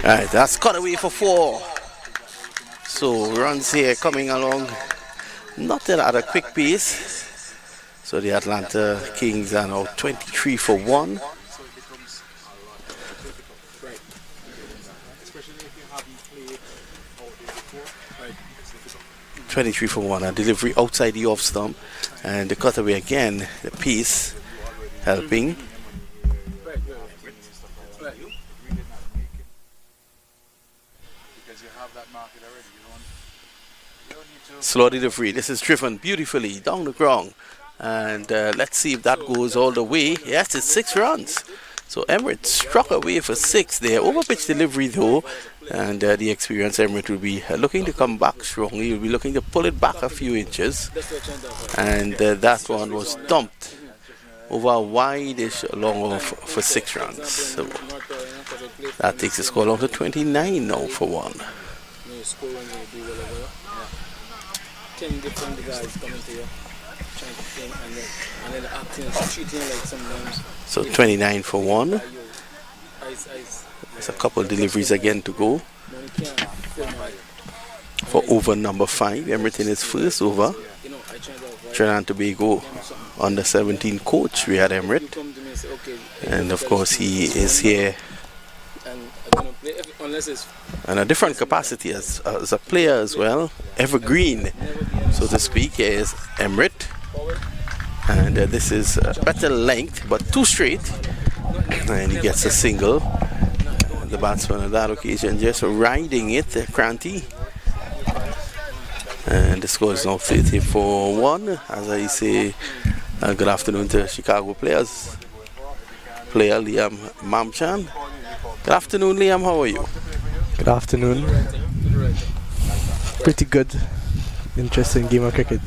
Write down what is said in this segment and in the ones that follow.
Alright, that's cut away for 4. So runs here coming along, not at a quick pace. So the Atlanta Kings are now 23 for 1. 23 for 1. A delivery outside the off stump. And the cutaway again, the piece helping. Slow delivery. This is driven beautifully down the ground. And let's see if that goes all the way. Yes, it's 6 runs. So Emirates struck away for 6 there. Overpitch delivery though. And the experienced Emirates will be looking to come back strongly. He'll be looking to pull it back a few inches. And that one was dumped over a wide-ish long off for 6 runs. So that takes the score down to 29 now for 1. 10 different guys coming to you, trying to think, and then acting, treating like sometimes. So 29 for 1. There's a couple of deliveries again to go for over number 5. Emirates in his first over. Trinidad and Tobago under 17 coach. We had Emirates, and of course he is here in a different capacity as a player as well, evergreen so to speak. Here is Emirates, and this is better length but too straight, and he gets a single. The batsman on that occasion just riding it, Kranti, and the score is now 30 for 1. As I say, good afternoon to Chicago players. Player Liam Mamchan. Good afternoon, Liam. How are you? Good afternoon. Pretty good. Interesting game of cricket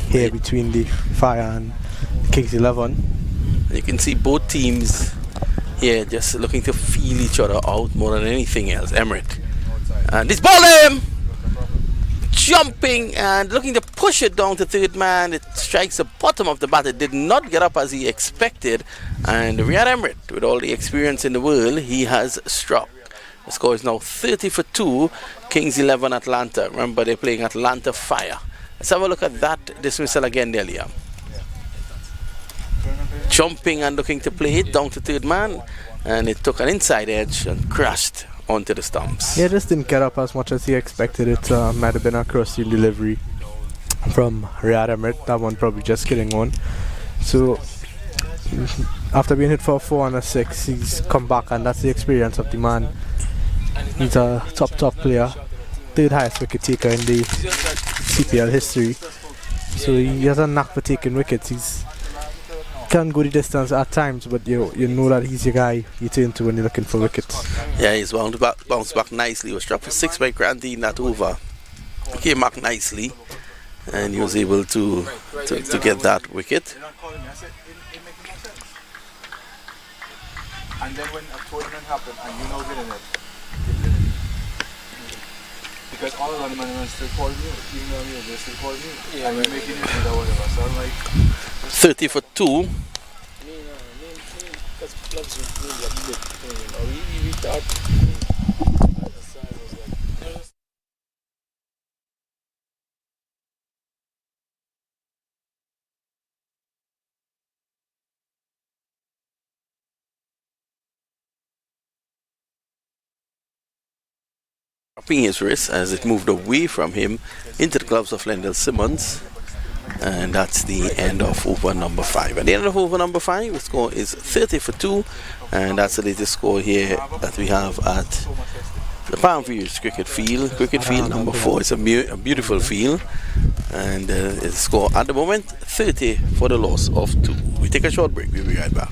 here between the Fire and Kings 11. You can see both teams here just looking to feel each other out more than anything else. Emirates. And this ball jumping and looking to push it down to third man. It strikes the bottom of the bat. It did not get up as he expected. And Riyad Emirates, with all the experience in the world, he has struck. The score is now 30 for 2. Kings 11 Atlanta. Remember, they're playing Atlanta Fire. Let's have a look at that dismissal again there, Liam. Jumping and looking to play it down to third man. And it took an inside edge and crashed onto the stumps. Yeah, just didn't get up as much as he expected. It might have been a cross-field delivery from Riyad Emirates. That one probably just getting on. So after being hit for a 4 and a 6, he's come back, and that's the experience of the man. He's a top player, 3rd highest wicket taker in the CPL history. So he has a knack for taking wickets. He's can go the distance at times, but you know that he's your guy you turn to when you're looking for wickets. Yeah, he's bounced back nicely. He was struck for 6 by Kranti in that over. He came back nicely, and he was able to get that wicket. And then when a tournament happened and you know didn't it, because all of them still call me, even though they still call me, yeah, and you're making it or whatever. So I'm like 30 for 2. Dropping his wrist as it moved away from him into the gloves of Lendl Simmons. And that's the end of over number 5. At the end of over number 5, the score is 30 for 2. And that's the latest score here that we have at the Palm Views Cricket Field. Cricket Field number 4. It's a beautiful field. And the score at the moment, 30 for the loss of 2. We take a short break. We'll be right back.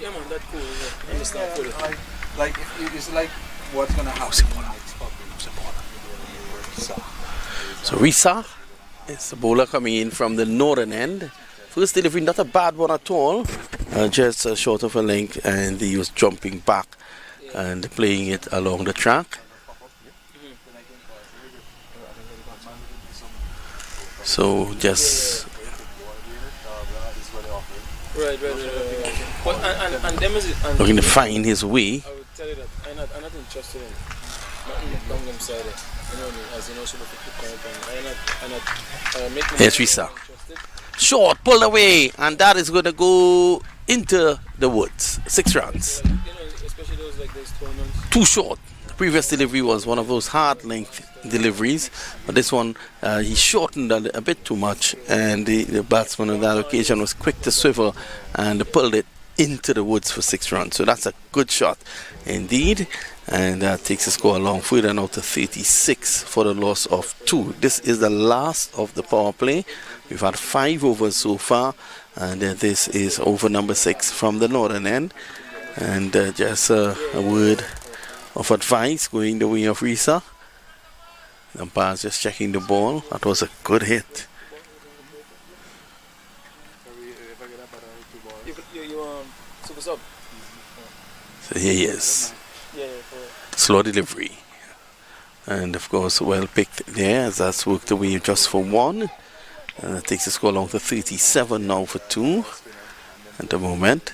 Yeah, man, that cool. Yeah. Understand fully. Like if it's like what's gonna happen in the next couple. So Risa is the bowler coming in from the northern end. First delivery, not a bad one at all. Just short of a length, and he was jumping back and playing it along the track. So just Right. But and them is it. And looking to find his way. I would tell you that I'm not interested in nothing down them side. You know what I mean? As you know, super quick kind of thing. I'm not making. Yes, Risa. Short, pulled away, and that is going to go into the woods. 6 runs. You know, especially those like those tournaments. Too short. The previous delivery was one of those hard length deliveries, but this one he shortened a bit too much, and the batsman on that occasion was quick to swivel and pulled it into the woods for 6 runs. So that's a good shot indeed, and that takes the score along further now to 36 for the loss of 2. This is the last of the power play. We've had 5 overs so far, and this is over number 6 from the northern end. And just a word of advice going the way of Risa. The umpire's just checking the ball. That was a good hit. You super sub. So here he is. Yeah. Slow delivery. And of course, well picked there as that's worked away just for 1. And that takes the score along to 37 now for 2 at the moment.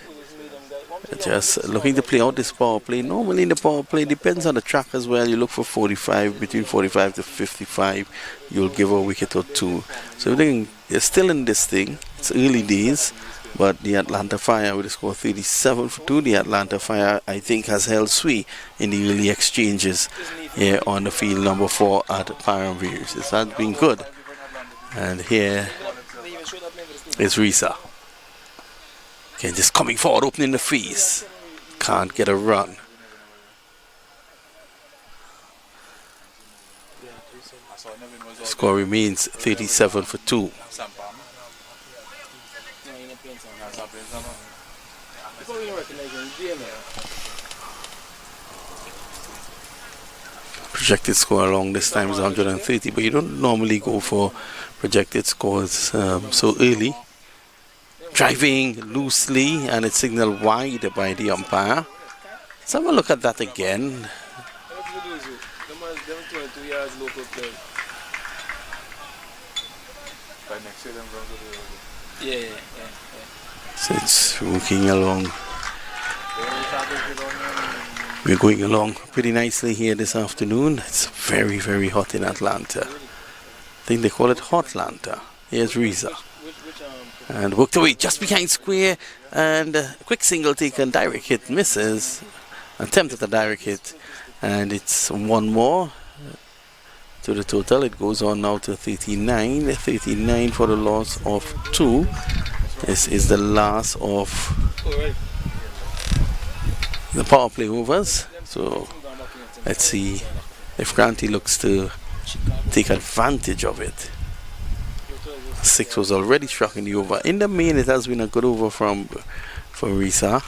Just looking to play out this power play. Normally in the power play, depends on the track as well. You look for 45, between 45 to 55, you'll give a wicket or 2. So you're still in this thing. It's early days, but the Atlanta Fire with a score 37 for 2. The Atlanta Fire, I think, has held sway in the early exchanges here on the field number 4 at Paramveers. It has been good. And here is Risa. Okay, just coming forward, opening the freeze. Can't get a run. Score remains 37 for 2. Projected score along this time is 130, but you don't normally go for projected scores so early. Driving loosely, and it's signaled wide by the umpire. Let's have a look at that again. Yeah. So it's working along. We're going along pretty nicely here this afternoon. It's very, very hot in Atlanta. I think they call it Hotlanta. Here's Risa. And worked away just behind square, and a quick single taken, direct hit misses. Attempt at a direct hit, and it's 1 more to the total. It goes on now to 39. 39 for the loss of 2. This is the last of the power play overs. So let's see if Granty looks to take advantage of it. 6 was already struck in the over. In the main, it has been a good over for Risa.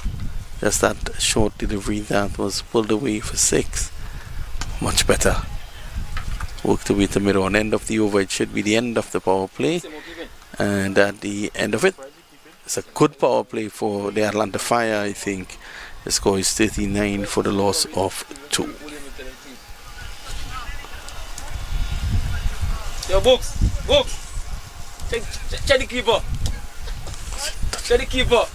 Just that short delivery that was pulled away for 6. Much better. Worked away to middle. On end of the over, it should be the end of the power play. And at the end of it, it's a good power play for the Atlanta Fire, I think. The score is 39 for the loss of 2. Yo, Books. Check the keeper. Check the keeper.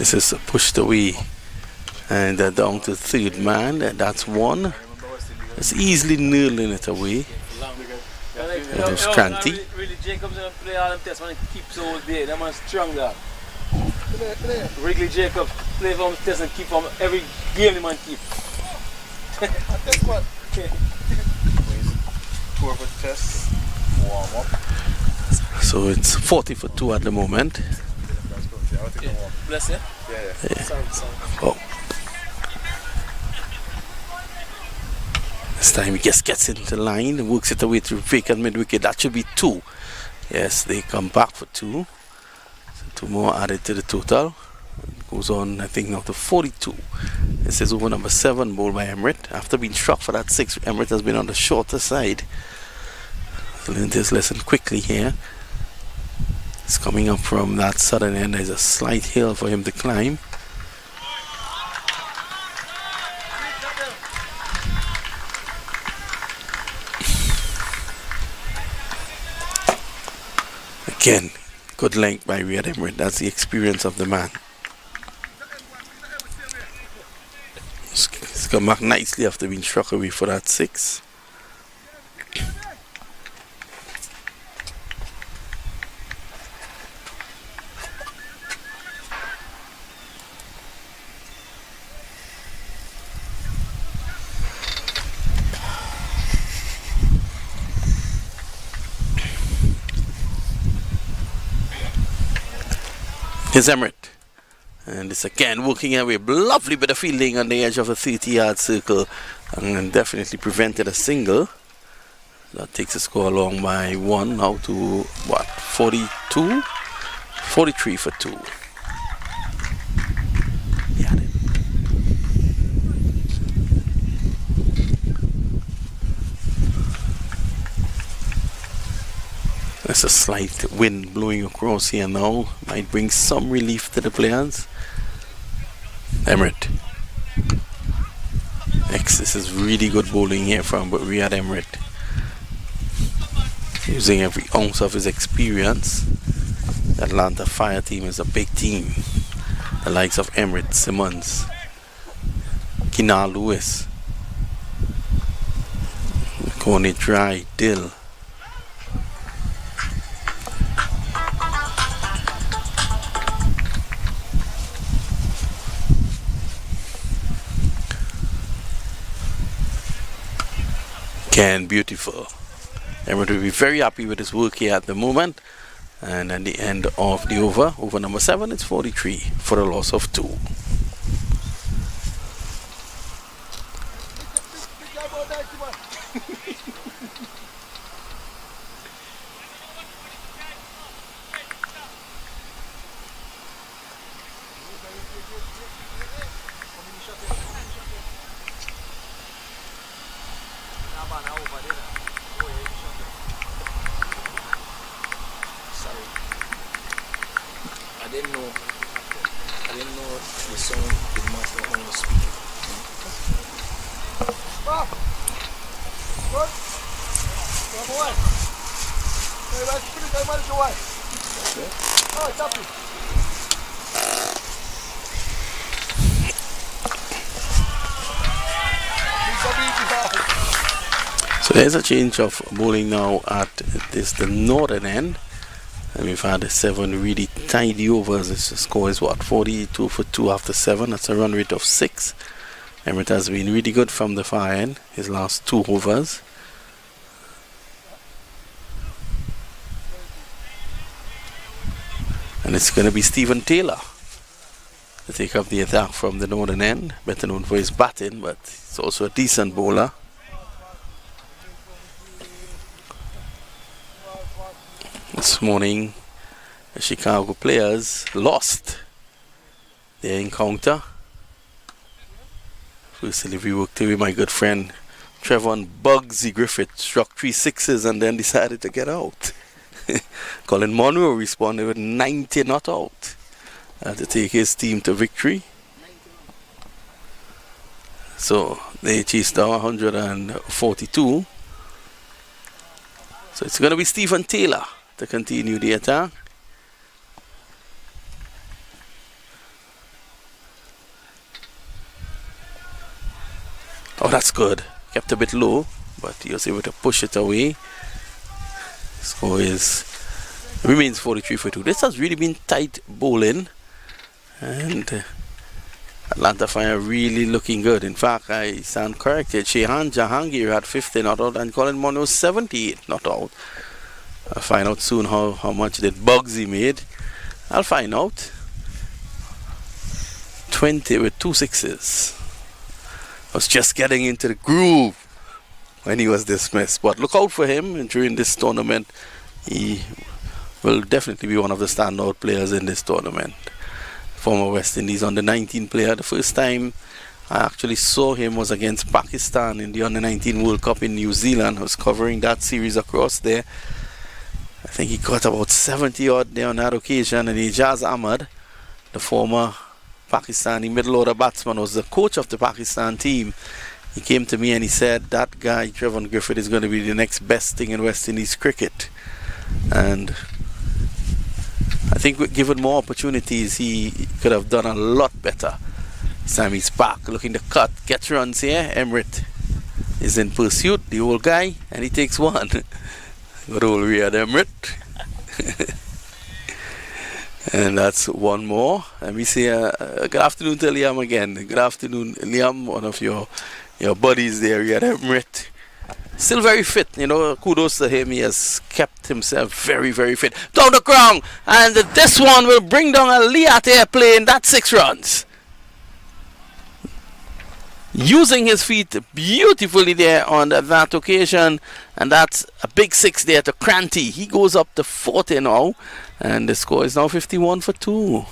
This is pushed away. And down to third man. And that's one. It's easily nailing it away. There's Cranty. Really, Jacobs gonna play all them tests when he keeps all day. That man's strong there. Wrigley Jacobs play for him test and keep from every game the man keep. Tour for test. Warm up. So it's 40 for 2 at the moment. Bless you. Yeah. Sorry. Oh. This time he just gets into line, works it away through vacant mid wicket. That should be 2. Yes, they come back for 2. So 2 more added to the total. It goes on, I think, now to 42. This is over number 7, bowled by Emirates. After being struck for that 6, Emirates has been on the shorter side. So learn this lesson quickly here. It's coming up from that southern end. There's a slight hill for him to climb. Again, good length by Riyad Emirates. That's the experience of the man. It's come back nicely after being struck away for that 6. Here's Emirates. And it's again working away. Lovely bit of fielding on the edge of a 30-yard circle. And definitely prevented a single. That takes the score along by 1 now to what? 42? 43 for 2. Yeah. There's a slight wind blowing across here now. Might bring some relief to the players. Emirates. This is really good bowling here from Riyad Emirates. Using every ounce of his experience. The Atlanta Fire team is a big team. The likes of Emirates, Simmons, Kinal Lewis, Coney Dry, Dill. Again, beautiful. Emirates will be very happy with his work here at the moment. And at the end of the over number 7, it's 43 for a loss of 2. I didn't know the song did much for on the speaker. So there's a change of bowling now at the northern end. And we've had 7 really tidy overs. The score is what? 42 for 2 after 7. That's a run rate of 6. Emirates has been really good from the far end, his last 2 overs. And it's going to be Stephen Taylor to take up the attack from the northern end. Better known for his batting, but he's also a decent bowler. This morning, the Chicago players lost their encounter. First delivery worked away. My good friend Trevon Bugsy Griffith struck 3 sixes and then decided to get out. Colin Monroe responded with 90 not out to take his team to victory. So they chased down 142. So it's going to be Stephen Taylor to continue the attack. Oh, that's good. Kept a bit low, but he was able to push it away. Score remains 43-42. This has really been tight bowling, and Atlanta Fire really looking good. In fact, I stand corrected. Shehan Jahangir had 50 not out, and Colin Monroe 78 not out. I'll find out soon how much did Bugsy made. I'll find out. 20 with 2 sixes. Was just getting into the groove when he was dismissed. But look out for him during this tournament. He will definitely be one of the standout players in this tournament. Former West Indies under-19 player. The first time I actually saw him was against Pakistan in the under-19 World Cup in New Zealand. I was covering that series across there. I think he got about 70 odd there on that occasion. And Ijaz Ahmad, the former Pakistani middle order batsman, was the coach of the Pakistan team. He came to me and he said that guy Trevon Griffith is going to be the next best thing in West Indies cricket, and I think given more opportunities he could have done a lot better. Sammy's back looking to cut, gets runs here. Emrit is in pursuit, the old guy, and he takes one. Good old Riyad Emrit. And that's one more. Let me say good afternoon to Liam again. Good afternoon, Liam, one of your buddies there, Riyad Emrit. Still very fit, kudos to him. He has kept himself very, very fit. Down the ground, and this one will bring down a Liat airplane. That's 6 runs. Using his feet beautifully there on that occasion, and that's a big 6 there to Cranty. He goes up to 40 now, and the score is now 51 for 2.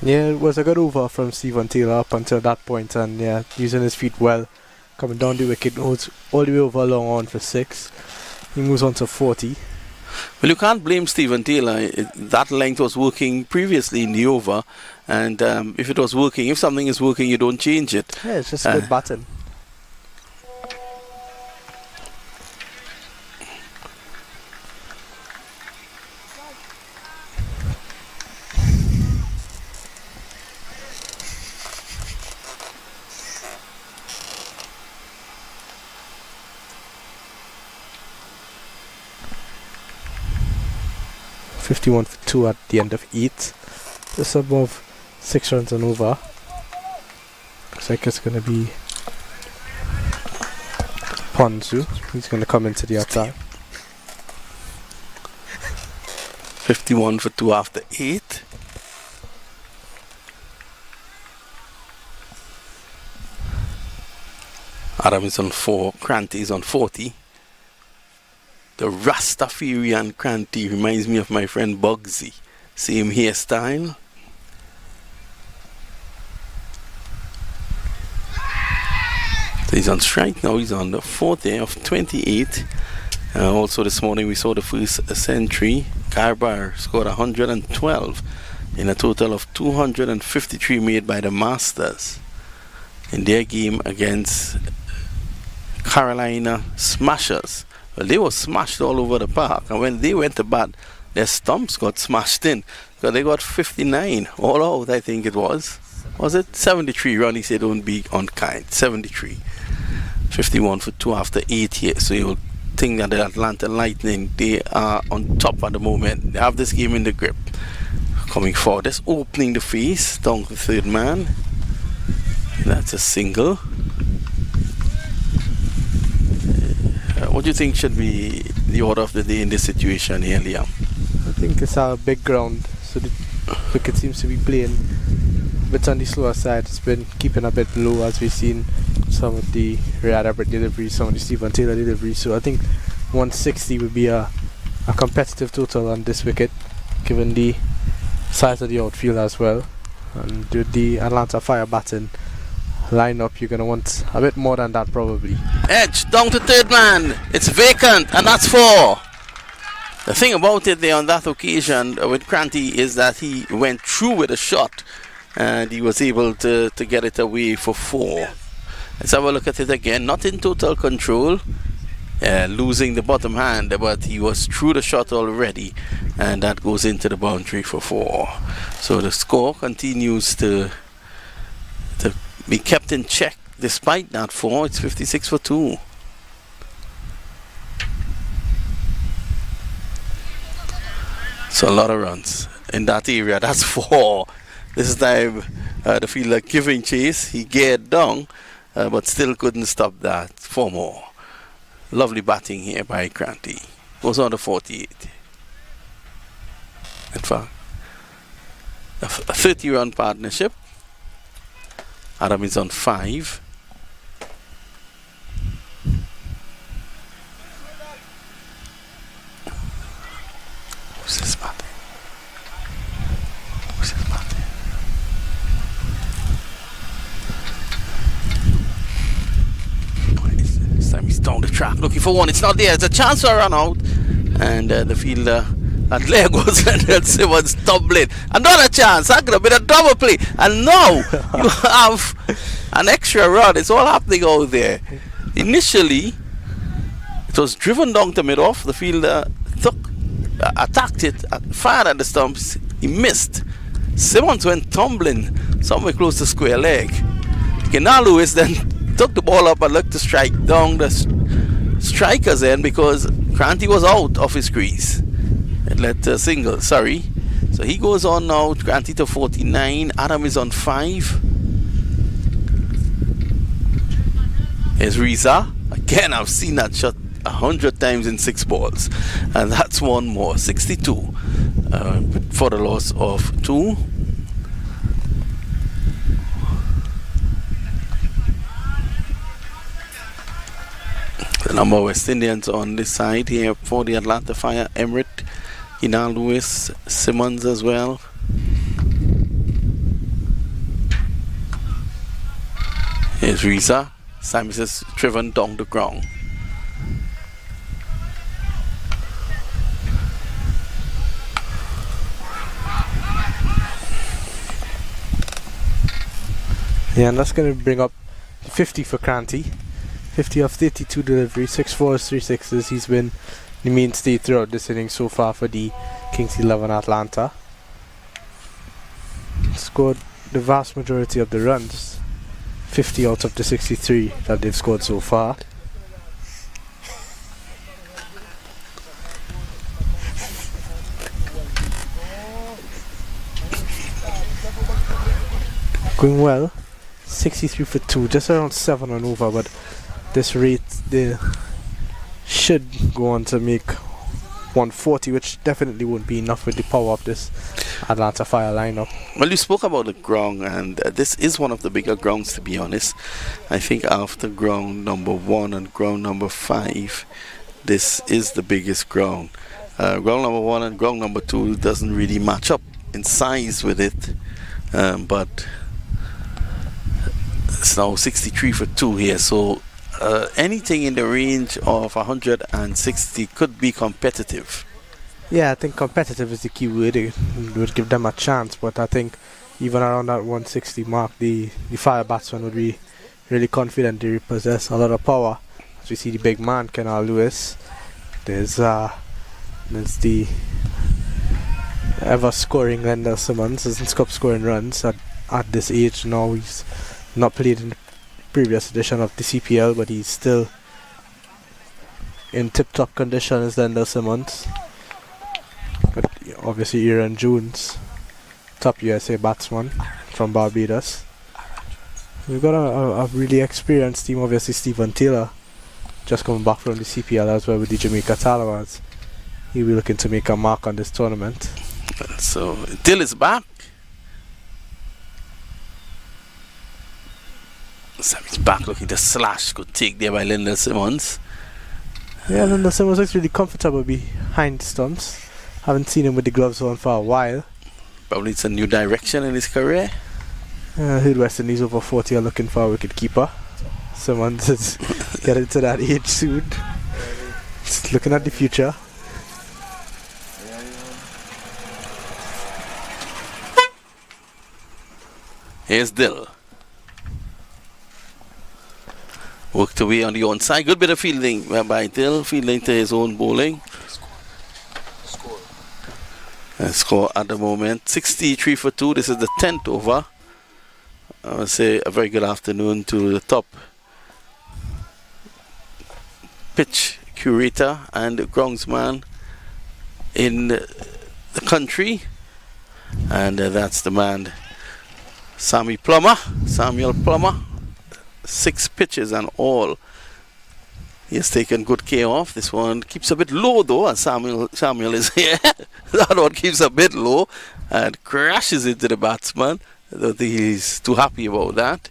Yeah, it was a good over from Stephen Taylor up until that point, and yeah, using his feet well, coming down the wicket, holds all the way over long on for 6. He moves on to 40. Well, you can't blame Stephen Taylor. That length was working previously in the over, and if it was working, if something is working, you don't change it. Yeah, it's just a good batting. .51 for 2 at the end of 8. Just above 6 runs and over. Looks like it's going to be Ponzu. He's going to come into the attack. 51 for 2 after 8. Adam is on 4. Cranty is on 40. The Rastafarian Cranty reminds me of my friend Bugsy. Same hairstyle. So he's on strike now. He's on the 4th of 28. Also this morning we saw the first century. Carbar scored 112 in a total of 253 made by the Masters in their game against Carolina Smashers. Well, they were smashed all over the park, and when they went to bat, their stumps got smashed in. So they got 59 all out, I think it was. Was it 73? Ronnie said don't be unkind. 73. 51 for 2 after 8 here. So you'll think that the Atlanta Lightning, they are on top at the moment. They have this game in the grip. Coming forward, just opening the face down to the third man. That's a single. What do you think should be the order of the day in this situation here, Liam? I think it's a big ground, so the wicket seems to be playing a bit on the slower side. It's been keeping a bit low, as we've seen some of the Riyad Everett deliveries, some of the Stephen Taylor deliveries. So I think 160 would be a competitive total on this wicket, given the size of the outfield as well. And with the Atlanta Fire batting lineup, you're going to want a bit more than that probably. Edge down to third man. It's vacant, and that's 4. The thing about it there on that occasion with Cranty is that he went through with a shot and he was able to get it away for 4. Let's have a look at it again. Not in total control, losing the bottom hand, but he was through the shot already, and that goes into the boundary for 4. So the score continues to be kept in check despite that 4, it's 56 for 2. So a lot of runs in that area. That's 4. This time the fielder giving chase. He geared down, but still couldn't stop that. 4 more. Lovely batting here by Kranti. Goes on to 48. In fact, a 30-run partnership. Adam is on 5. Who's this batting? Who's this batting? This time he's down the track looking for one. It's not there. It's a chance to run out. And the fielder, and there goes Lendl Simmons tumbling. Another chance. That could have been a double play. And now you have an extra run. It's all happening out there. Initially, it was driven down to mid-off. The fielder attacked it, fired at the stumps. He missed. Simmons went tumbling somewhere close to square leg. Kenan Lewis then took the ball up and looked to strike down the striker's end because Kranti was out of his crease. It led to a single, sorry. So he goes on now, Kranti to 49. Adam is on 5. Here's Riza. Again, I've seen that shot 100 times in 6 balls. And that's one more, 62 for the loss of 2. The number of West Indians on this side here for the Atlanta Fire. Emrit, Kenan Lewis, Simmons as well. Here's Riza. Simon is driven down the ground. Yeah, and that's going to bring up 50 for Kranti. 50 of 32 deliveries, 6 4s, 3 6s. He's been the mainstay throughout this inning so far for the Kings 11 Atlanta. Scored the vast majority of the runs, 50 out of the 63 that they've scored so far. Going well, 63 for 2, just around 7 on over, but this rate they should go on to make 140, which definitely won't be enough with the power of this Atlanta Fire lineup. Well, you spoke about the ground, and this is one of the bigger grounds, to be honest. I think after ground number 1 and ground number 5, this is the biggest ground. Ground number 1 and ground number 2 doesn't really match up in size with it, but it's now 63 for 2 here, so anything in the range of 160 could be competitive. Yeah, I think competitive is the key word. It would give them a chance, but I think even around that 160 mark, the Fire batsman would be really confident. They possess a lot of power. As we see the big man, Kenan Lewis. There's the ever-scoring Lendl Simmons. Doesn't stop scoring runs at this age now. He's not played in the previous edition of the CPL, but he's still in tip-top condition as Lendl Simmons. But obviously Aaron Jones, top USA batsman from Barbados. We've got a really experienced team. Obviously Stephen Taylor just coming back from the CPL as well with the Jamaica Talons. He'll be looking to make a mark on this tournament. So Till is back. Sammy's back looking to slash. Good take there by Lendl Simmons. Yeah, Lendl Simmons looks really comfortable behind the stumps. Haven't seen him with the gloves on for a while. Probably it's a new direction in his career. I heard West Indies over 40 are looking for a wicket keeper. Simmons is getting to that age soon. Just looking at the future. Here's Dill. Worked away on the onside. Good bit of fielding by Dill. Fielding to his own bowling. Score at the moment 63 for 2. This is the 10th over. I would say a very good afternoon to the top pitch curator and groundsman in the country, and that's the man Samuel Plummer. 6 pitches and all. He has taken good care of. This one keeps a bit low though, and Samuel is here. That one keeps a bit low and crashes into the batsman. I don't think he's too happy about that.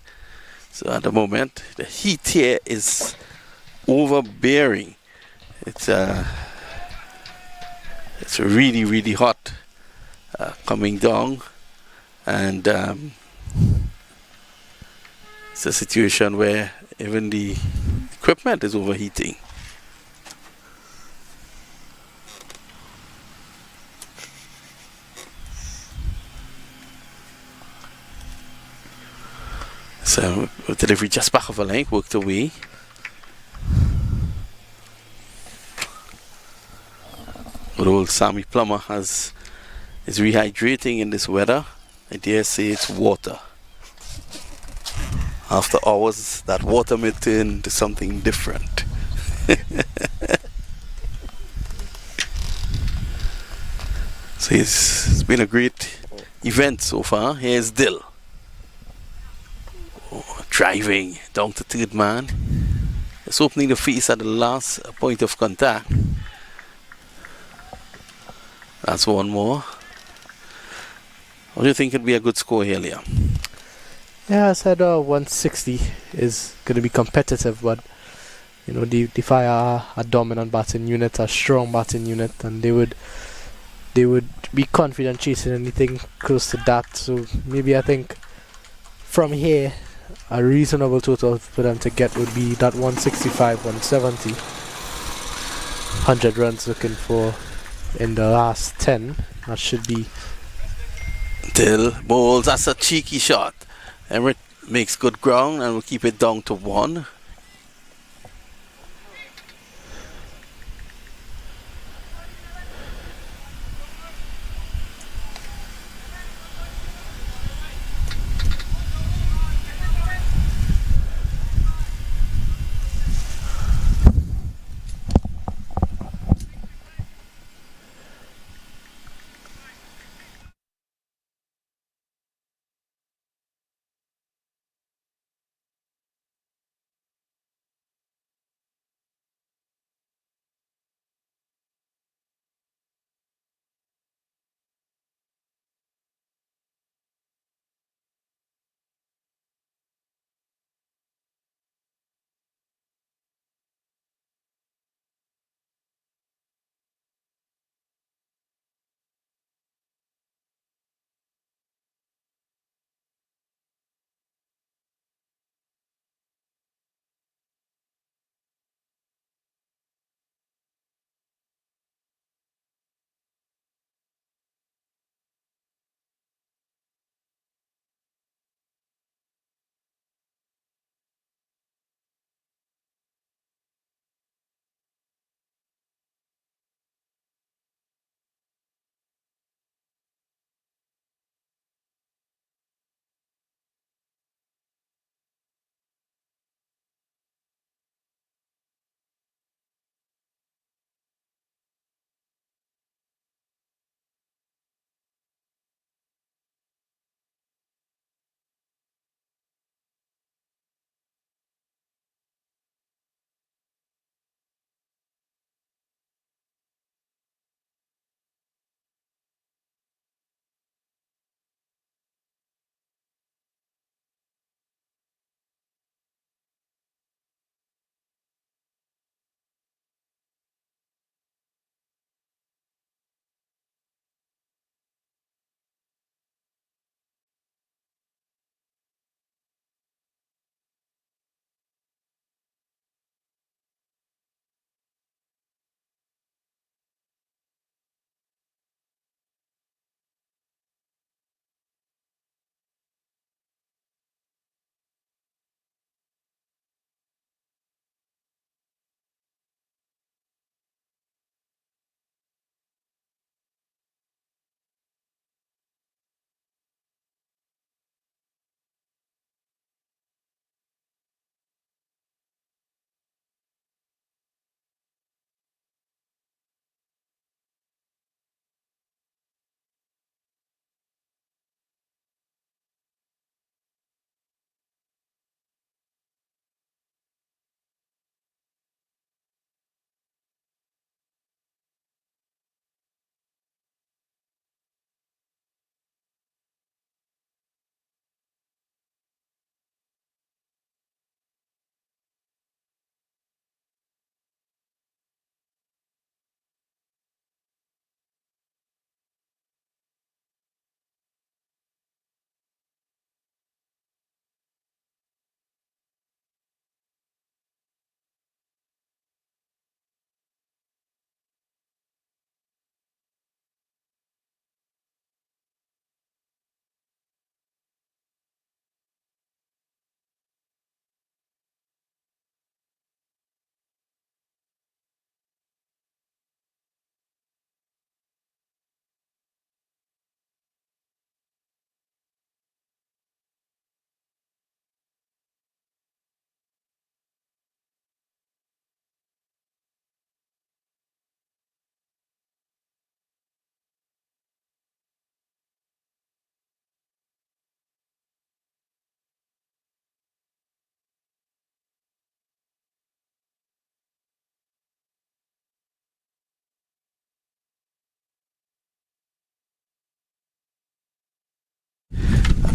So at the moment, the heat here is overbearing. It's really, really hot coming down, and it's a situation where even the equipment is overheating. So delivery just back of a length, worked away. Good old Sammy Plummer is rehydrating in this weather. I dare say it's water. After hours, that water may turn into something different. So it's been a great event so far. Here's Dill. Driving down to third man. Just opening the face at the last point of contact. That's one more. What do you think would be a good score here, Liam? Yeah, I said 160 is going to be competitive, but you know the Fire are a dominant batting unit, a strong batting unit, and they would be confident chasing anything close to that. So maybe I think from here a reasonable total for them to get would be that 165, 170. 100 runs looking for in the last 10. That should be. Dill bowls. That's a cheeky shot. Everett makes good ground and will keep it down to 1.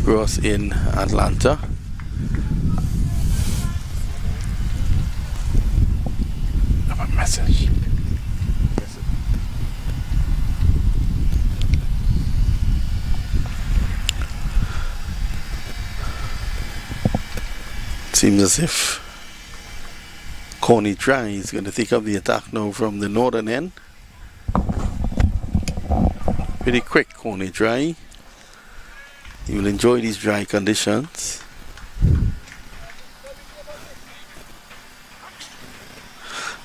across in Atlanta. Have a message. Seems as if Coney Dry is going to take up the attack now from the northern end. Pretty quick, Coney Dry. You will enjoy these dry conditions.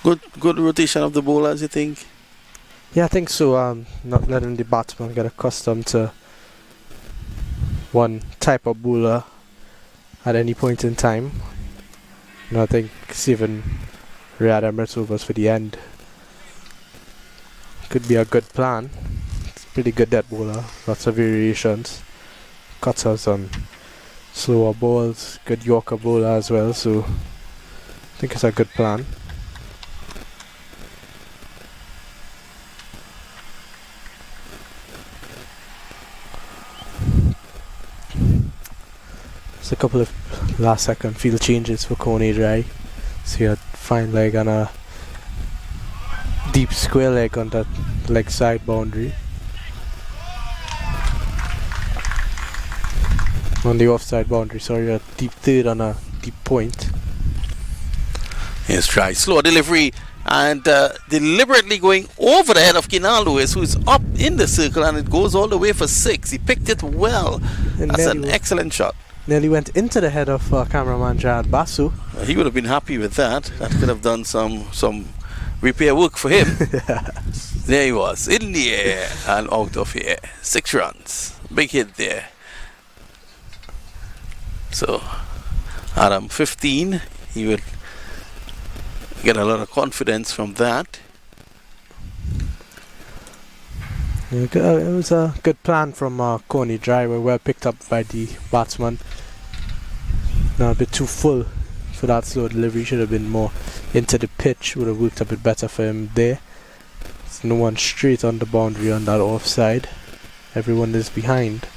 Good rotation of the bowlers, you think? Yeah, I think so. Not letting the batsman get accustomed to one type of bowler at any point in time. And I think saving Riyad Emirates overs for the end could be a good plan. It's pretty good dead bowler, lots of variations, cutters on slower balls, good Yorker bowler as well, so I think it's a good plan. A couple of last second field changes for Coney Dry. So you had fine leg and a deep square leg on that leg side boundary. On the offside boundary, sorry, a deep third on a deep point. Here's Dry, slow delivery and deliberately going over the head of Kinal Lewis, who's up in the circle, and it goes all the way for 6. He picked it well. And that's an excellent shot. Nearly went into the head of cameraman Jad Basu. He would have been happy with that. That could have done some repair work for him. There he was, in the air and out of here. 6 runs. Big hit there. So, Adam 15. He would get a lot of confidence from that. Yeah, it was a good plan from Coney Dry, well picked up by the batsman. Now a bit too full for that slow delivery, should have been more into the pitch, would have worked a bit better for him there. There's no one straight on the boundary on that offside. Everyone is behind.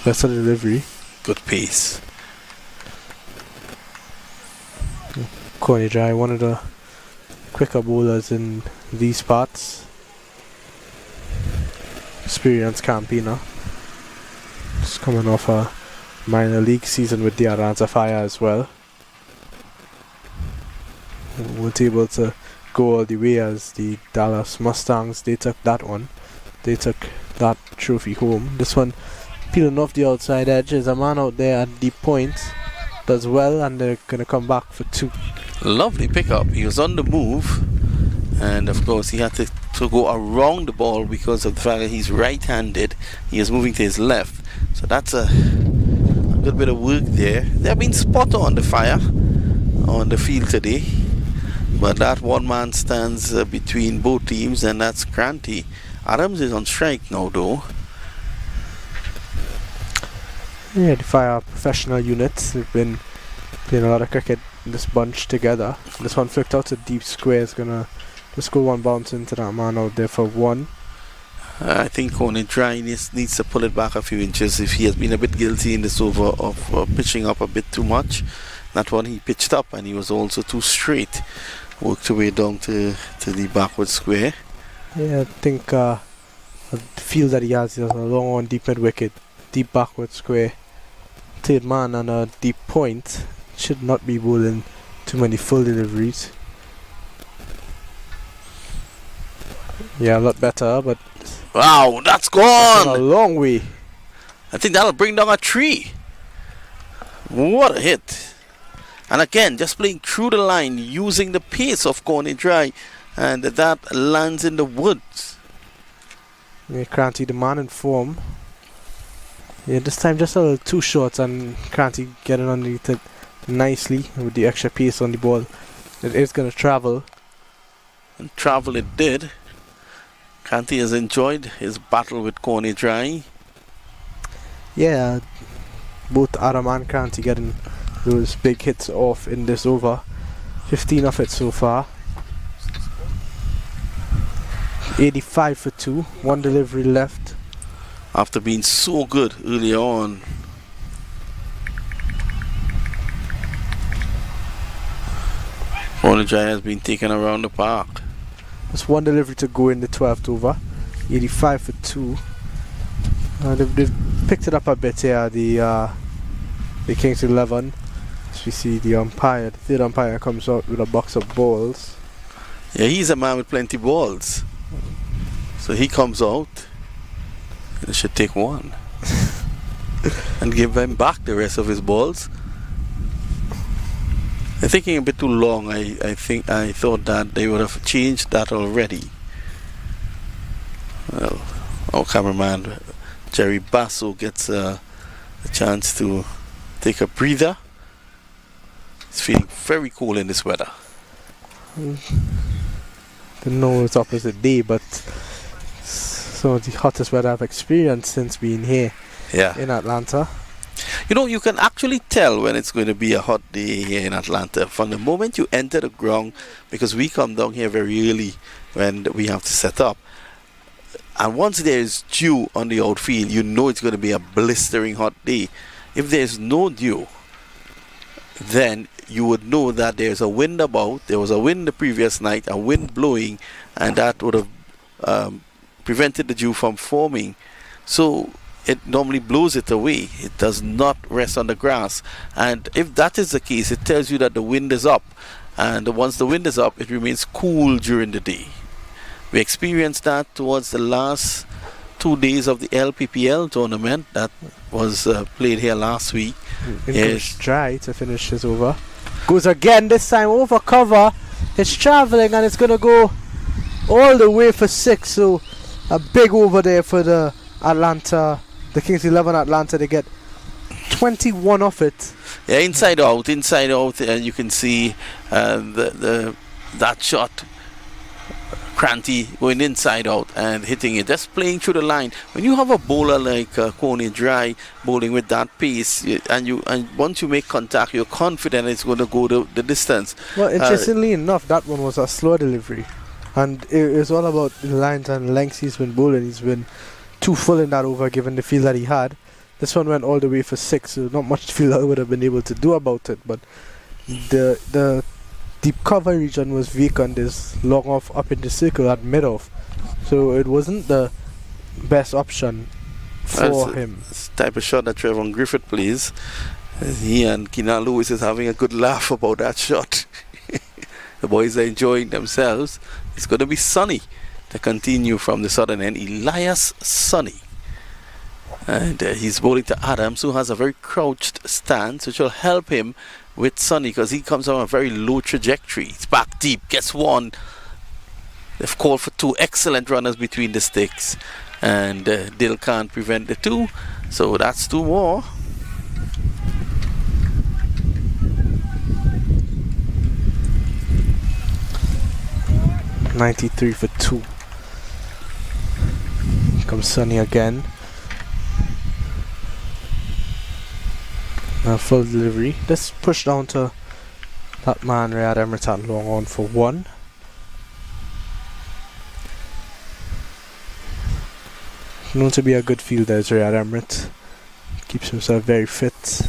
Better delivery. Good pace. Coney Dry, one of the quicker bowlers in these parts. Experienced campaigner. Just coming off a minor league season with the Atlanta Fire as well. Weren't able to go all the way as the Dallas Mustangs. They took that one. They took that trophy home. This one peeling off the outside edge. There's a man out there at deep point. Does well, and they're going to come back for 2. Lovely pickup. He was on the move, and of course he had to go around the ball because of the fact that he's right-handed. He is moving to his left, so that's a good bit of work there. They've been spot on the Fire on the field today, but that one man stands between both teams, and that's Kranti. Adams is on strike now though. Yeah, the Fire professional units. They've been playing a lot of cricket in this bunch together. This one flicked out to deep square. Is gonna just go one bounce into that man out there for 1. I think Coney Dry needs to pull it back a few inches if he has been a bit guilty in this over of pitching up a bit too much. That one he pitched up and he was also too straight. Worked away down to the backward square. Yeah, I think the field that he has is a long one, deep mid wicket, deep backward square, third man and a deep point. Should not be bowling too many full deliveries. Yeah, a lot better, but wow, that's gone! a long way. I think that'll bring down a tree. What a hit. And again, just playing through the line, using the pace of Coney Dry, and that lands in the woods. Yeah, Kranti, the man in form. Yeah, this time just a little too short, and Kranti getting underneath it nicely with the extra pace on the ball. It is going to travel. And travel it did. Kranti has enjoyed his battle with Coney Dry. Yeah, both Adam and Kranti getting those big hits off in this over. 15 of it so far. 85 for 2. 1 delivery left. after being so good earlier on. Corner Dry has been taken around the park. Just one delivery to go in the 12th over. 85 for 2. They've picked it up a bit here, the Kings 11. As we see the umpire, the third umpire comes out with a box of balls. Yeah, he's a man with plenty balls. So he comes out and should take one and give him back the rest of his balls. They're taking a bit too long. I thought that they would have changed that already. Well, our cameraman Jerry Basso gets a chance to take a breather. It's feeling very cool in this weather. Didn't know it's opposite day, but some of the hottest weather I've experienced since being here in Atlanta. You know, you can actually tell when it's going to be a hot day here in Atlanta from the moment you enter the ground, because we come down here very early when we have to set up. And once there is dew on the outfield, you know it's going to be a blistering hot day. If there's no dew, then you would know that there's a wind about. There was a wind the previous night, a wind blowing, and that would have prevented the dew from forming. So it normally blows it away. It does not rest on the grass. And if that is the case, it tells you that the wind is up. And once the wind is up, it remains cool during the day. We experienced that towards the last 2 days of the LPPL tournament that was played here last week. It's dry to finish his over. Goes again, this time over cover. It's traveling and it's going to go all the way for 6. So a big over there for the Kings 11 Atlanta. They get 21 off it. Yeah, inside out, and you can see that shot. Cranty going inside out and hitting it, just playing through the line. When you have a bowler like Corner Dry bowling with that pace, and once you make contact, you're confident it's going to go the distance. Well, interestingly enough, that one was a slow delivery, and it was all about the lines and lengths he's been bowling. He's been too full in that over, given the field that he had. This one went all the way for 6, so not much field I would have been able to do about it. But the deep cover region was vacant. Is long off up in the circle at mid-off, so it wasn't the best option for him. It's the type of shot that Trevon Griffith plays. He and Keenan Lewis is having a good laugh about that shot. The boys are enjoying themselves. It's going to be Sonny to continue from the southern end. Elias Sonny. And he's bowling to Adams, who has a very crouched stance, which will help him with Sonny because he comes on a very low trajectory. It's back deep, gets one. They've called for 2 excellent runners between the sticks, and Dill can't prevent the 2, so that's 2 more. $93 for 2. Comes Sonny again. Full delivery. Let's push down to that man Riyad Emirates at long on for 1. Known to be a good fielder is Riyad Emirates. Keeps himself very fit.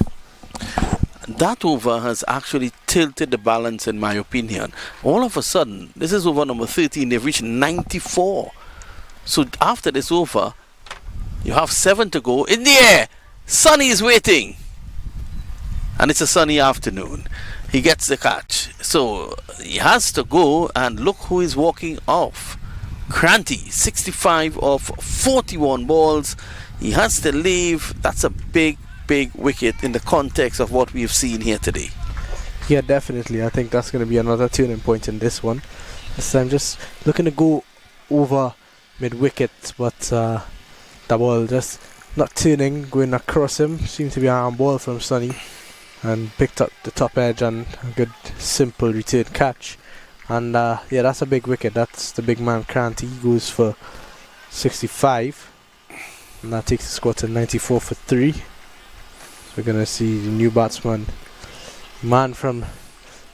That over has actually tilted the balance, in my opinion. All of a sudden, this is over number 13. They've reached 94. So after this over, you have 7 to go. In the air, Sonny is waiting. And it's a sunny afternoon. He gets the catch. So he has to go, and look who is walking off. Cranty, 65 of 41 balls. He has to leave. That's a big wicket in the context of what we've seen here today. Yeah, definitely. I think that's going to be another turning point in this one. This time just looking to go over mid-wicket, but the ball just not turning, going across him. Seemed to be an arm ball from Sonny, and picked up the top edge and a good simple return catch. And yeah, that's a big wicket. That's the big man Cranty. He goes for 65, and that takes the score to 94 for 3. So we're gonna see the new batsman, man from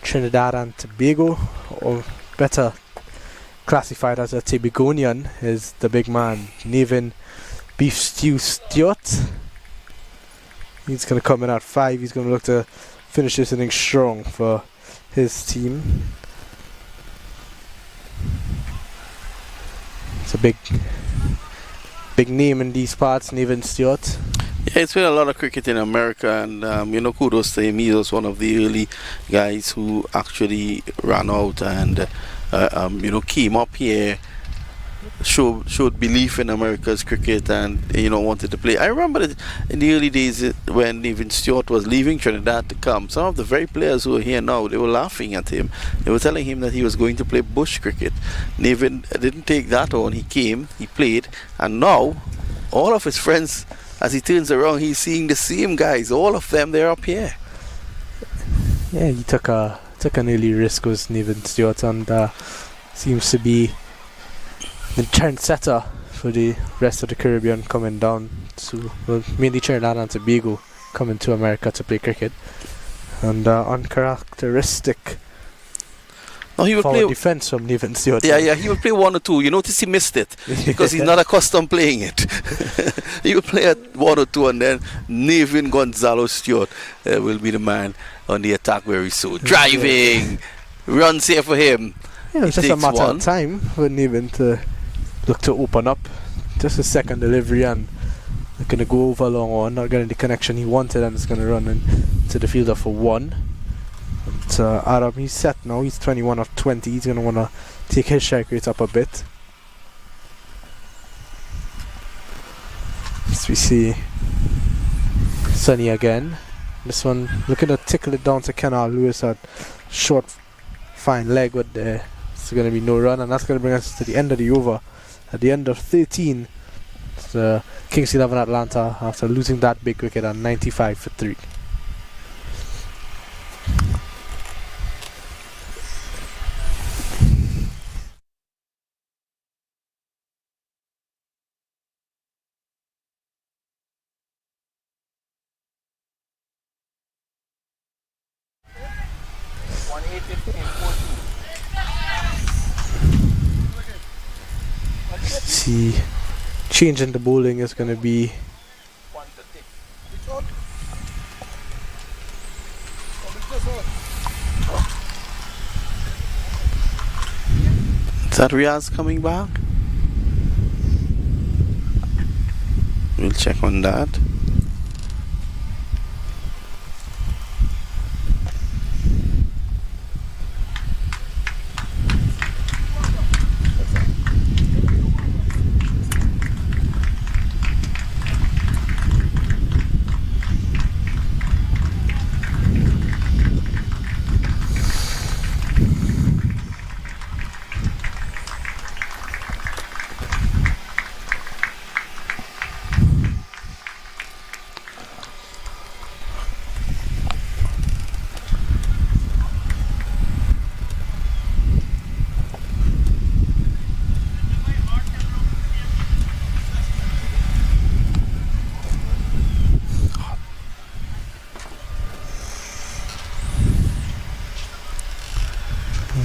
Trinidad and Tobago, or better classified as a Tobagonian, is the big man Nevin Beef Stew Stewart. He's going to come in at 5. He's going to look to finish this inning strong for his team. It's a big name in these parts, Nathan Stewart. Yeah, it's been a lot of cricket in America, and kudos to him. He was one of the early guys who actually ran out and came up here, showed belief in America's cricket, and wanted to play. I remember that in the early days when Nathan Stewart was leaving Trinidad to come, some of the very players who are here now, they were laughing at him. They were telling him that he was going to play bush cricket. Nathan didn't take that on. He came, he played, and now all of his friends, as he turns around, he's seeing the same guys. All of them, they're up here. Yeah, he took an early risk with Nathan Stewart, and seems to be the trendsetter for the rest of the Caribbean coming down to, well, mainly Trinidad and Tobago, coming to America to play cricket. And uncharacteristic No, he will forward play defense from Nathan Stewart. Yeah, he will play 1 or 2. You notice he missed it because he's not accustomed playing it. He will play at 1 or 2, and then Nathan Gonzalo Stewart will be the man on the attack very soon. Driving, runs here for him. Yeah, it's just a matter of time for Nathan to look to open up. Just a second delivery, and they're going to go over long on, not getting the connection he wanted, and it's going to run into the fielder for 1. Adam, he's set now. He's 21 of 20. He's going to want to take his strike rate up a bit. As we see Sonny again. This one looking to tickle it down to Kenal Lewis at short, fine leg with there. It's going to be no run, and that's going to bring us to the end of the over. At the end of 13, it's Kings 11 Atlanta after losing that big wicket at 95 for 3. See, change in the bowling is going to be Is that Riaz coming back? We'll check on that.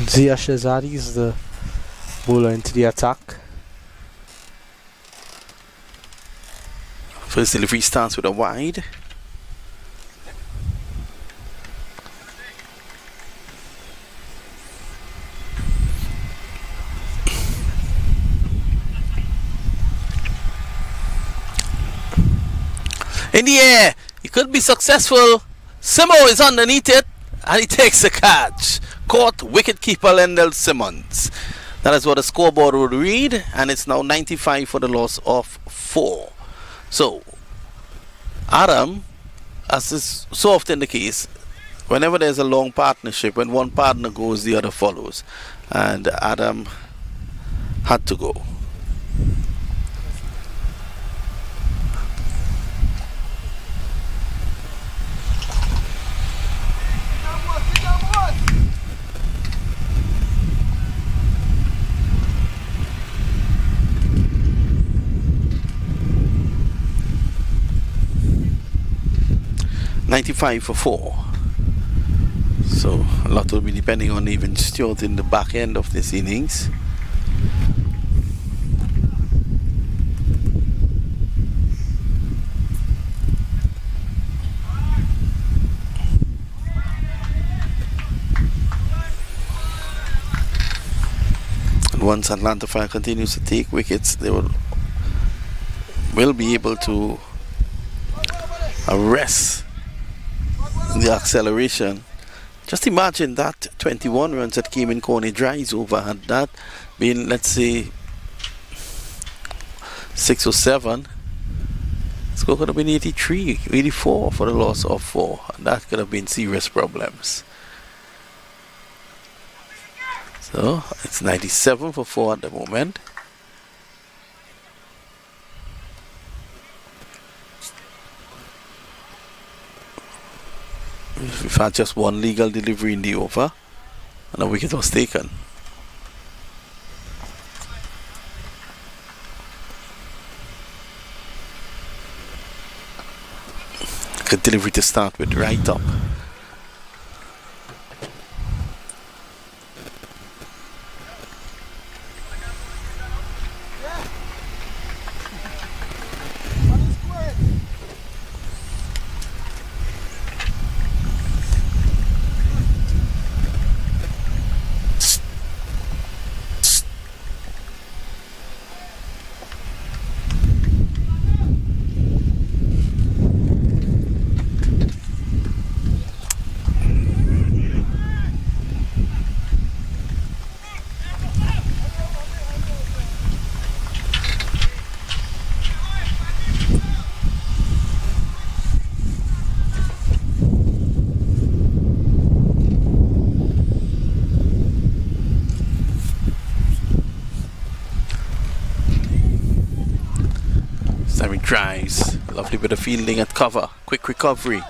Zia Shazadi is the bowler into the attack. First delivery starts with a wide. In the air, he could be successful. Simo is underneath it, and he takes the catch. Caught wicketkeeper Lendell Simmons. That is what the scoreboard would read, and it's now 95 for the loss of 4. So, Adam, as is so often the case, whenever there's a long partnership, when one partner goes, the other follows. And Adam had to go. $95 for 4. So a lot will be depending on Nathan Stewart in the back end of this innings. once Atlanta Fire continues to take wickets, they will be able to arrest the acceleration. Just imagine that 21 runs that came in Coney Dry's over, had that been, let's say, 6 or 7, the score could have been 83, 84 for the loss of 4, and that could have been serious problems. So it's 97 for 4 at the moment. We've had just one legal delivery in the over, and a wicket was taken. Good delivery to start with, right up. Drives, lovely bit of fielding at cover, quick recovery.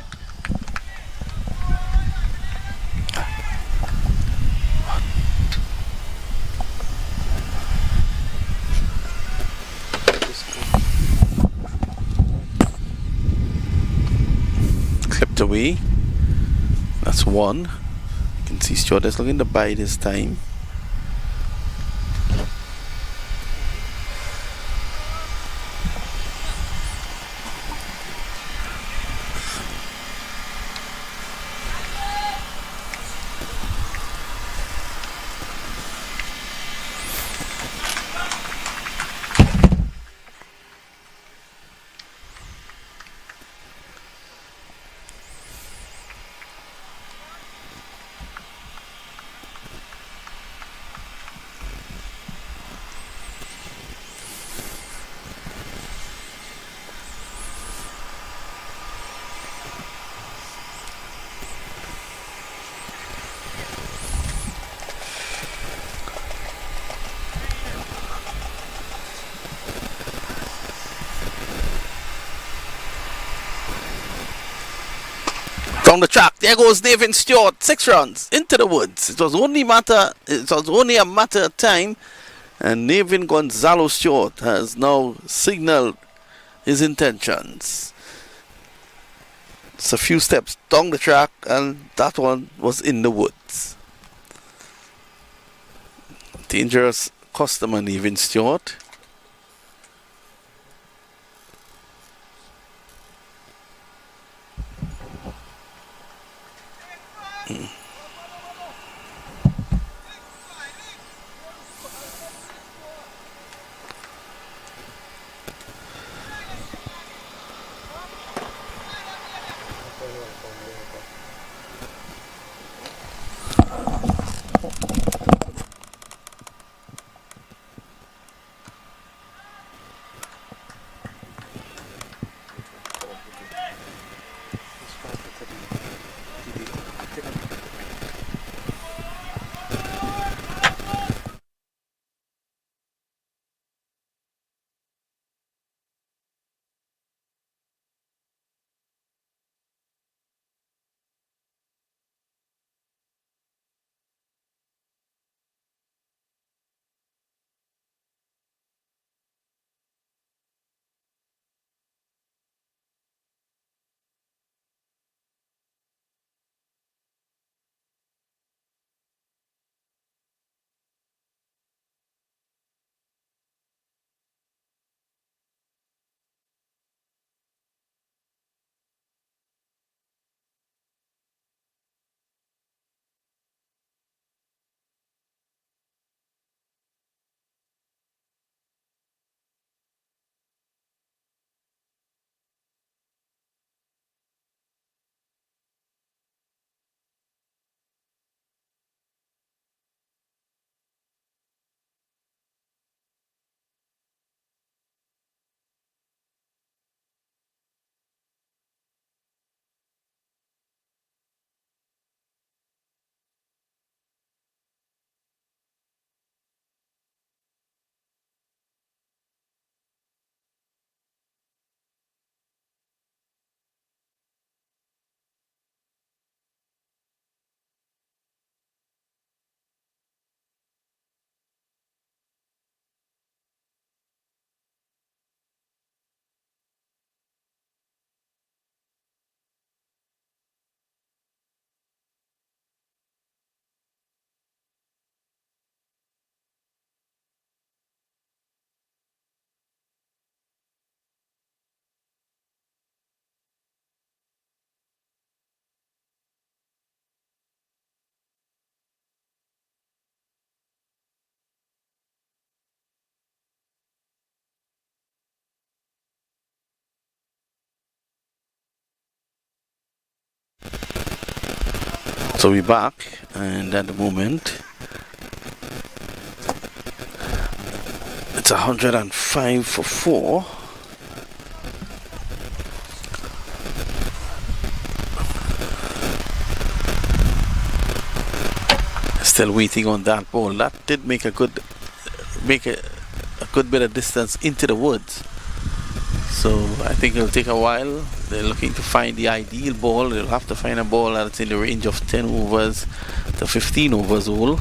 Clipped away, that's 1. You can see Stewart is looking to bide his time. Down the track, there goes Nathan Stewart, 6 runs into the woods. It was only a matter of time, and Nathan Gonzalo Stewart has now signaled his intentions. It's a few steps down the track, and that one was in the woods. Dangerous customer, Nathan Stewart. So we're back, and at the moment it's 105 for 4. Still waiting on that ball. That did make a good bit of distance into the woods. So I think it'll take a while. They're looking to find the ideal ball. They'll have to find a ball that's in the range of 10 overs to 15 overs all,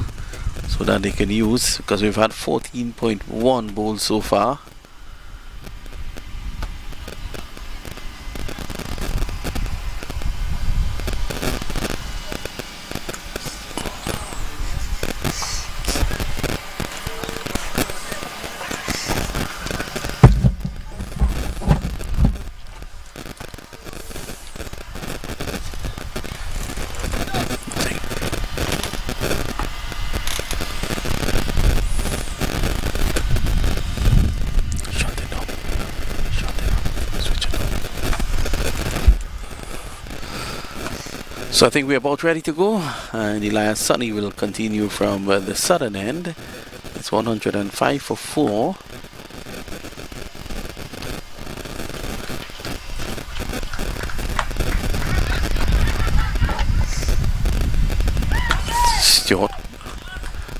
so that they can use, because we've had 14.1 balls so far. So I think we're about ready to go, and Elias Sunny will continue from the southern end. It's 105 for 4. Stewart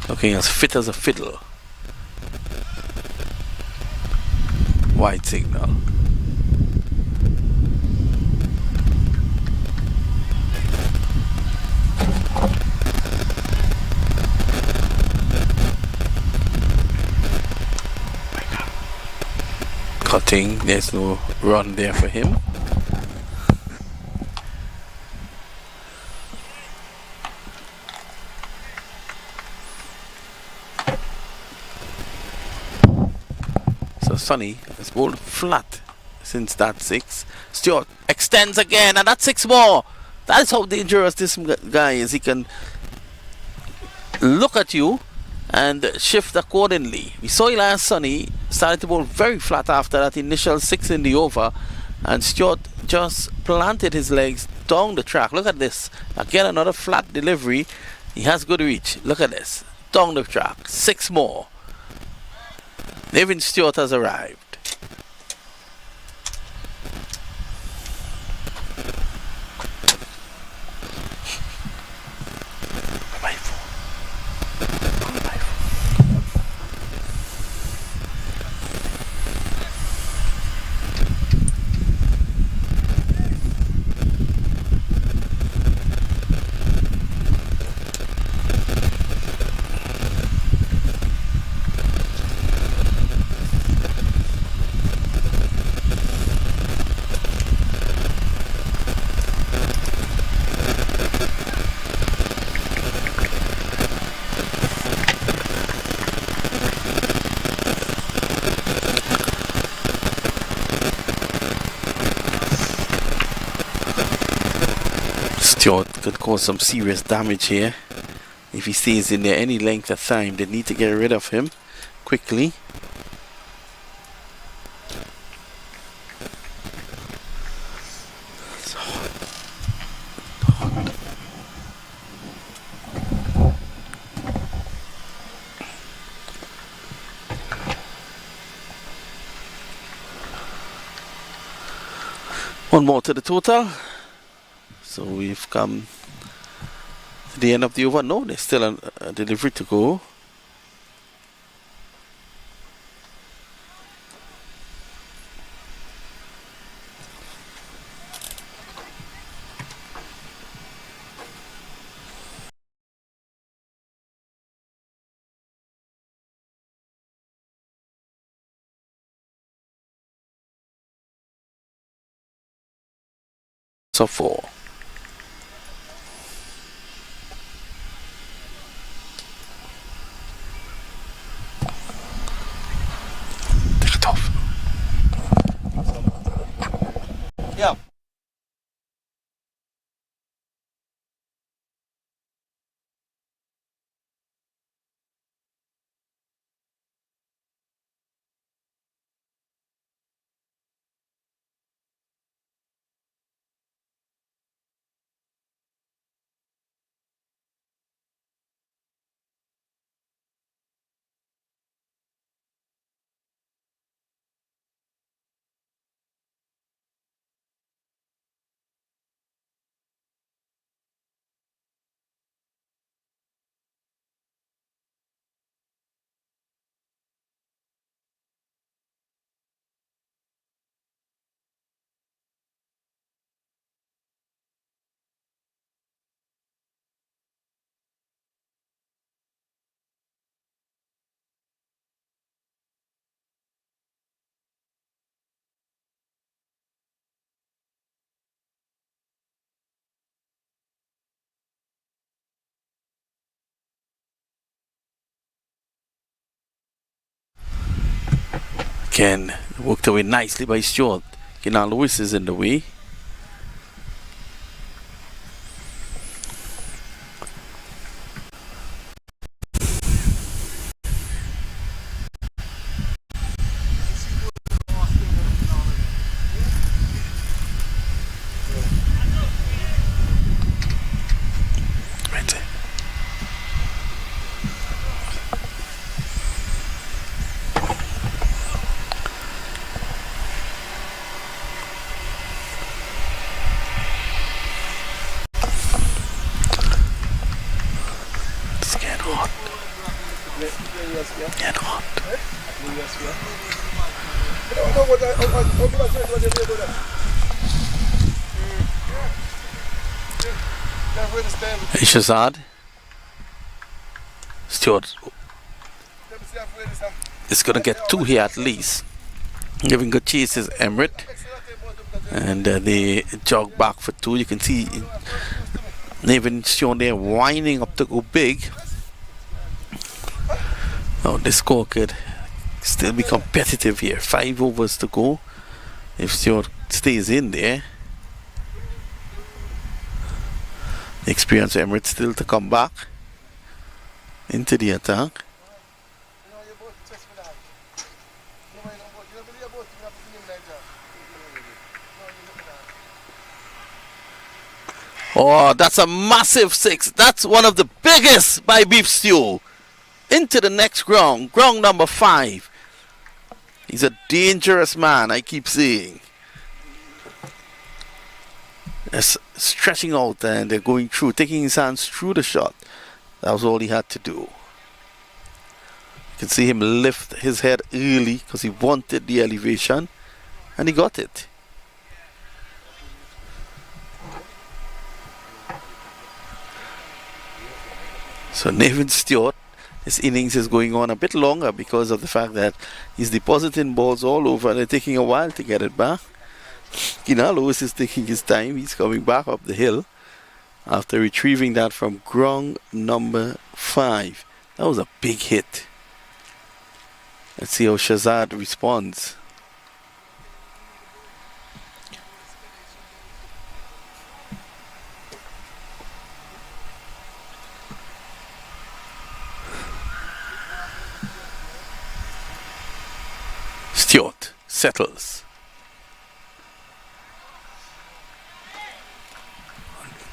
looking as fit as a fiddle. Wide signal. Cutting, there's no run there for him. So Sonny has bowled flat since that 6. Stewart extends again, and that's 6 more. That's how dangerous this guy is. He can look at you and shift accordingly. We saw Elias Sunny started to bowl very flat after that initial 6 in the over, and Stewart just planted his legs down the track. Look at this. Again, another flat delivery. He has good reach. Look at this. Down the track. 6 more. Nevin Stewart has arrived. Stewart could cause some serious damage here if he stays in there any length of time. They need to get rid of him quickly. One more to the total. So we've come to the end of the over. No, there's still a delivery to go. So 4. Take it off. Yeah. Again, worked away nicely by Stewart. Kenan Lewis is in the way. Get hot. Hey Shazad. Stewart is going to get 2 here at least. Giving good chase is Emirates. And they jog back for 2. You can see Nathan Stewart there winding up to go big. Now this score could still be competitive here. 5 overs to go. If Stewart stays in there. The experience of Emirates still to come back into the attack. Oh, that's a massive 6. That's one of the biggest by Beef Stew. Into the next ground, ground number 5. He's a dangerous man, I keep saying. It's stretching out and they're going through, taking his hands through the shot. That was all he had to do. You can see him lift his head early because he wanted the elevation and he got it. So Nathan Stewart, his innings is going on a bit longer because of the fact that he's depositing balls all over and they're taking a while to get it back. Kenan Lewis is taking his time. He's coming back up the hill after retrieving that from ground number 5. That was a big hit. Let's see how Shazad responds. Stewart settles.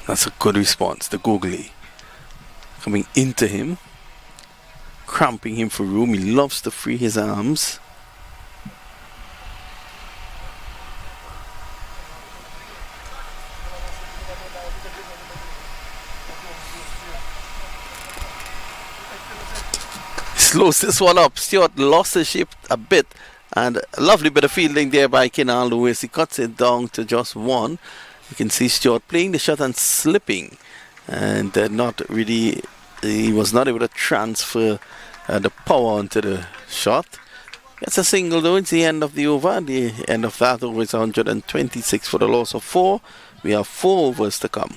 That's a good response. The googly coming into him, cramping him for room. He loves to free his arms. Slows this one up. Stewart lost his shape a bit. And a lovely bit of fielding there by Kenan Lewis. He cuts it down to just 1. You can see Stewart playing the shot and slipping. And not really, he was not able to transfer the power onto the shot. It's a single though. It's the end of the over. The end of that over is 126 for the loss of 4. We have 4 overs to come.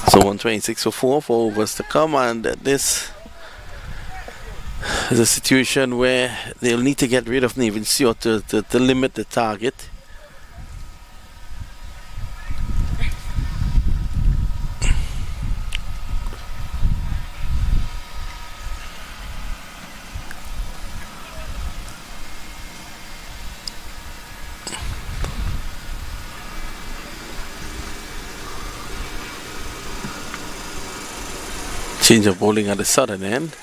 So 126 for 4 overs to come, and this is a situation where they'll need to get rid of Nathan Stewart to limit the target. Change of bowling at the southern end.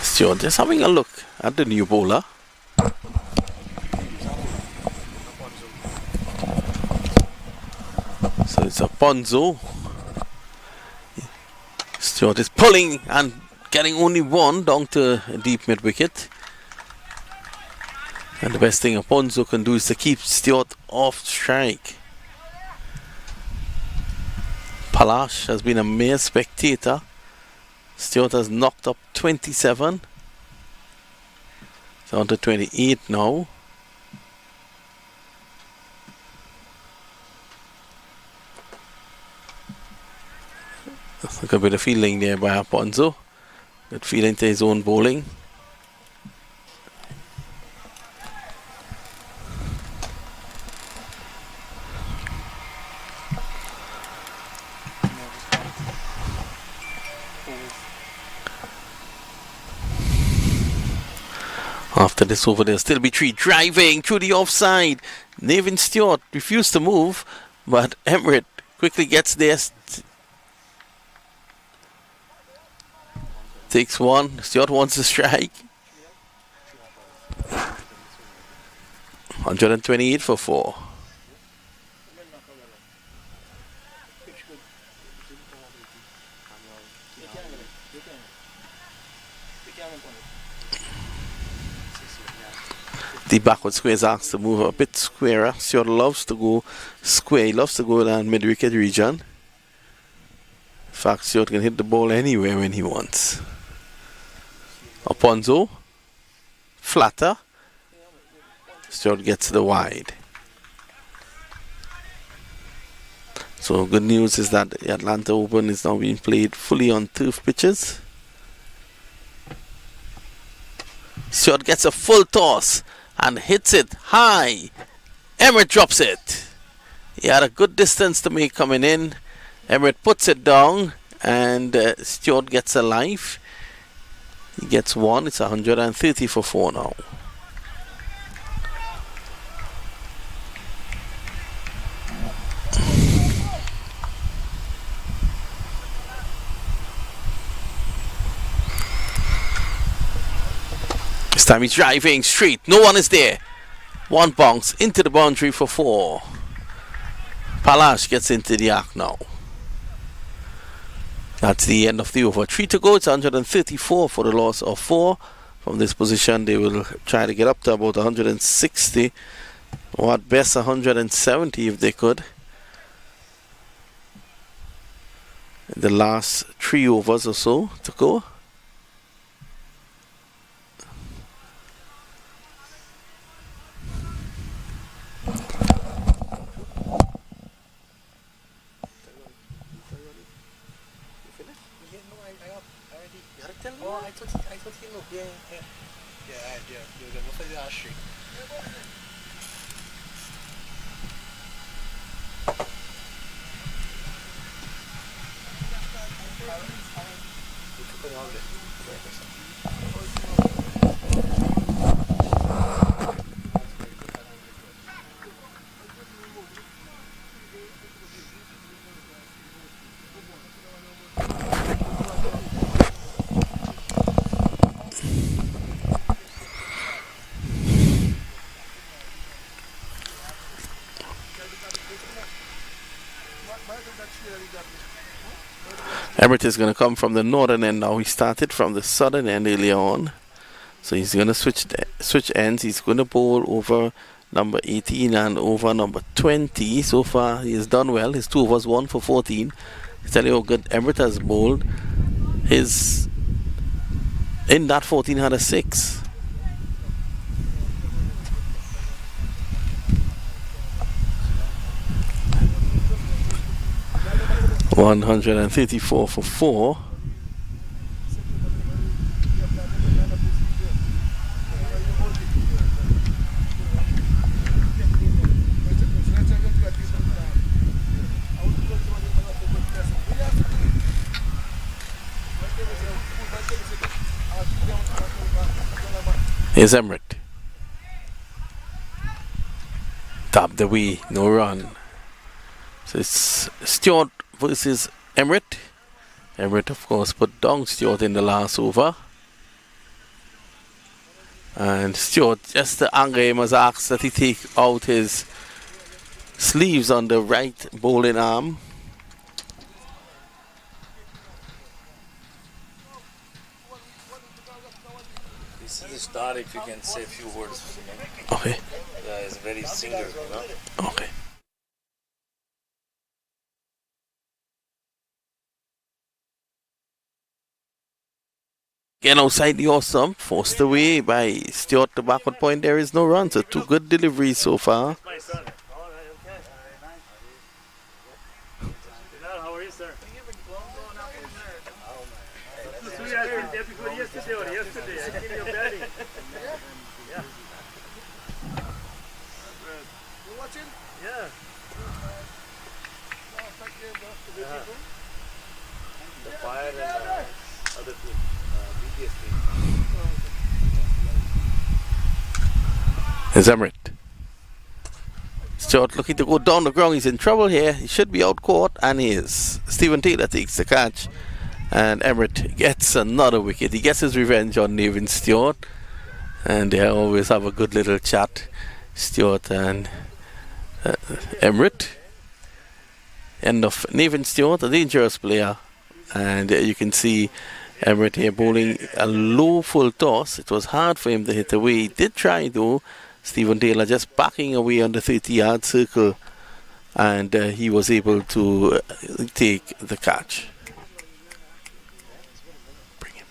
Stewart just having a look at the new bowler. it's a Ponzo. Stewart is pulling and getting only one down to deep mid wicket. And the best thing a Ponzo can do is to keep Stewart off strike. Palash has been a mere spectator. Stewart has knocked up 27. It's on to 28 now. Look a bit of fielding there by Ponzo. Good feeling to his own bowling. After this over, there'll still be three driving through the offside. Nevin Stewart refused to move, but Emrit quickly gets there. Takes one. Stewart wants to strike. 128 for 4. The backward square is asked to move a bit squarer. Stewart loves to go square. He loves to go down mid-wicket region. In fact, Stewart can hit the ball anywhere when he wants. Ponzo, flatter. Stewart gets the wide. So good news is that the Atlanta Open is now being played fully on turf pitches. Stewart gets a full toss and hits it high. Emrit drops it. He had a good distance to make coming in. Emrit puts it down and Stewart gets a life. He gets one. It's 130 for 4 now. This time he's driving straight. No one is there. One bounce into the boundary for 4. Palash gets into the act now. That's the end of the over. 3 to go. It's 134 for the loss of 4. From this position, they will try to get up to about 160, or at best 170 if they could. The last 3 overs or so to go. Emrit is going to come from the northern end now. He started from the southern end earlier on. So he's going to switch ends. He's going to bowl over number 18 and over number 20. So far, he has done well. His 2 overs, 1 for 14. I tell you how good Emrit has bowled. His in that 14 had a 6. $134 for 4. Here's Emrit. Top the wee, no run. So it's Stewart versus Emrit. Emrit, of course, put down Stewart in the last over. And Stewart, just to anger him, has asked that he take out his sleeves on the right bowling arm. This is the start, if you can say a few words. Okay. Yeah, it's very singer, Okay. Again outside the off stump, forced away by Stewart. The backward point, there is no run. So 2 good deliveries so far. My son. All right, okay. Very nice. How are you, sir? Yesterday or yesterday. I gave you a batting. Yeah. You watching? Yeah. The fire and other team, BTS team. Here's Emmerich. Stewart looking to go down the ground. He's in trouble here. He should be out caught, and he is. Stephen Taylor takes the catch, and Emmerich gets another wicket. He gets his revenge on Nevin Stewart, and they always have a good little chat, Stewart and Emmerich. End of Nevin Stewart, a dangerous player, and you can see Emmerich here bowling a low full toss. It was hard for him to hit away. He did try though. Stephen Taylor just backing away on the 30-yard circle, and he was able to take the catch. Bring him.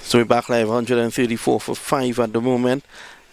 So we're back live, 134 for 5 at the moment,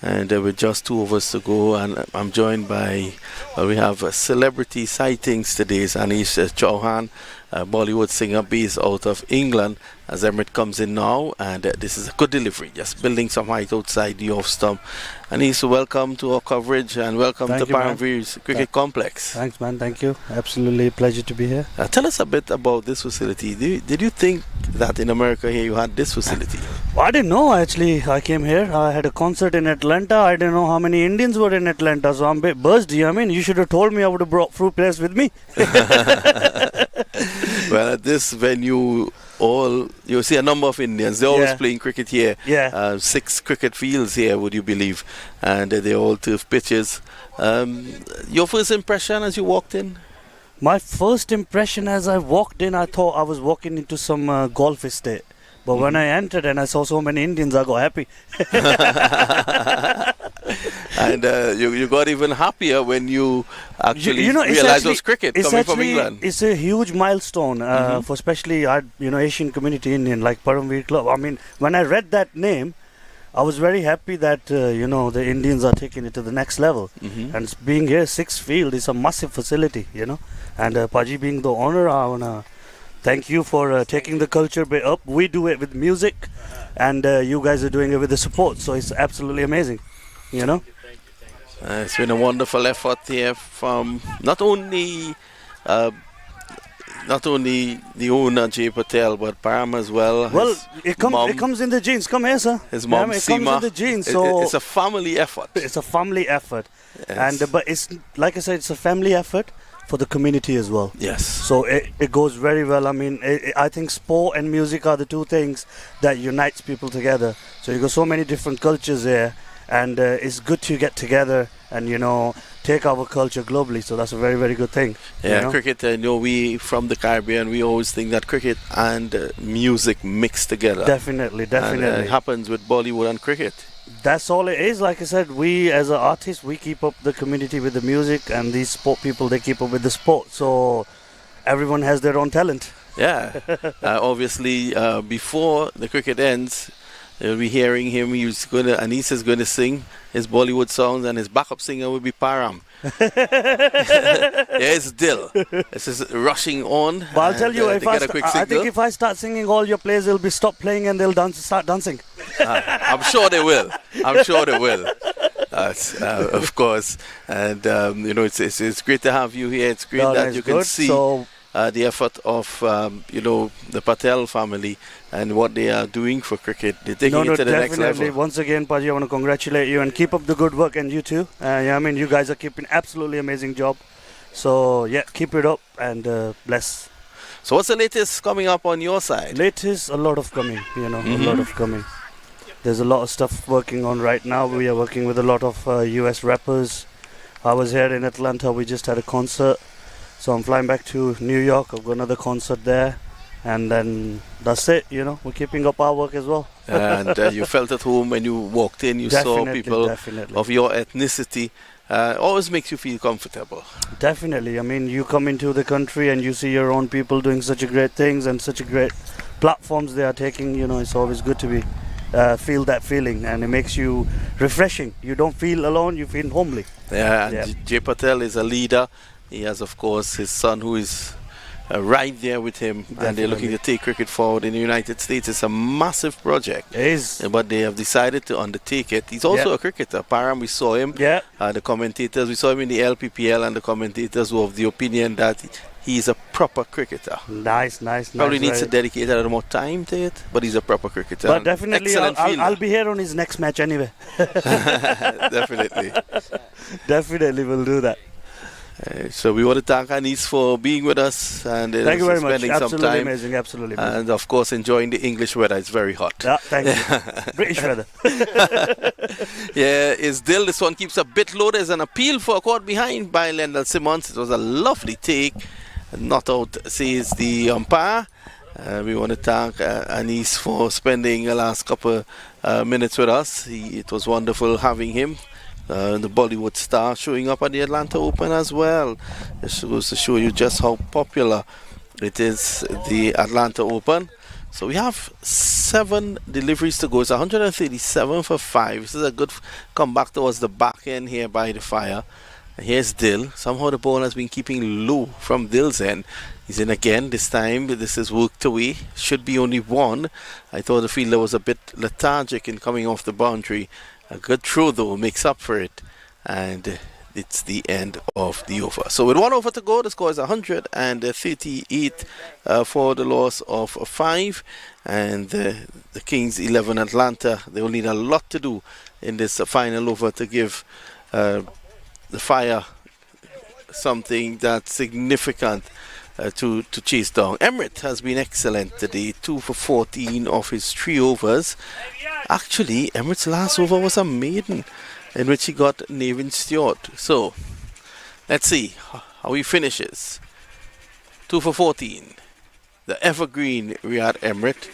and with just 2 overs to go, and I'm joined by, we have celebrity sightings today. Anish Chauhan, Bollywood singer based out of England, as Emmerich comes in now, and this is a good delivery, just building some height outside the off stump. Anish, welcome to our coverage, and welcome to Paramveer's Cricket Complex. Thanks, man. Thank you. Absolutely a pleasure to be here. Tell us a bit about this facility. Did you think that in America here you had this facility? I didn't know, actually. I came here. I had a concert in Atlanta. I didn't know how many Indians were in Atlanta, so I'm a bit buzzed. I mean, you should have told me. I would have brought fruit players with me. Well, at this venue, you see a number of Indians. They're always playing cricket here. Yeah. 6 cricket fields here, would you believe? And they're all turf pitches. Your first impression as you walked in? My first impression as I walked in, I thought I was walking into some golf estate. But when I entered and I saw so many Indians, I got happy. And you got even happier when you actually realized it was cricket coming from England. It's a huge milestone for especially Asian community Indian like Paramveer Club. I mean, when I read that name, I was very happy that the Indians are taking it to the next level. And being here, Six Field is a massive facility, And Paji being the owner, I wanna thank you for taking the culture bit up. We do it with music, and you guys are doing it with the support. So it's absolutely amazing, It's been a wonderful effort here from not only the owner Jay Patel, but Param as well. Well, it comes in the genes. Come here, sir. His mom, it Seema. comes in the genes. So It's a family effort. it's a family effort, Yes. but it's like I said, it's a family effort for the community as well. Yes. So it goes very well. I mean, I think sport and music are the two things that unites people together. So you got so many different cultures here, and it's good to get together and take our culture globally. So that's a very, very good thing. Yeah, cricket. We from the Caribbean, we always think that cricket and music mix together. Definitely. And, it happens with Bollywood and cricket. That's all it is. Like I said, we as an artist, we keep up the community with the music, and these sport people, they keep up with the sport. So everyone has their own talent. Yeah. Obviously, before the cricket ends, you'll be hearing him. Anis is going to sing his Bollywood songs, and his backup singer will be Param. Here's Dil. This is rushing on. But I'll tell you, I think if I start singing all your plays, they'll be stopped playing and they'll start dancing. I'm sure they will. Of course. And, it's great to have you here. It's great that you can see the effort of, the Patel family and what they are doing for cricket. They're taking it to the next level. Once again, Paji, I want to congratulate you and keep up the good work, and you too. You guys are keeping absolutely amazing job. So, keep it up and bless. So what's the latest coming up on your side? Latest, a lot of coming, a lot of coming. There's a lot of stuff working on right now. We are working with a lot of US rappers. I was here in Atlanta. We just had a concert. So I'm flying back to New York. I've got another concert there. And then that's it, We're keeping up our work as well. And you felt at home when you walked in. You saw people of your ethnicity. Always makes you feel comfortable. Definitely. I mean, you come into the country and you see your own people doing such a great things and such a great platforms they are taking. It's always good to be feel that feeling, and it makes you refreshing. You don't feel alone. You feel homely. Yeah, and Jay Patel is a leader. He has, of course, his son who is right there with him. Definitely. And they're looking to take cricket forward in the United States. It's a massive project. It is. But they have decided to undertake it. He's also a cricketer. Param, we saw him. Yeah. The commentators, we saw him in the LPPL, and the commentators were of the opinion that he's a proper cricketer. Nice. Probably needs to dedicate a little more time to it, but he's a proper cricketer. But definitely, I'll be here on his next match anyway. Definitely. Definitely, we'll do that. So we want to thank Anis for being with us and thank you very much. Spending absolutely some time. Amazing, absolutely amazing. And of course enjoying the English weather. It's very hot. Yeah, thank you. British weather. Is Dil. This one keeps a bit low. There's an appeal for a caught behind by Lendl Simmons. It was a lovely take. Not out, says the umpire. We want to thank Anis for spending the last couple minutes with us. It was wonderful having him. The Bollywood star showing up at the Atlanta Open as well. It goes to show you just how popular it is, the Atlanta Open. So we have 7 deliveries to go. It's 137 for 5. This is a good comeback towards the back end here by the Fire. Here's Dil. Somehow the ball has been keeping low from Dil's end. He's in again this time. This is worked away. Should be only 1. I thought the fielder was a bit lethargic in coming off the boundary. A good throw though makes up for it, and it's the end of the over. So with 1 over to go, the score is 138 for the loss of 5, and the Kings 11 Atlanta. They will need a lot to do in this final over to give the Fire something that's significant to chase down. Emrit has been excellent today, 2 for 14 of his 3 overs. Actually, Emrit's last over was a maiden in which he got Navin Stewart. So, let's see how he finishes. 2 for 14. The evergreen Riyad Emrit.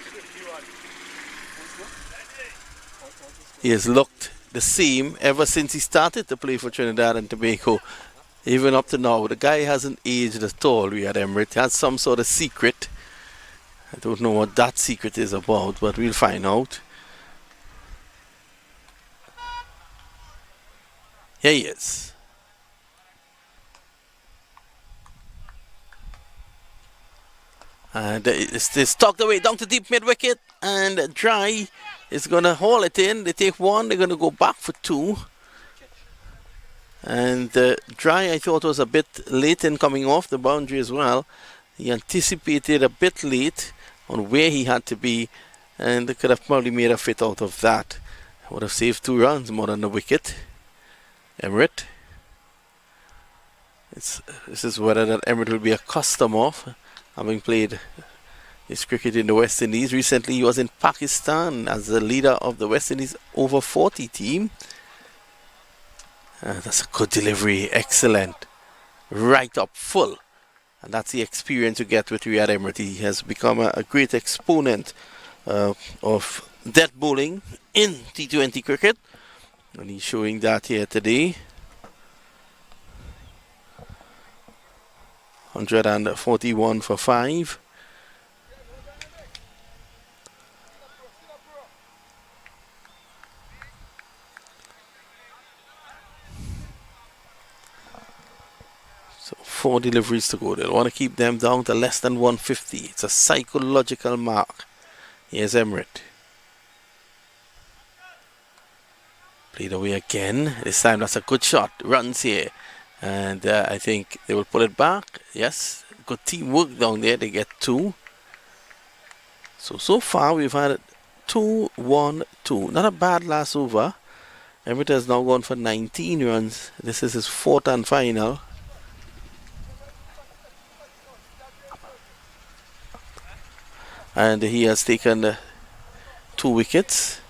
He has looked the same ever since he started to play for Trinidad and Tobago. Even up to now, the guy hasn't aged at all, Riyad Emrit. He has some sort of secret. I don't know what that secret is about, but we'll find out. Here he is. And it's tucked away down to deep mid wicket, and Dry is going to haul it in. They take one, they're going to go back for two. And Dry, I thought, was a bit late in coming off the boundary as well. He anticipated a bit late on where he had to be, and they could have probably made a fit out of that. Would have saved 2 runs more than the wicket. Emirates. This is whether that Emirates will be accustomed of, having played his cricket in the West Indies. Recently he was in Pakistan as the leader of the West Indies over 40 team. That's a good delivery, excellent. Right up full. And that's the experience you get with Riyad Emirates. He has become a great exponent of death bowling in T20 cricket. And he's showing that here today. 141 for 5. So 4 deliveries to go. They'll want to keep them down to less than 150. It's a psychological mark. Here's Emirates. Played away again. This time that's a good shot. Runs here. And I think they will put it back. Yes. Good teamwork down there. They get 2. So far we've had 2-1-2. Not a bad last over. Emirates has now gone for 19 runs. This is his 4th and final. And he has taken 2 wickets.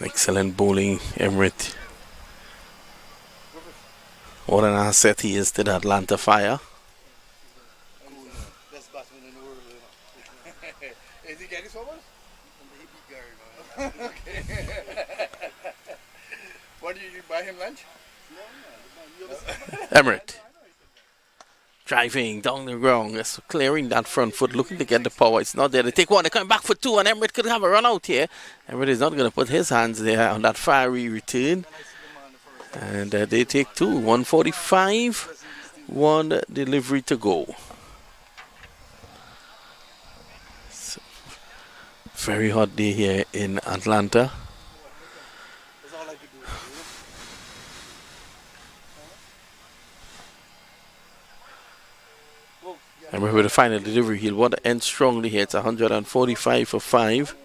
Excellent bowling, Emirates. What an asset he is to the Atlanta Fire. Best batsman in the world. Is he getting so much? He beat Gary, man. Okay. What did you buy him lunch? Emirates. Driving down the ground, just clearing that front foot, looking to get the power. It's not there. They take one, they're coming back for 2, and Emirates could have a run out here. Emirates is not going to put his hands there on that fiery return. And they take 2, 145, 1 delivery to go. So, very hot day here in Atlanta. And with the final delivery, he'll want to end strongly here. It's 145 for 5.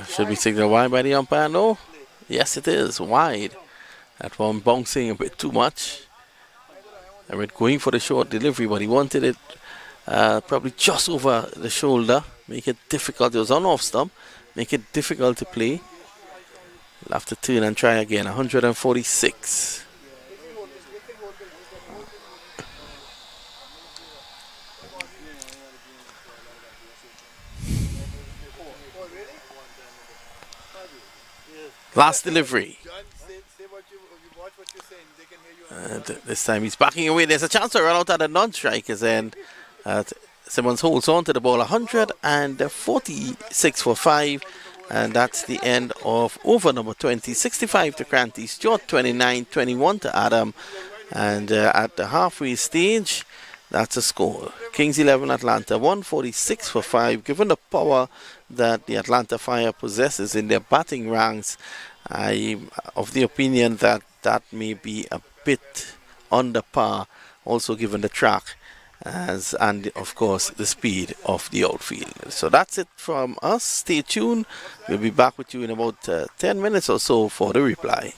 Should we signal wide by the umpire? No? Yes, it is. Wide. That one bouncing a bit too much. Emirates going for the short delivery, but he wanted it probably just over the shoulder. Make it difficult. It was on off stump. Make it difficult to play. He'll have to turn and try again. 146. Last delivery. And this time he's backing away. There's a chance to run out at the non-strikers end. Simmons holds on to the ball. 146 for 5. And that's the end of over number 20. 65 to Cranty Stewart, 29, 21 to Adam. And at the halfway stage, that's a score. Kings 11, Atlanta 146 for 5. Given the power that the Atlanta Fire possesses in their batting ranks, I'm of the opinion that that may be a bit under par, also given the track and of course the speed of the outfield. So that's it from us. Stay tuned. We'll be back with you in about 10 minutes or so for the reply.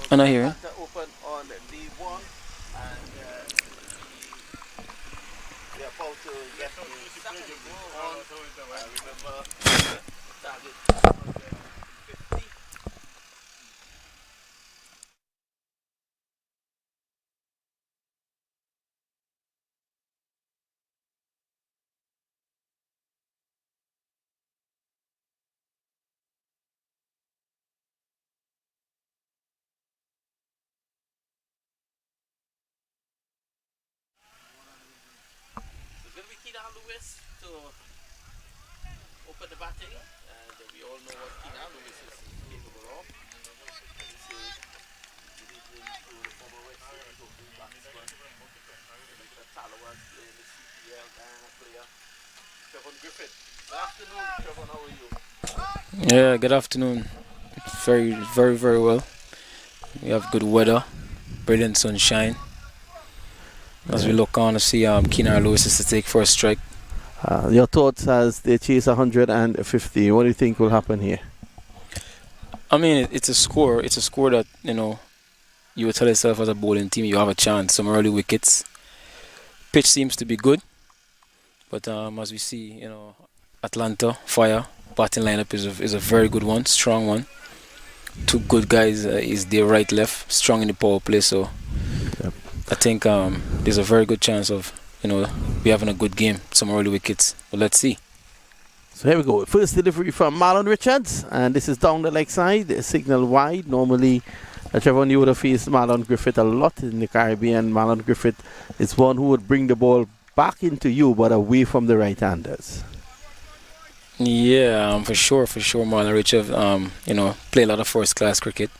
And I hear it. Open on day 1 and they're about to get the second on. Remember, target 150. Keenan Lewis to open the batting, and we all know what Keenan Lewis is capable of. This is delivering to the former West Indies opening batsman. Mr. Talawas playing the CPL Guyana player, Trevon Griffith. Good afternoon, Trevon, how are you? Yeah, good afternoon. Very, very, very well. We have good weather, brilliant sunshine. As we look on to see Keenan Lewis is to take first strike. Your thoughts as they chase 150, what do you think will happen here? I mean, it's a score. It's a score that, you would tell yourself as a bowling team you have a chance. Some early wickets. Pitch seems to be good. But as we see, Atlanta, Fire, batting lineup is a very good one, strong one. Two good guys is their right, left, strong in the power play. So Yep. I think there's a very good chance of, we having a good game, some early wickets. But let's see. So here we go. First delivery from Marlon Richards, and this is down the leg side, signal wide. Normally, Trevor, you would have faced Marlon Griffith a lot in the Caribbean. Marlon Griffith is one who would bring the ball back into you, but away from the right-handers. Yeah, for sure, Marlon Richards, play a lot of first-class cricket.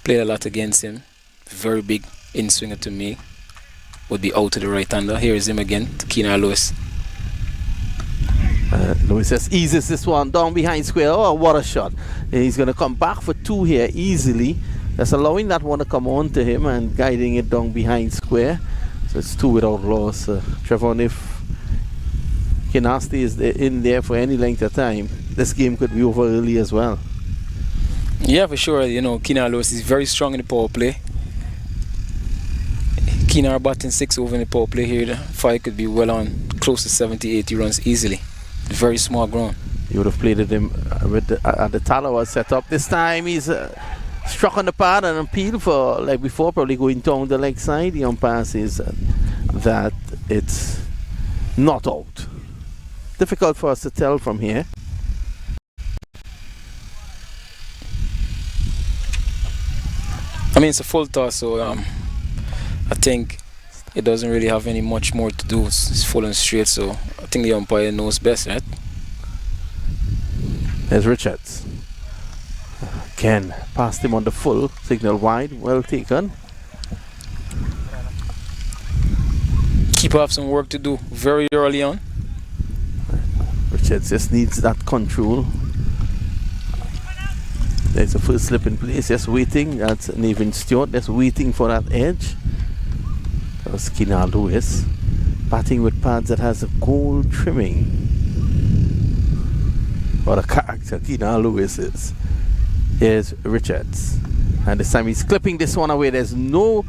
Played a lot against him. Very big in-swinger to me. Would be out to the right-hander. Here is him again, to Keenan Lewis. Lewis just eases this one down behind square. Oh, what a shot. He's going to come back for 2 here easily. That's allowing that one to come on to him and guiding it down behind square. So it's 2 without loss. Trevon, if Kinasti is in there for any length of time, this game could be over early as well. Yeah, for sure. Keenan Lewis is very strong in the power play. Keenan are batting 6 over in the power play here. The 5 could be well on close to 70, 80 runs easily. Very small ground. You would have played at him at the Talawa setup. This time he's struck on the pad and appeal for, like before, probably going down the leg side. The umpire says that it's not out. Difficult for us to tell from here. I mean, it's a full toss, so I think it doesn't really have any much more to do. It's full and straight, so I think the umpire knows best, right? There's Richards. Again, passed him on the full, signal wide, well taken. Keeper have some work to do very early on. Richards just needs that control. There's a first slip in place, just waiting. That's Nathan Stewart, just waiting for that edge. That was Keenan Lewis, batting with pads that has a gold trimming. What a character Keenan Lewis is. Here's Richards, and this time he's clipping this one away. There's no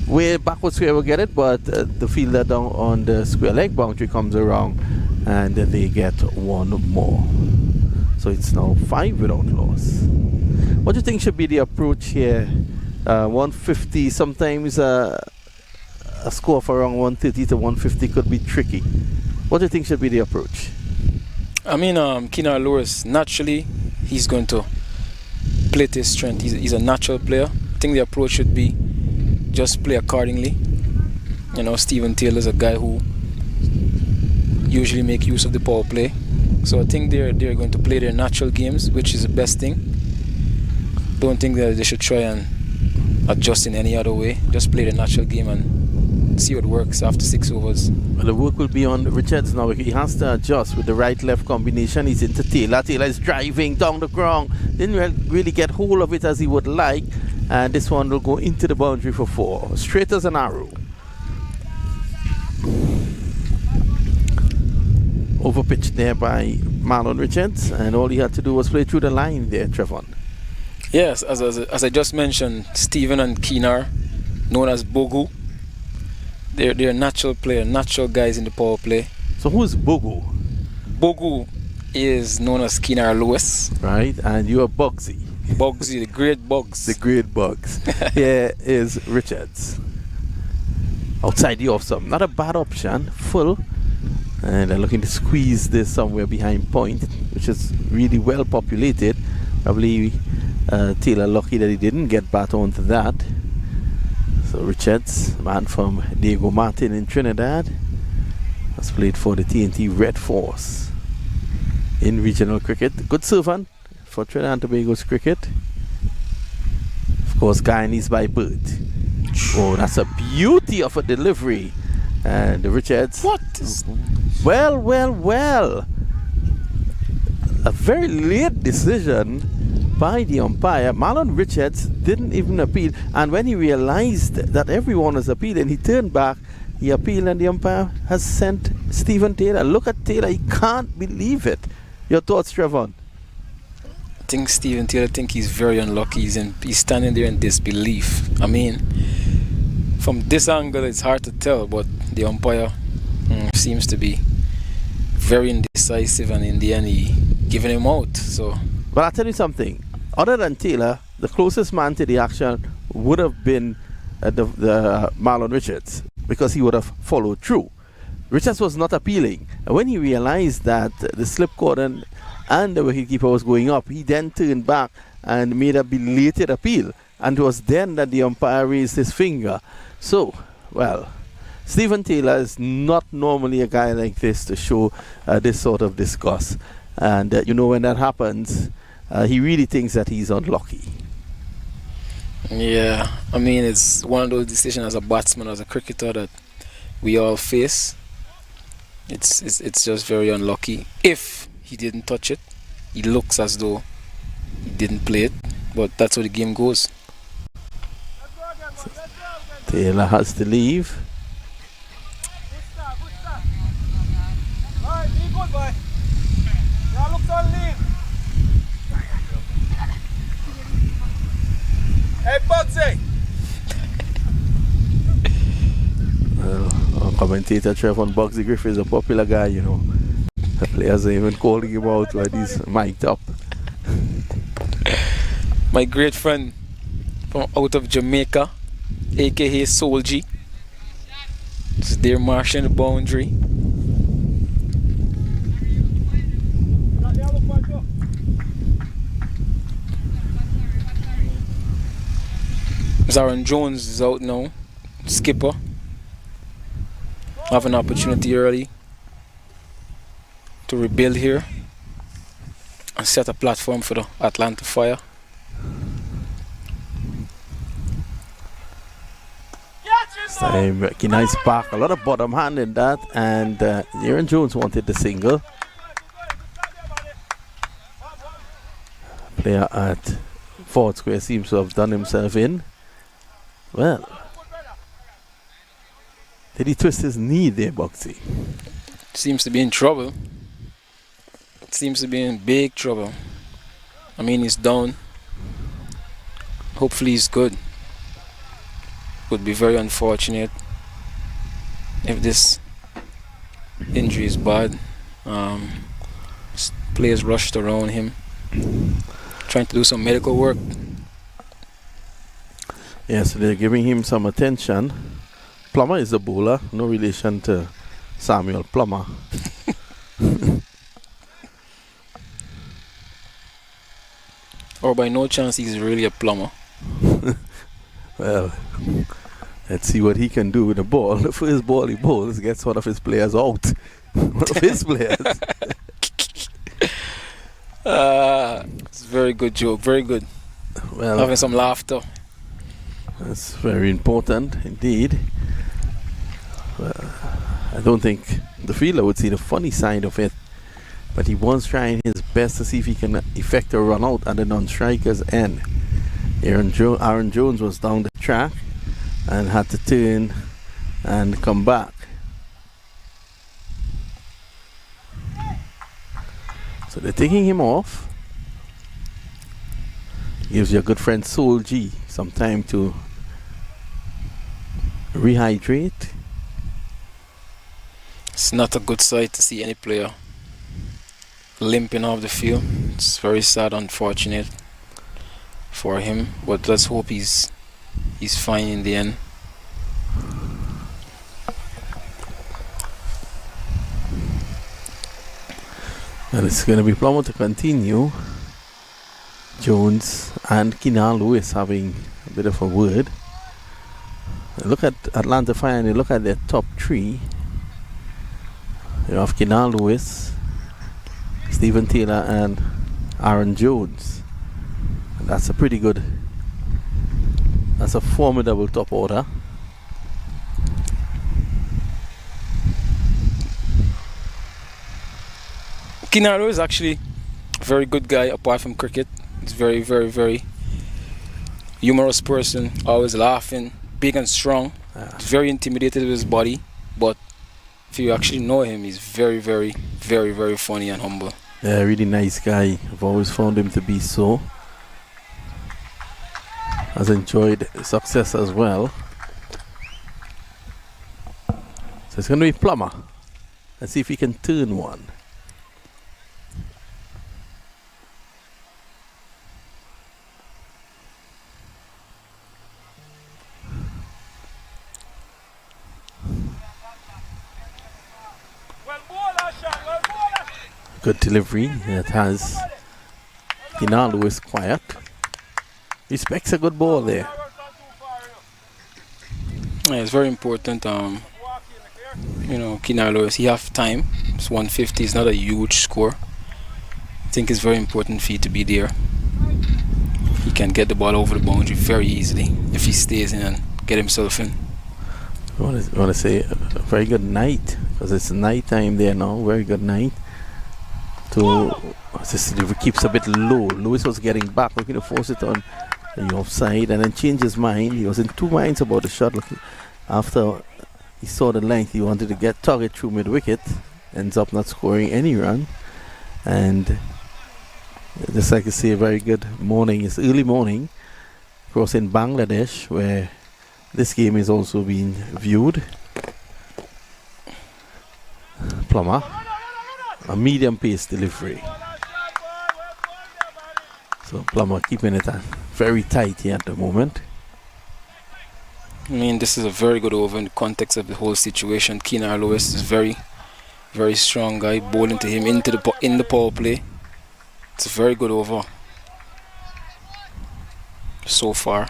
way backwards square will get it, but the fielder down on the square leg boundary comes around and they get 1 more. So it's now 5 without loss. What do you think should be the approach here? 150, sometimes a score of around 130 to 150 could be tricky. What do you think should be the approach? I mean, Keenan Lewis, naturally, he's going to play to his strength. He's a natural player. I think the approach should be just play accordingly. Stephen Taylor is a guy who usually make use of the power play. So I think they're going to play their natural games, which is the best thing. Don't think that they should try and adjust in any other way. Just play the natural game and see what works after 6 overs. Well, the work will be on Richards now. He has to adjust with the right-left combination. He's into Taylor. Taylor is driving down the ground. Didn't really get hold of it as he would like. And this one will go into the boundary for 4. Straight as an arrow. overpitched there by Marlon Richards, and all he had to do was play through the line there, Trevon. Yes, as I just mentioned, Stephen and Keenar, known as Bogu, they're natural player, natural guys in the power play. So who's Bogu? Bogu is known as Keenar Lewis. Right, and you're Bugsy. Bugsy, the great Bugs. The great Bugs. Here is Richards. Outside the off some. Not a bad option. Full. And they're looking to squeeze this somewhere behind point, which is really well populated. Probably Taylor lucky that he didn't get back onto that. So Richards, man from Diego Martin in Trinidad, has played for the TNT Red Force in regional cricket. Good servant for Trinidad and Tobago's cricket. Of course, Guyanese by birth. Oh, that's a beauty of a delivery. And Richards. What? Well. A very late decision by the umpire. Marlon Richards didn't even appeal. And when he realized that everyone was appealing, he turned back, he appealed, and the umpire has sent Stephen Taylor. Look at Taylor. He can't believe it. Your thoughts, Trevon? I think Stephen Taylor he's very unlucky. He's standing there in disbelief. I mean, from this angle, it's hard to tell, but the umpire seems to be very indecisive, and in the end, he giving him out. So, but I'll tell you something. Other than Taylor, the closest man to the action would have been the Marlon Richards, because he would have followed through. Richards was not appealing. And when he realized that the slip cordon and the wicketkeeper was going up, he then turned back and made a belated appeal. And it was then that the umpire raised his finger. So, well, Stephen Taylor is not normally a guy like this to show this sort of disgust. And when that happens, he really thinks that he's unlucky. Yeah, I mean, it's one of those decisions as a batsman, as a cricketer, that we all face. It's just very unlucky. If he didn't touch it, he looks as though he didn't play it, but that's how the game goes. Taylor has to leave. Hey, Bugsy! Well, our commentator Trevon Bugsy Griffith is a popular guy, The players are even calling him out when he's mic'd up. My great friend from out of Jamaica, aka Soul G, is there marching the boundary. Aaron Jones is out now, skipper. Have an opportunity early to rebuild here and set a platform for the Atlanta Fire. Time nice back, a lot of bottom hand in that, and Aaron Jones wanted the single. Player at Ford Square seems to have done himself in. Well, did he twist his knee there, Bugsy? Seems to be in trouble. Seems to be in big trouble. I mean, he's down. Hopefully he's good. Would be very unfortunate if this injury is bad. Players rushed around him, trying to do some medical work. Yes, they're giving him some attention. Plummer is the bowler, no relation to Samuel Plummer. Or by no chance he's really a plumber. Well, let's see what he can do with the ball. The first ball he bowls gets one of his players out. One of his players. It's a very good joke, very good. Well, having some laughter. That's very important indeed. I don't think the fielder would see the funny side of it, but he was trying his best to see if he can effect a run out at the non-striker's end. Aaron Jones was down the track and had to turn and come back. So they're taking him off. Gives your good friend Soul G some time to rehydrate. It's not a good sight to see any player limping off the field. It's very sad, unfortunate for him, but let's hope he's fine in the end. And it's going to be Plummer to continue. Jones and Keenan Lewis having a bit of a word. Look at Atlanta Fire and you look at their top three. You have Keenan Lewis, Stephen Taylor and Aaron Jones. And that's a pretty good, that's a formidable top order. Keenan Lewis is actually a very good guy apart from cricket. He's very, very, very humorous person, always laughing, big and strong. He's very intimidated with his body, but if you actually know him, he's very, very, very, very funny and humble. Yeah, really nice guy. I've always found him to be so. Has enjoyed success as well. So it's going to be Plummer. Let's see if he can turn one. Good delivery. It has Keenan Lewis quiet. Respects a good ball there. Yeah, it's very important. You know, Keenan Lewis, he have time. It's 150. It's not a huge score. I think it's very important for you to be there. He can get the ball over the boundary very easily if he stays in and get himself in. I want to say a very good night because it's night time there now. Very good night. This delivery keeps a bit low. Lewis was getting back, looking to force it on the offside, and then changed his mind. He was in two minds about the shot. After he saw the length, he wanted to get target through mid wicket. Ends up not scoring any run. And just like I say, a very good morning. It's early morning. Of course, in Bangladesh, where this game is also being viewed. Plummer. A medium pace delivery. So Plummer keeping it very tight here at the moment. I mean, this is a very good over in the context of the whole situation. Keenan Lewis is very, very strong guy. Bowling to him in the power play. It's a very good over so far.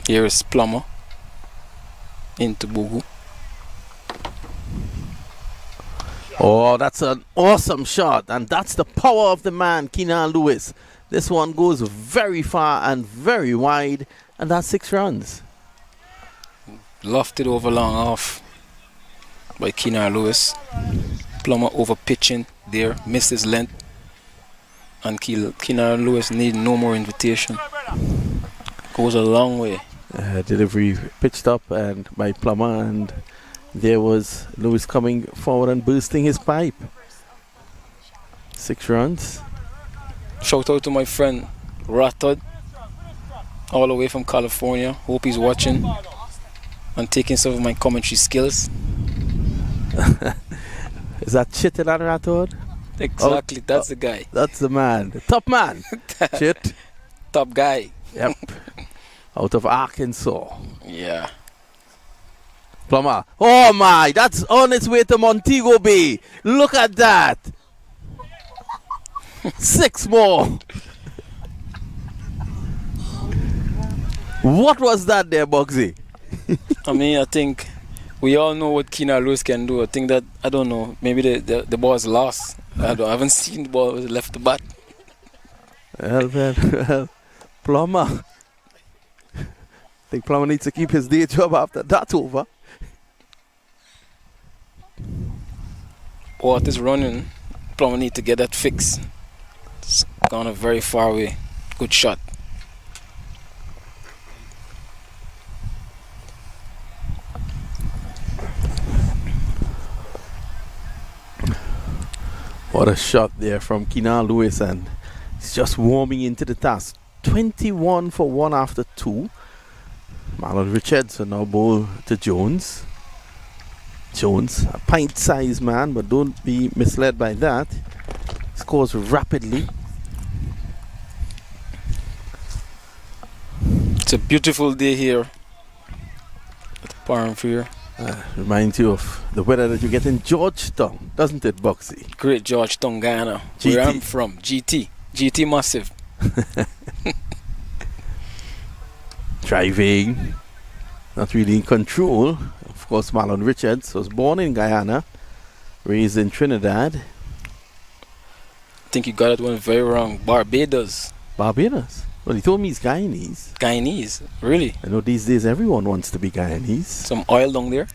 Here is Plummer into Bogu. Oh, that's an awesome shot, and that's the power of the man, Keenan Lewis. This one goes very far and very wide, and that's 6 runs. Lofted over long off by Keenan Lewis. Plummer over pitching there, missed his length, and Keenan Lewis need no more invitation. Goes a long way. Delivery pitched up and by Plummer, and there was Lewis coming forward and bursting his pipe. 6 runs. Shout out to my friend Ratod, all the way from California. Hope he's watching and taking some of my commentary skills. Is that Chit in that Ratod? Exactly, that's the guy. That's the man. The top man. Chit. Top guy. Yep. Out of Arkansas. Yeah. Plummer. Oh my, that's on its way to Montego Bay. Look at that. 6 more. What was that there, Bugsy? I mean, I think we all know what Keenan Lewis can do. I think that, I don't know, maybe the ball is lost. I haven't seen the ball left the bat. Well, Plummer. I think Plummer needs to keep his day job after that's over. What is running? Plummer need to get that fix. It's gone a very far way. Good shot. What a shot there from Keenan Lewis, and he's just warming into the task. 21 for 1 after 2. Marlon Richards will now bowl to Jones. Jones, a pint-sized man, but don't be misled by that. Scores rapidly. It's a beautiful day here at Paramfir. Reminds you of the weather that you get in Georgetown, doesn't it, Boxy? Great Georgetown, Guyana. GT. Where I'm from, GT. GT massive. Driving, not really in control. Of course, Marlon Richards was born in Guyana, raised in Trinidad. I think you got that one very wrong. Barbados. Barbados. Well, he told me he's Guyanese. Guyanese. Really? I know these days everyone wants to be Guyanese. Some oil down there?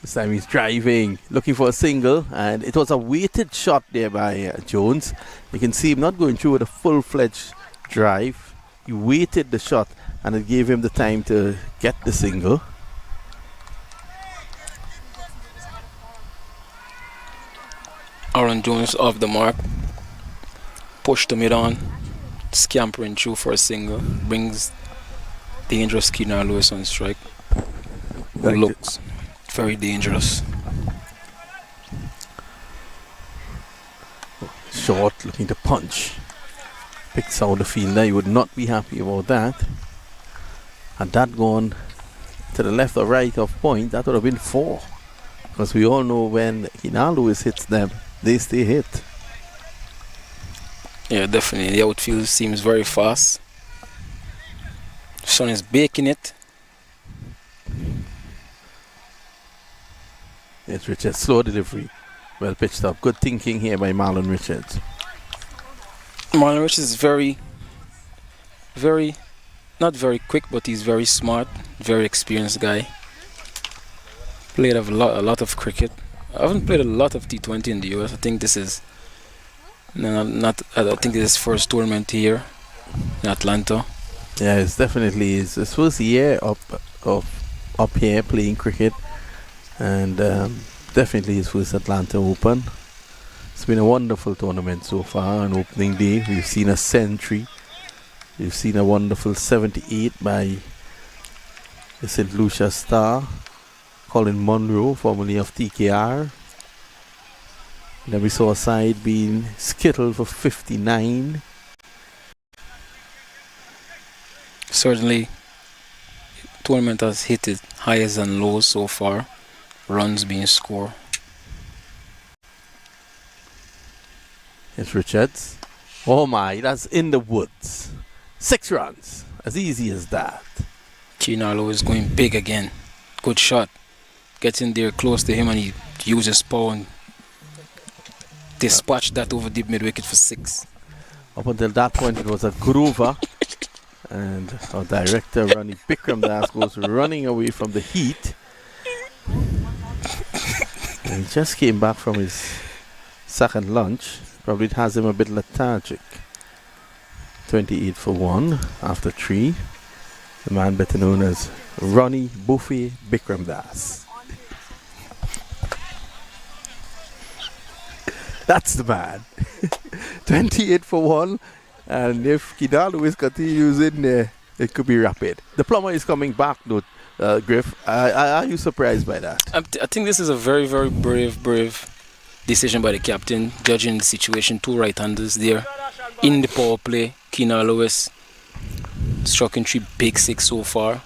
This time he's driving, looking for a single, and it was a weighted shot there by Jones. You can see him not going through with a full-fledged drive. He weighted the shot, and it gave him the time to get the single. Aaron Jones off the mark. Push to mid-on. Scampering through for a single. Brings dangerous Keenan Lewis on strike. Who looks very dangerous. Short, looking to punch. Picks out the fielder. You would not be happy about that. Had that gone to the left or right of point, that would have been 4. Because we all know when Keenan Lewis hits them, they stay hit. Yeah, definitely. The outfield seems very fast. Sun is baking it. It's Richards. Slow delivery. Well pitched up. Good thinking here by Marlon Richards. Marlon Richards is very, not very quick, but he's very smart, very experienced guy. Played a lot of cricket. I haven't played a lot of T20 in the US. I think this is I think this is his first tournament here in Atlanta. Yeah, it's definitely his first year up here playing cricket, and definitely his first Atlanta Open. It's been a wonderful tournament so far. On opening day, we've seen a century. We've seen a wonderful 78 by the St. Lucia star, Colin Munro, formerly of TKR. Then we saw a side being skittled for 59. Certainly, tournament has hit its highs and lows so far. Runs being scored. It's Richards. Oh my, that's in the woods. 6 runs. As easy as that. Keenan Lewis going big again. Good shot. Gets in there close to him and he uses power and dispatched that over deep mid wicket for 6. Up until that point, it was a grover. And our director, Ronnie Bikram Das, goes running away from the heat. And he just came back from his second lunch. Probably it has him a bit lethargic. 28 for 1 after 3. The man better known as Ronnie Buffy Bikram Das. That's the man. 28 for 1. And if Keenan Lewis continues in there, it could be rapid. The plumber is coming back, though, Griff. Are you surprised by that? I think this is a very, very brave decision by the captain, judging the situation. 2 right-handers there in the power play. Keenan Lewis struck in 3 big 6 so far.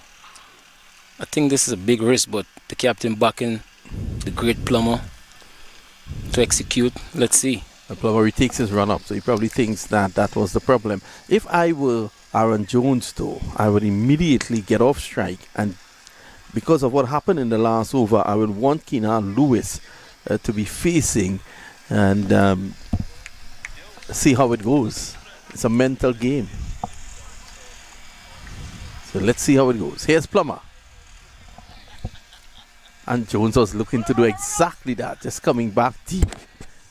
I think this is a big risk, but the captain backing the great plumber to execute. Let's see. The plumber takes his run up, so he probably thinks that was the problem. If I were Aaron Jones, though, I would immediately get off strike, and because of what happened in the last over, I would want Keenan Lewis to be facing and see how it goes. It's a mental game. So let's see how it goes. Here's Plummer. And Jones was looking to do exactly that, just coming back deep,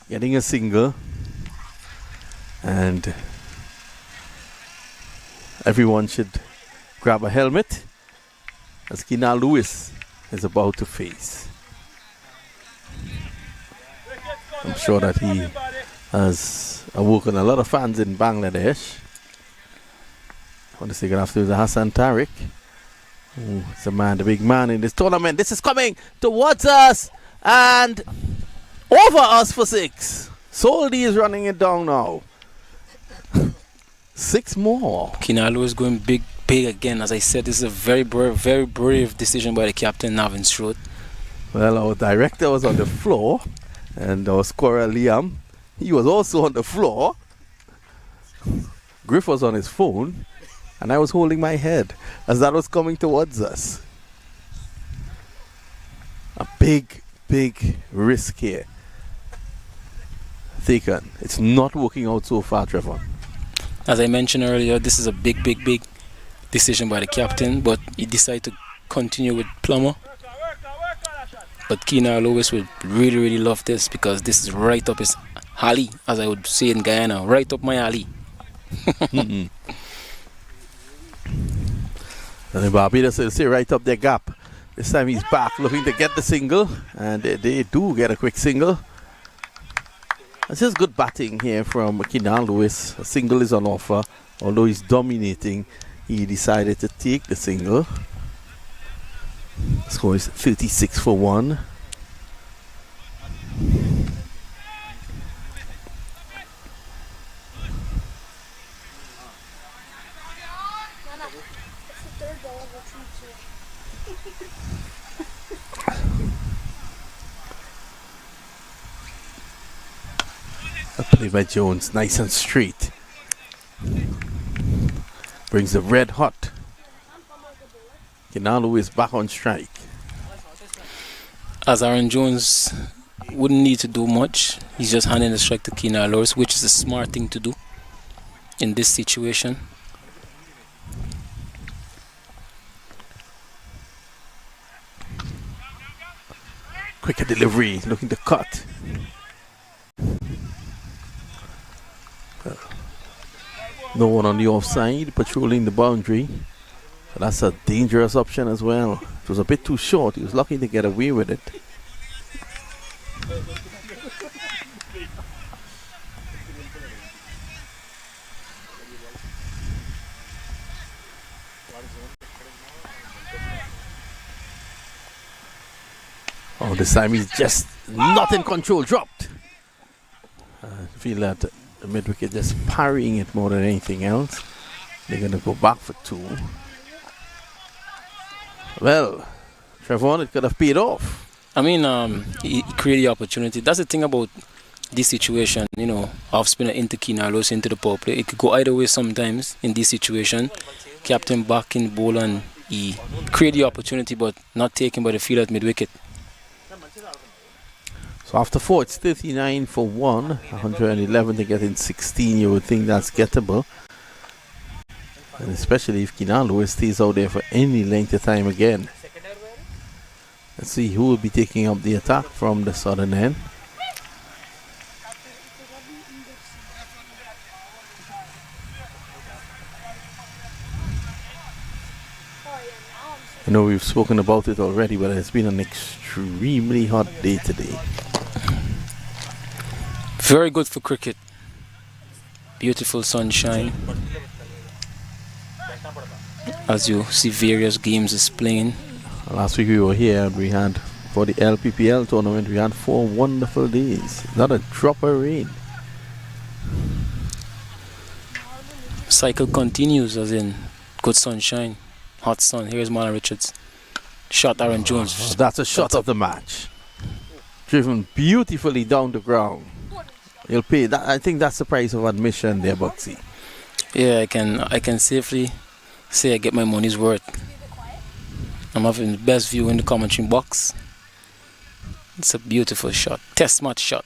getting a single. And everyone should grab a helmet as Keenan Lewis is about to face. I'm sure that he has awoken a lot of fans in Bangladesh. On the second half, there's Hassan Tariq. It's the man, the big man in this tournament. This is coming towards us and over us for 6. Soldi is running it down now. 6 more. Kinalo is going big again. As I said, this is a very brave decision by the captain, Navin Strode. Well, our director was on the floor, and our scorer Liam, he was also on the floor. Griff was on his phone, and I was holding my head as that was coming towards us. A big risk here taken. It's not working out so far, Trevor. As I mentioned earlier, this is a big decision by the captain, but he decided to continue with Plummer. But Keenan Lewis would really love this, because this is right up his alley, as I would say in Guyana, right up my alley. And the Barbados will say right up their gap. This time he's back looking to get the single, and they do get a quick single. It's just good batting here from Keenan Lewis. A single is on offer. Although he's dominating, he decided to take the single. Score is 36 for 1. A play by Jones, nice and straight. Brings the red hot. Keenan Lewis back on strike. As Aaron Jones wouldn't need to do much, he's just handing the strike to Keenan Lewis, which is a smart thing to do in this situation. Quicker delivery, looking to cut. No one on the offside, patrolling the boundary. So that's a dangerous option as well. It was a bit too short. He was lucky to get away with it. Oh, this time he's just not in control. Dropped. I feel that the mid-wicket just parrying it more than anything else. They're going to go back for 2. Well, Trevon, it could have paid off. I mean, he created the opportunity. That's the thing about this situation, you know, off spinner into Keenan Lewis into the power play. It could go either way sometimes in this situation. Captain back in bowl, and he created the opportunity, but not taken by the field at mid-wicket. So after 4, it's 39 for 1. 111 to get in 16. You would think that's gettable. And especially if Keenan Lewis stays out there for any length of time again. Let's see who will be taking up the attack from the southern end. I know we've spoken about it already, but it's been an extremely hot day today. Very good for cricket. Beautiful sunshine. As you see, various games is playing. Last week we were here and we had, for the LPPL tournament, we had 4 wonderful days. Not a drop of rain. Cycle continues, as in good sunshine, hot sun. Here's Marlon Richards. Shot Aaron Jones. That's a shot of the match. Driven beautifully down the ground. You'll pay that. I think that's the price of admission there, Bugsy. Yeah, I can safely say I get my money's worth. I'm having the best view in the commentary box. It's a beautiful shot. Test match shot.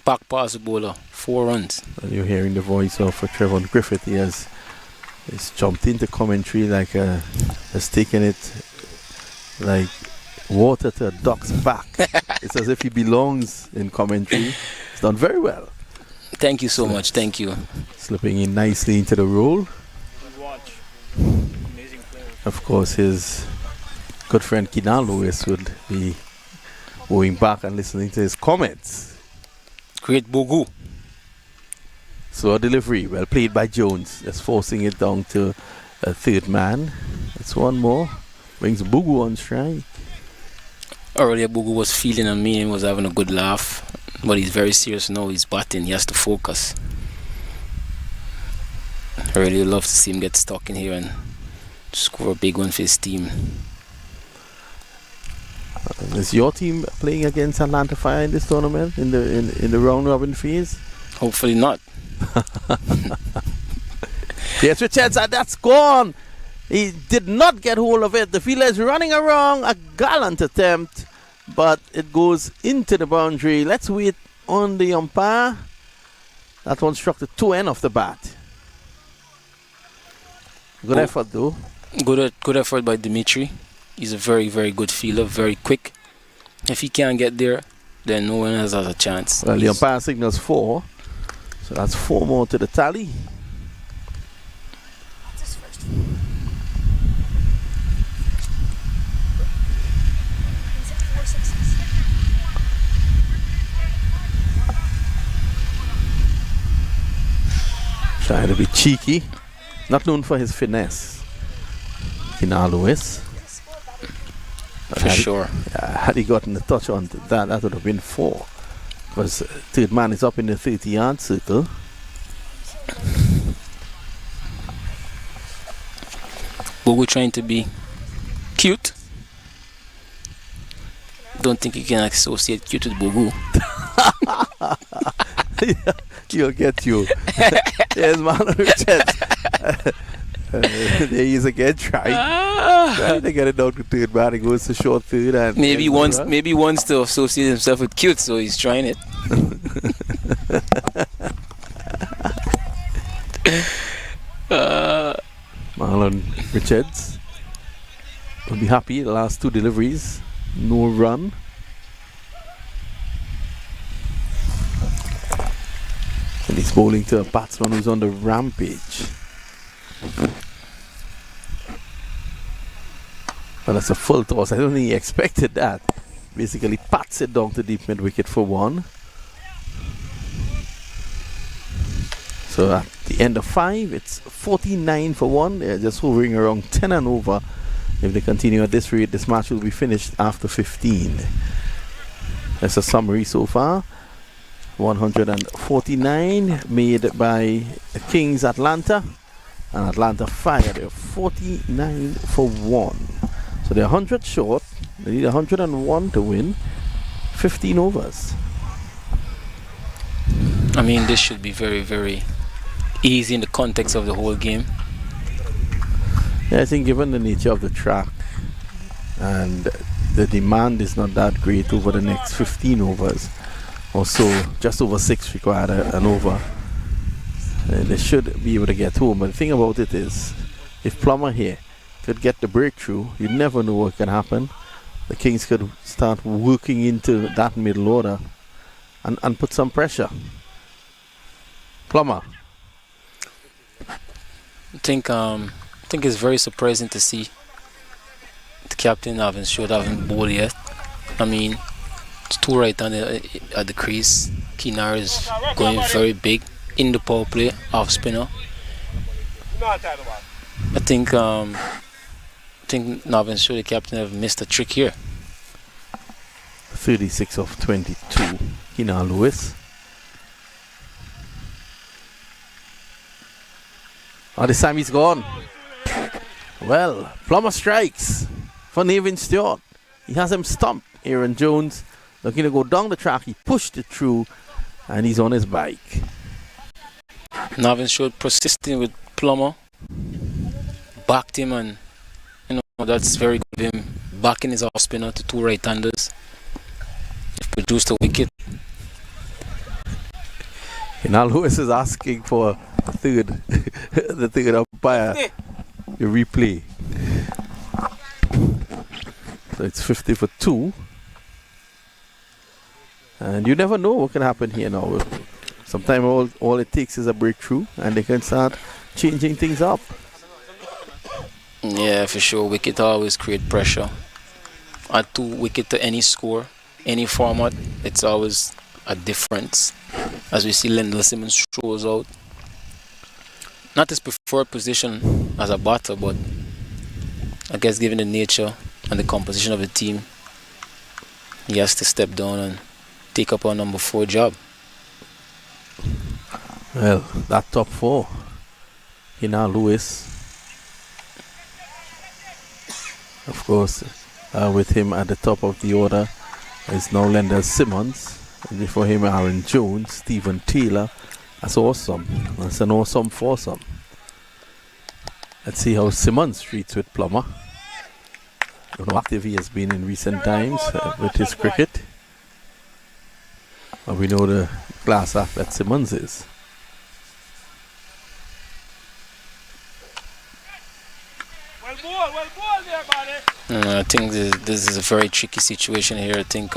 Back pass the bowler. 4 runs. And you're hearing the voice of Trevon Griffith. He's jumped into commentary like has taken it like water to a duck's back. It's as if he belongs in commentary. He's done very well. Thank you so much. Thank you. Slipping in nicely into the role. Amazing player. Of course, his good friend Kenan Lewis would be going back and listening to his comments. Great Bogu. So a delivery, well played by Jones, just forcing it down to a third man. It's one more. Brings Bogu on strike. Earlier Bogu was feeling and me and was having a good laugh. But he's very serious now. He's batting. He has to focus. I really love to see him get stuck in here and score a big one for his team. Is your team playing against Atlanta Fire in this tournament in the round robin phase? Hopefully not. Yes, Richards, and that's gone. He did not get hold of it. The fielder is running around. A gallant attempt, but it goes into the boundary. Let's wait on the umpire. That one struck the toe end of the bat. Good effort, though. Good effort by Dimitri. He's a very, very good fielder, very quick. If he can't get there, then no one else has a chance. Well, the umpire signals 4. So that's 4 more to the tally. Trying to be cheeky. Not known for his finesse. Kenan Lewis. For sure. Had he gotten the touch on that, that would have been 4. Because third man is up in the 30-yard circle. Bogu trying to be cute. Don't think you can associate cute with Bogu. He'll get you. Yes, Marlon Richards. There he is again trying to get it down to third man. He goes to short third and maybe he wants to associate himself with cute, so he's trying it. Marlon Richards will be happy. The last 2 deliveries, no run. And he's bowling to a batsman who's on the rampage. Well, that's a full toss. I don't think he expected that. Basically pats it down to deep mid wicket for 1. So at the end of 5, it's 49 for 1. They're just hovering around 10 and over. If they continue at this rate, this match will be finished after 15. That's a summary so far. 149 made by Kings Atlanta. And Atlanta Fire, they're 49 for 1. So they're 100 short. They need 101 to win. 15 overs. I mean, this should be very, very easy in the context of the whole game. Yeah, I think given the nature of the track and the demand is not that great over the next 15 overs or so, just over 6 required an over. They should be able to get home. But the thing about it is, if Plummer here could get the breakthrough, you never know what can happen. The Kings could start working into that middle order and put some pressure. Plummer. I think it's very surprising to see the captain haven't bowled yet. I mean, it's 2 right on at the crease. Kenar is going very big in the power play, off spinner. I think Navin Shaw, the captain, have missed a trick here. 36 of 22. Kenan Lewis. Oh, this time he's gone. Well, Plummer strikes for Navin Stewart. He has him stumped. Aaron Jones looking to go down the track. He pushed it through and he's on his bike. Navin Shaw persisting with Plummer. Backed him, and that's very good of him. Backing his off spinner to 2 right-handers. He's produced a wicket. Now Lewis is asking for a third, the third umpire to replay. So it's 50 for 2. And you never know what can happen here now. Sometimes all it takes is a breakthrough and they can start changing things up. Yeah, for sure. Wicket always create pressure. add 2 wickets to any score, any format, it's always a difference. As we see Lendl Simmons throws out. Not his preferred position as a batter, but I guess given the nature and the composition of the team, he has to step down and take up our number 4 job. Well, that top 4. Keenan Lewis, of course, with him at the top of the order is now Lendl Simmons. And before him, Aaron Jones, Stephen Taylor. That's awesome. That's an awesome foursome. Let's see how Simmons treats with Plummer. I don't know how active he has been in recent times with his cricket. But we know the class act that Simmons is. I think this is a very tricky situation here. I think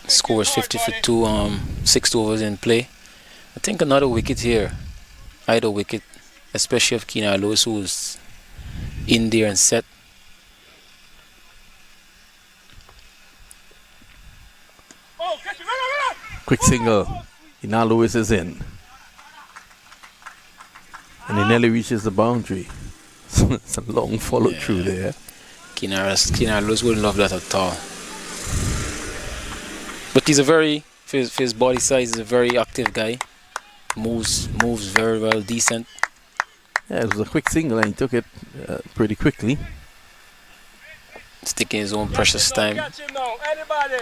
score is 50 for 2, 6 overs in play. I think another wicket here, either wicket, especially if Keenan Lewis, who's in there and set. Quick single. Keenan Lewis is in. And he nearly reaches the boundary. It's a long follow through there. Keenan Lewis wouldn't love that at all. But he's a very, for his body size, he's a very active guy. Moves very well, decent. Yeah, it was a quick single and he took it pretty quickly. He's taking his own precious time,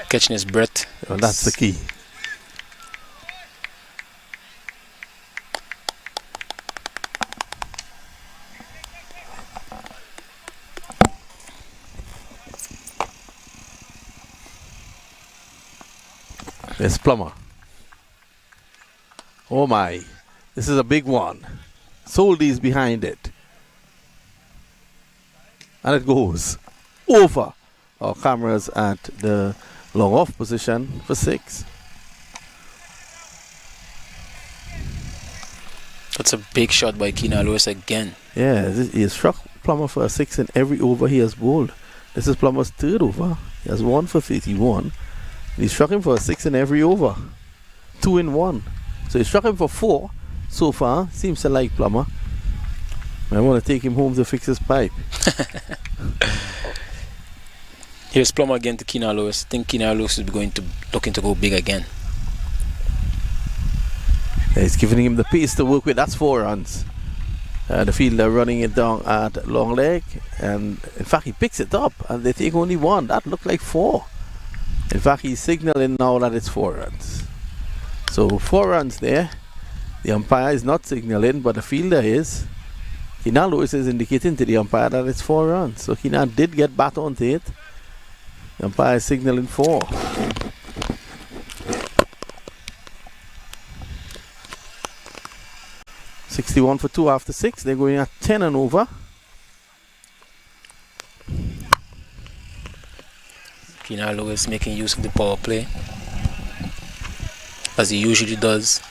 catching his breath. Well, that's the key. There's Plummer. Oh my, this is a big one. Soldy's behind it. And it goes over our cameras at the long off position for 6. That's a big shot by Keenan Lewis again. Yeah, he has struck Plummer for a 6 in every over he has bowled. This is Plummer's 3rd over. He has 1 for 31. He struck him for a 6 in every over. 2 in 1. So he struck him for 4 so far. Seems to like Plummer. I want to take him home to fix his pipe. Here's Plummer again to Keenan Lewis. I think Keenan Lewis is looking to go big again. Yeah, he's giving him the pace to work with. That's 4 runs. The fielder running it down at long leg. And in fact, he picks it up. And they take only 1. That looked like 4. In fact, he's signaling now that it's 4 runs. So 4 runs there. The umpire is not signaling, but the fielder is. Keenan Lewis is indicating to the umpire that it's 4 runs. So Keenan did get bat onto it. The umpire is signaling 4. $61 for 2 after 6. They're going at 10 and over. Keenan Lewis making use of the power play, as he usually does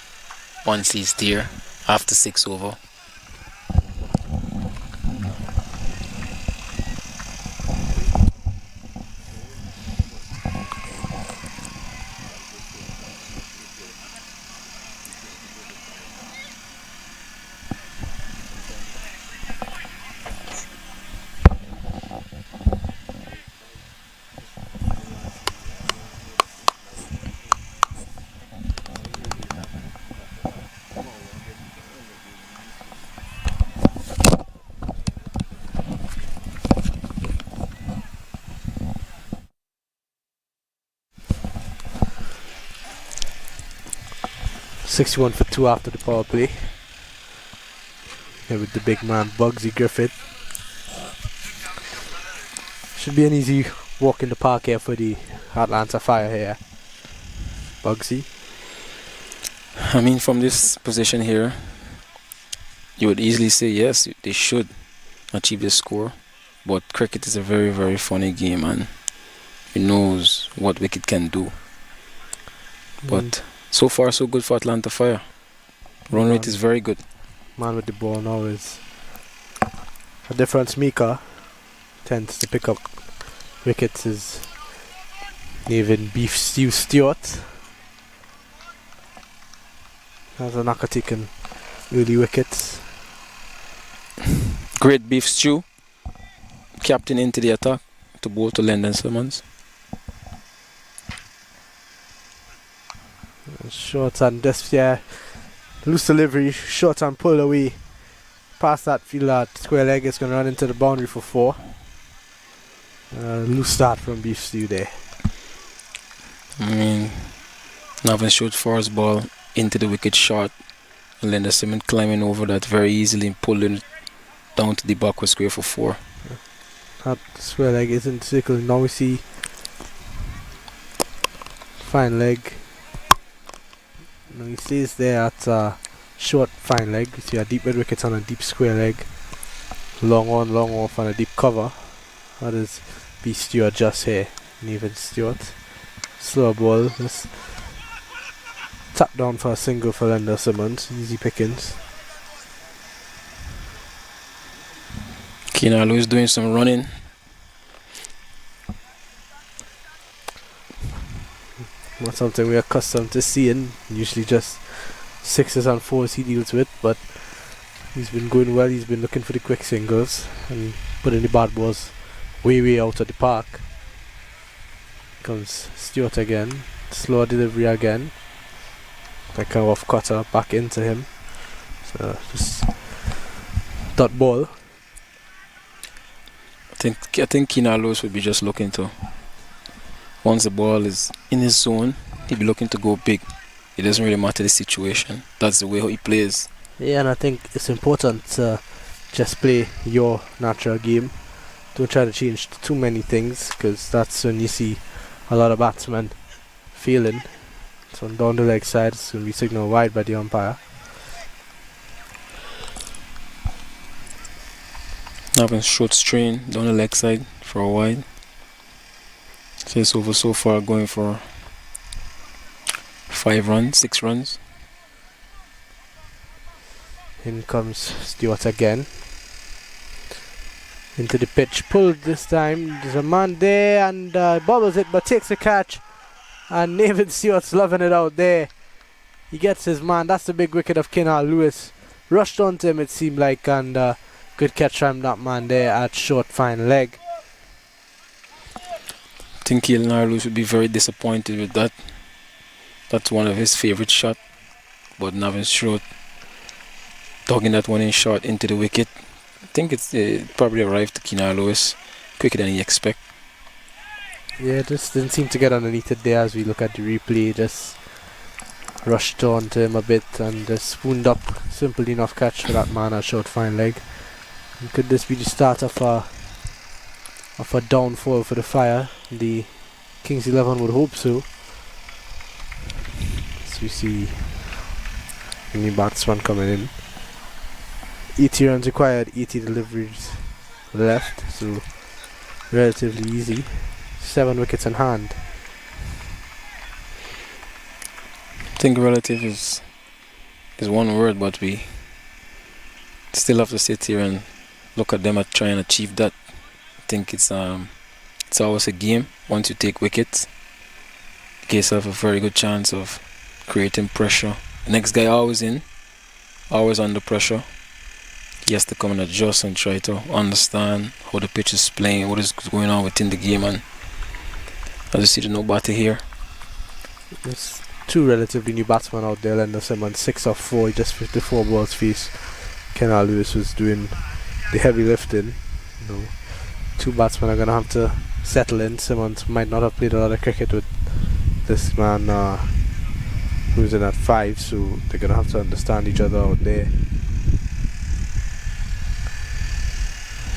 once he's there after 6 over. $61 for 2 after the power play. Here with the big man Bugsy Griffith. Should be an easy walk in the park here for the Atlanta Fire here. Bugsy. I mean, from this position here, you would easily say yes, they should achieve this score. But cricket is a very, very funny game, and he knows what wicket can do. But so far, so good for Atlanta Fire. Run rate is very good. Man with the ball now is a different Mika. Tends to pick up wickets is Nevin Beef Stew Stewart. Has a knocker taken early wickets. Great Beef Stew, captain into the attack to bowl to Lyndon Simmons. Short and just, yeah, loose delivery, short and pulled away past that fielder. Square leg is going to run into the boundary for 4. Loose start from Beef Stew there. I mean, Navin shot force ball into the wicket short, and Lyndon Simmons climbing over that very easily and pulling it down to the backward square for 4. That square leg isn't circling. Now we see fine leg. Now he stays there at short fine leg. You see a deep mid wickets on a deep square leg. Long on, long off on a deep cover. That is B. Stewart just here. Nevin Stewart. Slow ball. Just tap down for a single for Lyndon Simmons. Easy pickings. Keenan Lewis doing some running. Not something we're accustomed to seeing. Usually just 6s and 4s he deals with, but he's been going well. He's been looking for the quick singles and putting the bad balls way out of the park. Comes Stewart again. Slow delivery again. Like a off cutter back into him. So just dot ball. I think Keenan Lewis would be just looking to, once the ball is in his zone, he'd be looking to go big. It doesn't really matter the situation. That's the way he plays. Yeah, and I think it's important to just play your natural game. Don't try to change too many things, because that's when you see a lot of batsmen failing. So down the leg side, it's going to be signaled wide by the umpire. Having short strain down the leg side for a wide. So it's over so far, going for 5 runs, 6 runs. In comes Stewart again. Into the pitch, pulled this time. There's a man there and bobbles it, but takes the catch. And Nevin Stewart's loving it out there. He gets his man. That's the big wicket of Keenan Lewis. Rushed onto him, it seemed like, and good catch from that man there at short fine leg. I think Keenan Lewis would be very disappointed with that. That's one of his favourite shots. But Navin Short dogging that one in short into the wicket. I think it's probably arrived to Keenan Lewis quicker than he expect. Yeah, just didn't seem to get underneath it there as we look at the replay. Just rushed onto him a bit and just spooned up. Simple enough catch for that man at short fine leg. And could this be the start of a downfall for the Fire? The Kings 11 would hope so. So we see a new batsman coming in. 80 runs required, 80 deliveries left, so relatively easy. 7 wickets in hand. I think relative is one word, but we still have to sit here and look at them at try and achieve that. I think it's always a game. Once you take wickets, you give yourself a very good chance of creating pressure. The next guy always in, always under pressure. He has to come and adjust and try to understand how the pitch is playing, what is going on within the game. And as you see, the no batter here. There's 2 relatively new batsmen out there. Lyndon Simmons 6 off 4, he just 54 balls face. Keenan Lewis was doing the heavy lifting. 2 batsmen are going to have to settle in. Simmons might not have played a lot of cricket with this man who's in at 5, so they're going to have to understand each other out there.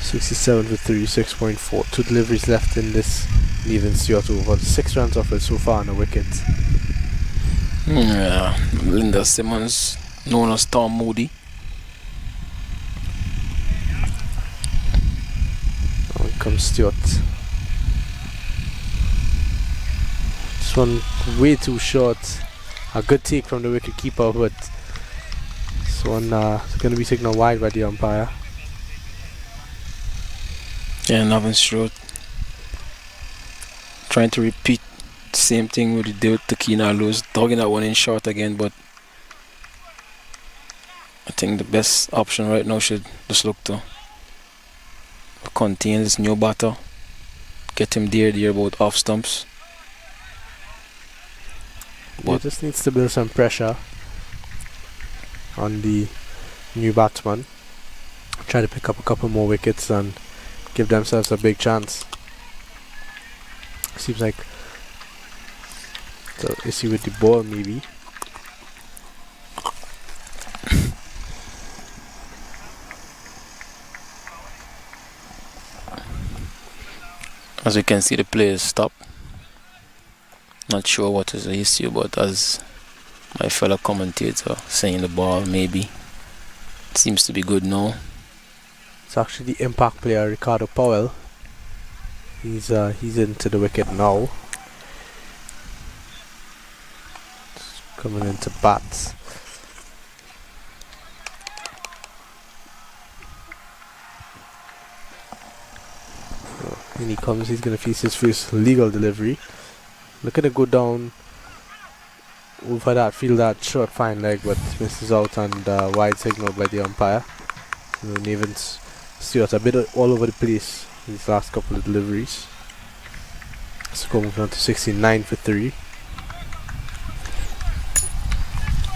67 for 3, 6.4. 2 deliveries left in this Nevin Stewart over. 6 runs off it so far on the wicket. Yeah, Lyndon Simmons, known as Tom Moody. Now comes Stewart. This one way too short. A good take from the wicket keeper, but this one is going to be signaled wide by the umpire. Yeah, Navin Short trying to repeat the same thing we did with Keenan Lewis, dogging that one in short again, but I think the best option right now should just look to contain this new batter, get him there about off stumps. He just needs to build some pressure on the new batsman. Try to pick up a couple more wickets and give themselves a big chance. Seems like the issue with the ball, maybe. As you can see, the players stop. Not sure what is the issue, but as my fellow commentator saying, the ball maybe seems to be good now. It's actually the impact player Ricardo Powell. He's into the wicket now. Just coming into bats. So in he comes. He's gonna face his first legal delivery. Looking to go down over that, feel that short fine leg, but misses out and wide signal by the umpire. So Nathan Stewart a bit all over the place these last couple of deliveries. Score moving on to 69 for 3.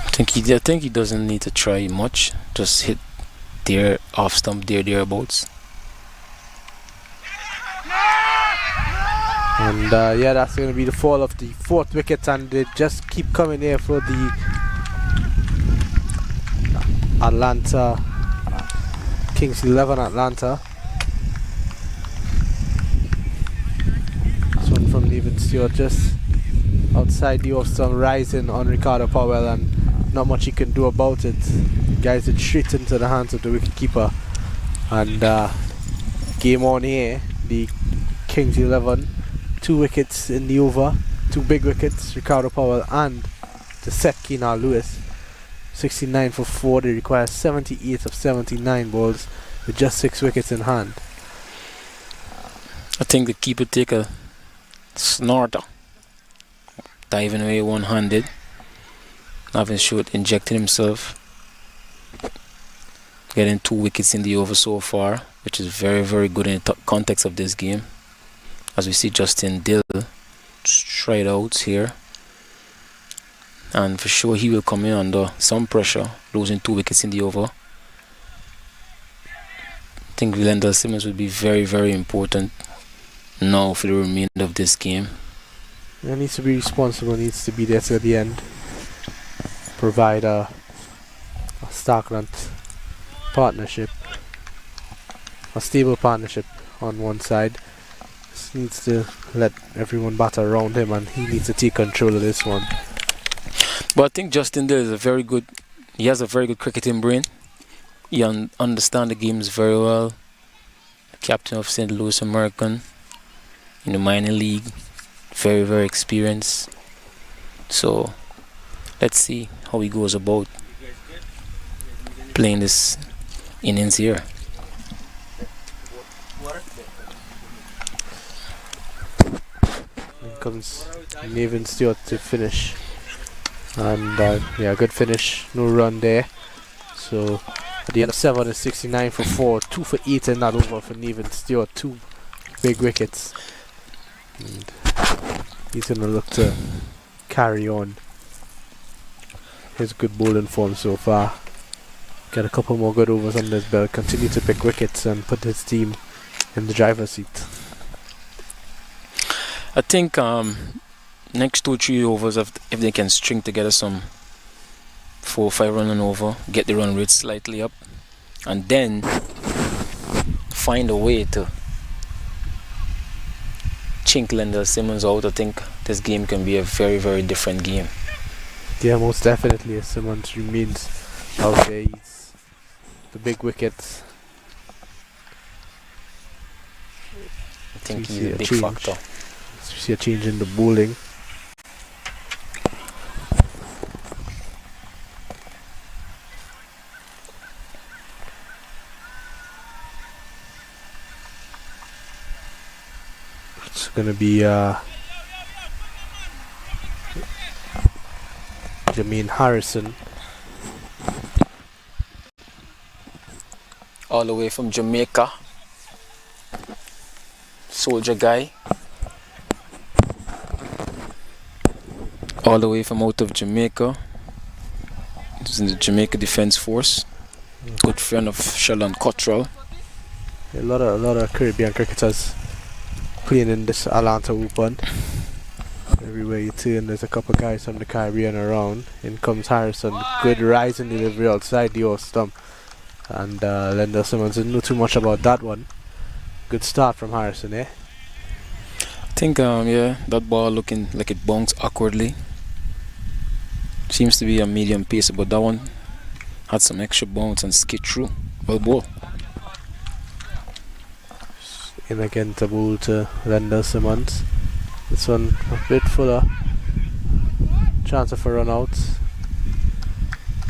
I think he doesn't need to try much. Just hit there, off stump there, thereabouts. And yeah, that's going to be the fall of the 4th wicket, and they just keep coming here for the Atlanta Kings 11 Atlanta. This one from Nathan Stewart just outside the off stump, rising on Ricardo Powell, and not much he can do about it. Guys, it straight into the hands of the wicketkeeper, and game on here. The Kings 11, 2 wickets in the over, 2 big wickets, Ricardo Powell and the set Keenan Lewis. 69 for 4. They require 78 of 79 balls with just 6 wickets in hand. I think the keeper take a snorter, diving away one-handed, having short, injecting himself, getting 2 wickets in the over so far, which is very, very good in the context of this game. As we see Justin Dill straight out here, and for sure he will come in under some pressure, losing 2 wickets in the over. I think Lendl Simmons would be very, very important now for the remainder of this game. He needs to be responsible, needs to be there till the end. Provide a Starkland partnership, a stable partnership on one side. Just needs to let everyone batter around him, and he needs to take control of this one. But I think Justin Dill is he has a very good cricketing brain. He understands the games very well. Captain of St. Louis American in the minor league. Very, very experienced. So let's see how he goes about playing this innings here. Here comes Nathan Stewart to finish. And yeah, good finish, no run there. So at the end of 7 is 69 for 4, 2 for 8 in that over for Nathan Stewart, 2 big wickets. And he's going to look to carry on his good bowling form so far. Get a couple more good overs under his belt, continue to pick wickets and put his team in the driver's seat. I think next 2-3 overs, if they can string together some 4 or 5 running over, get the run rate slightly up, and then find a way to chink Lendl Simmons out, I think this game can be a very, very different game. Yeah, most definitely. If Simmons remains out there, he's the big wickets. I think We he's see a a big change. factor. We see a change in the bowling. It's going to be Jermaine Harrison. All the way from Jamaica. Soldier guy. All the way from out of Jamaica. He's in the Jamaica Defense Force. Good friend of Sheldon Cottrell. A lot of Caribbean cricketers playing in this Atlanta Open. Everywhere you turn, there's a couple guys from the Caribbean around. In comes Harrison. Good rising delivery outside the off stump. And Lendl Simmons didn't know too much about that one. Good start from Harrison, eh? I think, yeah, that ball looking like it bounced awkwardly. Seems to be a medium pace, but that one had some extra bounce and skid through. Well, ball. In again to bowl to Lendl Simmons. This one a bit fuller. Chance of a run out.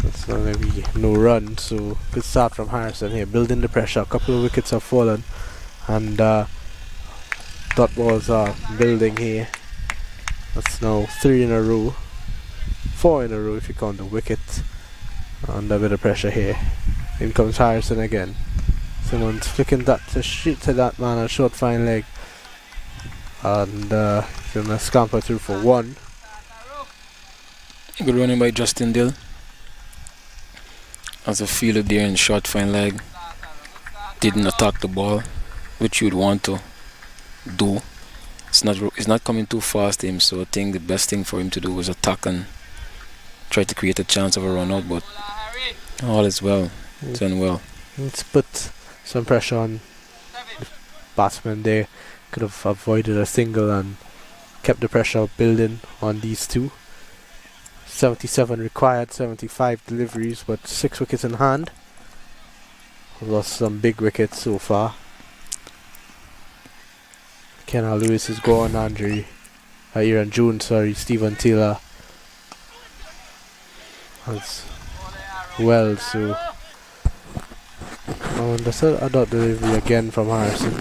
That's not going to be no run, so good start from Harrison here, building the pressure. A couple of wickets have fallen, and dot balls are building here. That's now 3 in a row, 4 in a row if you count the wicket. Under a bit of pressure here. In comes Harrison again. Simmons flicking that to shoot to that man, a short fine leg, and he's gonna scamper through for 1. Good running by Justin Dill. As a fielder there in short fine leg, didn't attack the ball, which you'd want to do. It's not coming too fast to him, so I think the best thing for him to do was attack and try to create a chance of a run out, but all is well. It's done well. Let's put some pressure on the batsman there. Could have avoided a single and kept the pressure building on these two. 77 required, 75 deliveries, but 6 wickets in hand. Lost some big wickets so far. Kenna Lewis is gone, Aaron June, Stephen Taylor as well, so that's a dot delivery again from Harrison.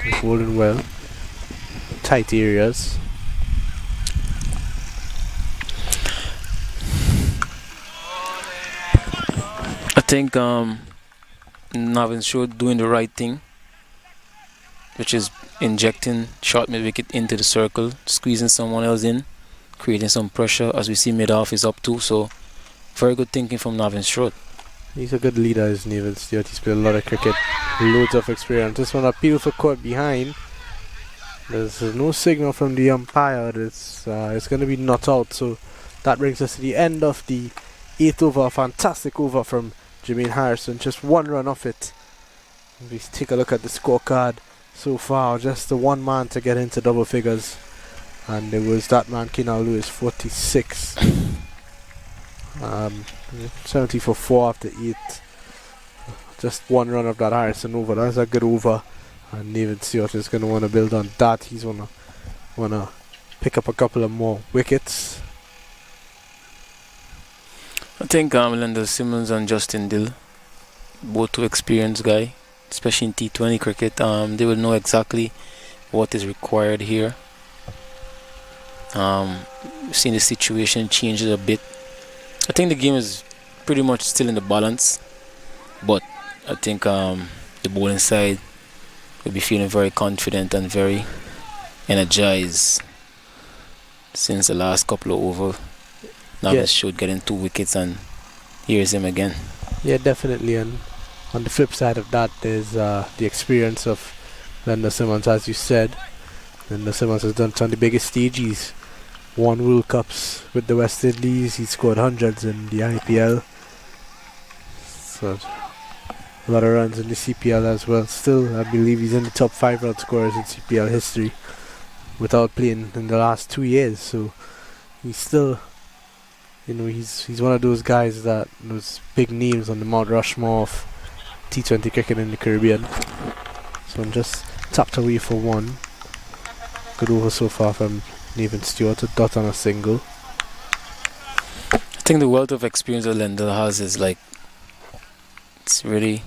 He's holding well. Tight areas. I think Navin Short doing the right thing, which is injecting short mid wicket into the circle, squeezing someone else in, creating some pressure. As we see, mid-off is up too, so very good thinking from Navin Short. He's a good leader, is Neville Stewart. He's played a lot of cricket, loads of experience. This one appeal for caught behind. There's no signal from the umpire. It's going to be not out, so that brings us to the end of the 8th over. Fantastic over from Jermaine Harrison, just 1 run off it. We take a look at the scorecard so far, just the 1 man to get into double figures, and it was that man, Kenna Lewis, 46. 70 for 4 after 8. Just 1 run of that Harrison over. That's a good over, and Neville Stewart is going to want to build on that. He's want to pick up a couple of more wickets. I think Lendl Simmons and Justin Dill, both too experienced guy, especially in T20 cricket. They will know exactly what is required here. Seeing the situation changes a bit. I think the game is pretty much still in the balance, but I think the bowling side will be feeling very confident and very energized since the last couple of overs. Navin Short getting 2 wickets, and here's him again. Yeah, definitely. And on the flip side of that, there's the experience of Lendl Simmons, as you said. Lendl Simmons has done it on the biggest stage. He's won World Cups with the West Indies. He scored hundreds in the IPL. So a lot of runs in the CPL as well. Still, I believe he's in the top 5 run scorers in CPL history without playing in the last 2 years. So he's still, he's one of those guys that those big names on the Mount Rushmore of T20 cricket in the Caribbean. So I'm just tapped away for 1. Good over so far from Neville Stewart, a dot on a single. I think the wealth of experience that Lendl has is like, it's really,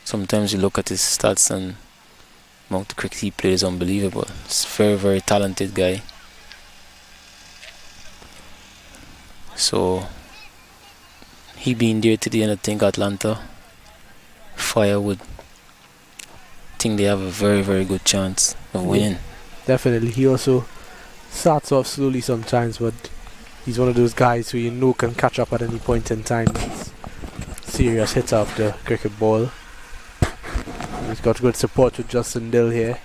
sometimes you look at his stats and amount of cricket he plays is unbelievable. He's a very, very talented guy. So he being there today, and I think Atlanta Fire would think they have a very, very good chance of winning. Definitely. He also starts off slowly sometimes, but he's one of those guys who you know can catch up at any point in time. He's serious hitter of the cricket ball. He's got good support with Justin Dill here.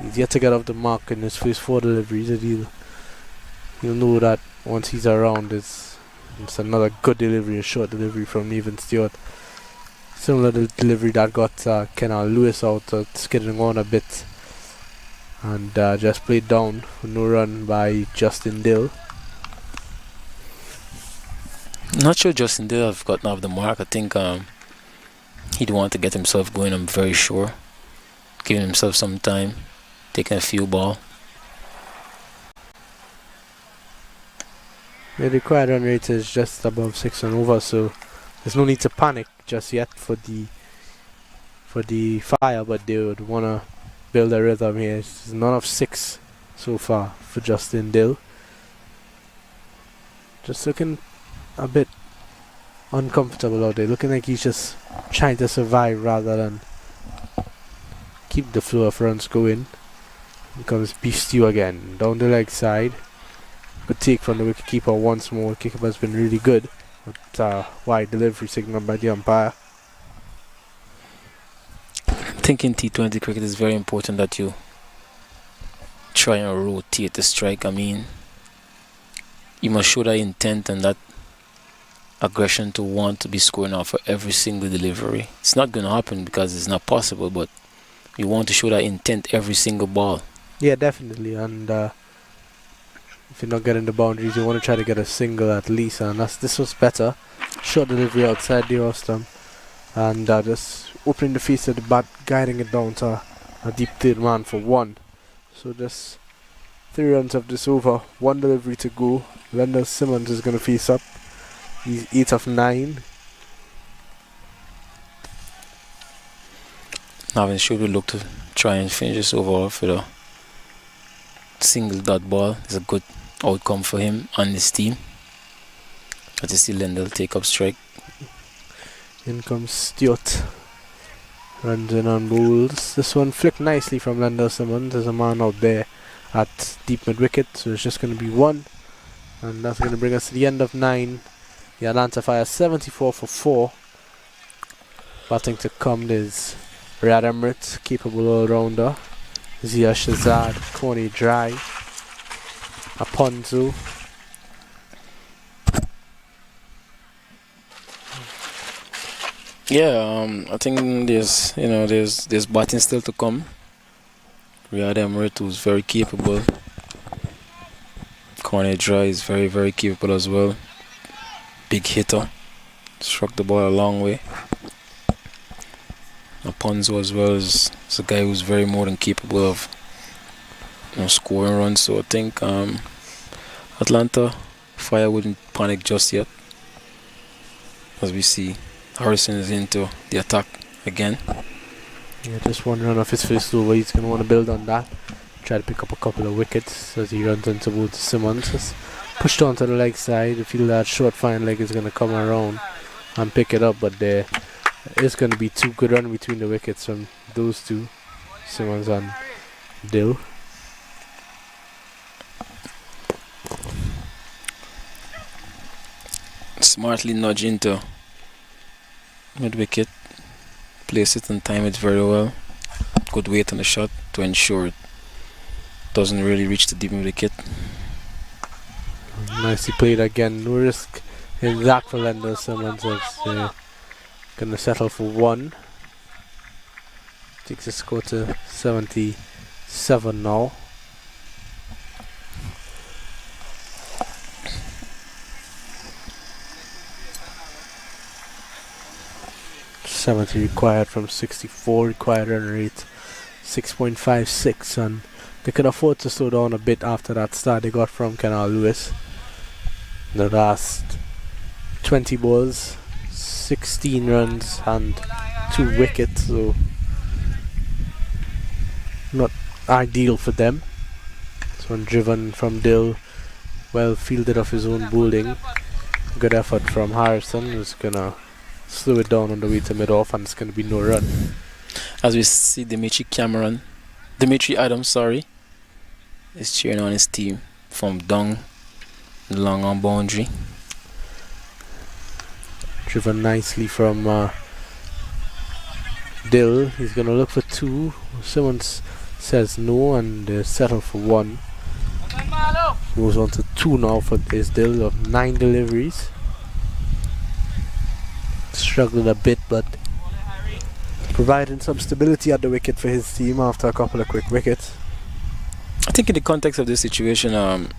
He's yet to get off the mark in his first 4 deliveries. And you'll know that once he's around, it's another good delivery, a short delivery from Nathan Stewart. Similar to the delivery that got Kenal Lewis out, skidding on a bit. And just played down for no run by Justin Dill. Not sure Justin Dill have gotten off the mark. I think he'd want to get himself going, I'm very sure. Giving himself some time, taking a few ball. The required run rate is just above 6 and over, so there's no need to panic just yet for the Fire, but they would want to build a rhythm here. It's none of 6 so far for Justin Dill. Just looking a bit uncomfortable out there, looking like he's just trying to survive rather than keep the flow of runs going. Here comes Beef Stew again, down the leg side. Good take from the wicketkeeper once more. Wicketkeeper has been really good. But wide delivery signal by the umpire. I think in T20 cricket it's very important that you try and rotate the strike. I mean, you must show that intent and that aggression to want to be scoring out for every single delivery. It's not going to happen because it's not possible, but you want to show that intent every single ball. Yeah, definitely. And if you're not getting the boundaries, you want to try to get a single at least. And this was better. Short delivery outside the off stump. And just opening the face of the bat, guiding it down to a deep third man for 1. So just 3 runs of this over. 1 delivery to go. Lendl Simmons is going to face up. He's 8 of 9. Navin should we look to try and finish this over off with a single dot ball. It's a good outcome for him and his team. But you see Lendl take up strike. In comes Stewart. Runs in on bowls. This one flicked nicely from Lendl Simmons. There's a man out there at deep mid wicket, so it's just going to be 1. And that's going to bring us to the end of 9. The Atlanta Fire 74 for 4. Batting to come is Riyad Emirates, capable all-rounder. Zia Shazad, Coney Dry, Aponzo. Yeah, I think there's batting still to come. Riyad Emirates, who's very capable. Coney Dry is very, very capable as well. Big hitter. Struck the ball a long way. Aponzo as well is a guy who's very more than capable of scoring runs. So I think Atlanta Fire wouldn't panic just yet. As we see Harrison is into the attack again. Yeah, just 1 run off his first over. He's going to want to build on that. Try to pick up a couple of wickets as he runs into both Simmons. Just pushed onto the leg side. I feel that short fine leg is going to come around and pick it up, but there is going to be 2 good runs between the wickets from those two, Simmons and Dill. Smartly nudge into mid wicket, place it and time it very well. Good weight on the shot to ensure it doesn't really reach the deep mid wicket. Nicely played again. No risk in that for Lendl Simmons. Going to settle for 1. Takes the score to 77 now. .70 required from 64. Required run rate 6.56, and they could afford to slow down a bit after that start they got from Kenal Lewis. The last 20 balls, 16 runs and 2 wickets, so not ideal for them. This one driven from Dill, well fielded off his own bowling. Good effort from Harrison, who's gonna slow it down on the way to mid-off, and it's gonna be no run. As we see Dimitri Adams, sorry, is cheering on his team from down the long on boundary. Driven nicely from Dill. He's gonna look for 2. Simmons says no, and they settle for 1. Moves on to 2 now for his Dill of 9 deliveries. Struggled a bit, but providing some stability at the wicket for his team after a couple of quick wickets. I think in the context of this situation,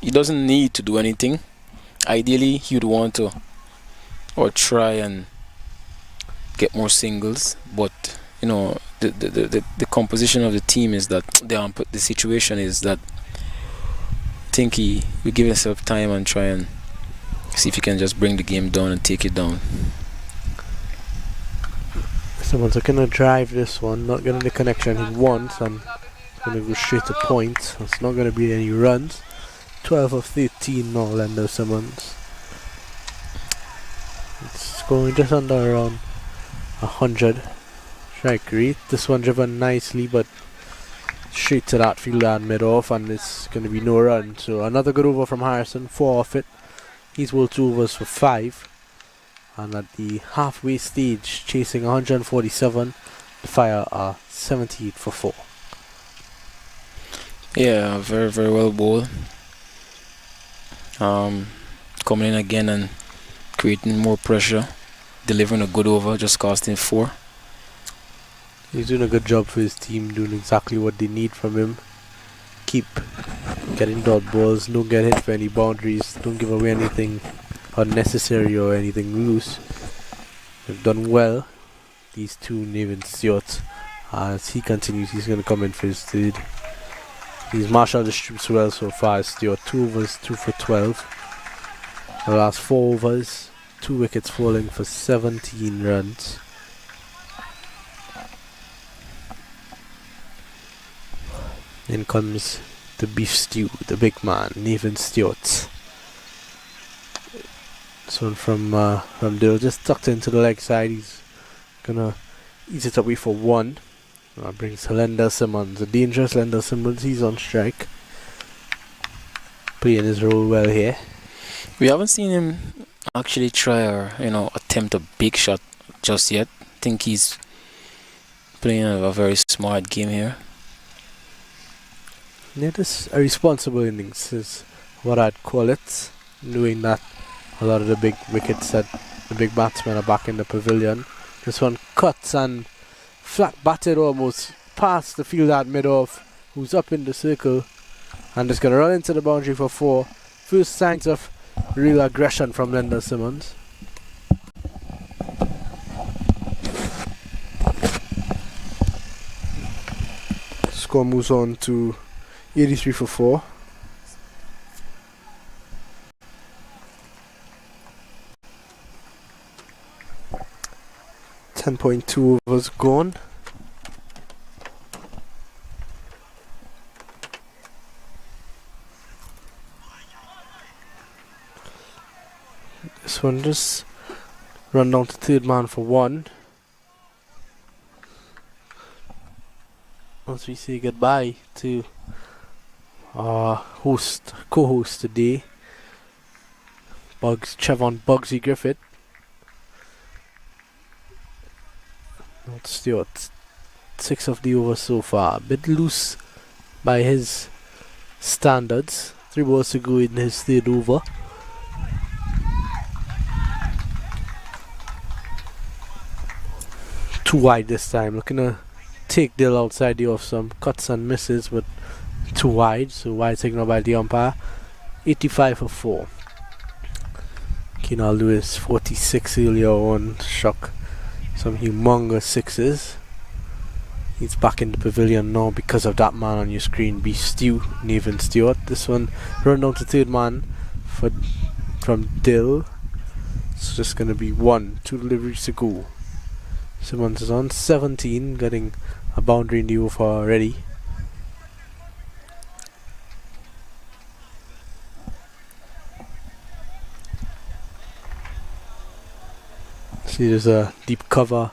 he doesn't need to do anything. Ideally, he would want to or try and get more singles, but you know the composition of the team is that the situation is that I think he will give himself time and try and see if he can just bring the game down and take it down. Someone's gonna drive this one, not getting the connection he wants, and gonna go straight to point. It's not gonna be any runs. 12 of 13 now, Lender Simmons. It's going just under around 100. Strike rate. This one driven nicely, but straight to that fielder and mid-off, and it's gonna be no run. So another good over from Harrison, 4 off it. He's world 2 overs for 5. And at the halfway stage, chasing 147, the Fire are 78 for 4. Yeah, very, very well bowled. Coming in again and creating more pressure, delivering a good over, just costing 4. He's doing a good job for his team, doing exactly what they need from him. Keep getting dot balls, don't get hit for any boundaries, don't give away anything unnecessary or anything loose. They've done well, these 2 Nathan Stewart. As he continues, he's going to come in for his third. He's marshaled his troops well so far. Stewart 2 overs, 2 for 12. The last 4 overs, 2 wickets falling for 17 runs. In comes the beef stew, the big man, Nathan Stewart. This one from Dill, just tucked into the leg side. He's gonna ease it away for 1. That brings Lender Simmons, a dangerous Lender Simmons. He's on strike, playing his role well here. We haven't seen him actually try or attempt a big shot just yet. I think he's playing a very smart game here. Yeah, this a responsible innings is what I'd call it, knowing that a lot of the big wickets that the big batsmen are back in the pavilion. This one cuts and flat batted almost past the field at mid-off, who's up in the circle and is going to run into the boundary for 4. First signs of real aggression from Lender Simmons. Score moves on to 83 for 4. .2 overs gone. This one just run down to third man for 1. As we say goodbye to our co-host today, Trevon Bugsy Griffith. Not Stewart. 6 of the overs so far. A bit loose by his standards. 3 balls to go in his third over. Too wide this time. Looking to take Dill outside the off, some cuts and misses, but too wide. So wide signal by the umpire. 85 for 4. Keenan Lewis 46 earlier on. Shock. Some humongous 6s. He's back in the pavilion now because of that man on your screen, Beef Stew, Nathan Stewart. This one run down to third man from Dill. It's just going to be 1, 2 deliveries to go. Simmons is on 17, getting a boundary in the over already. See, there's a deep cover,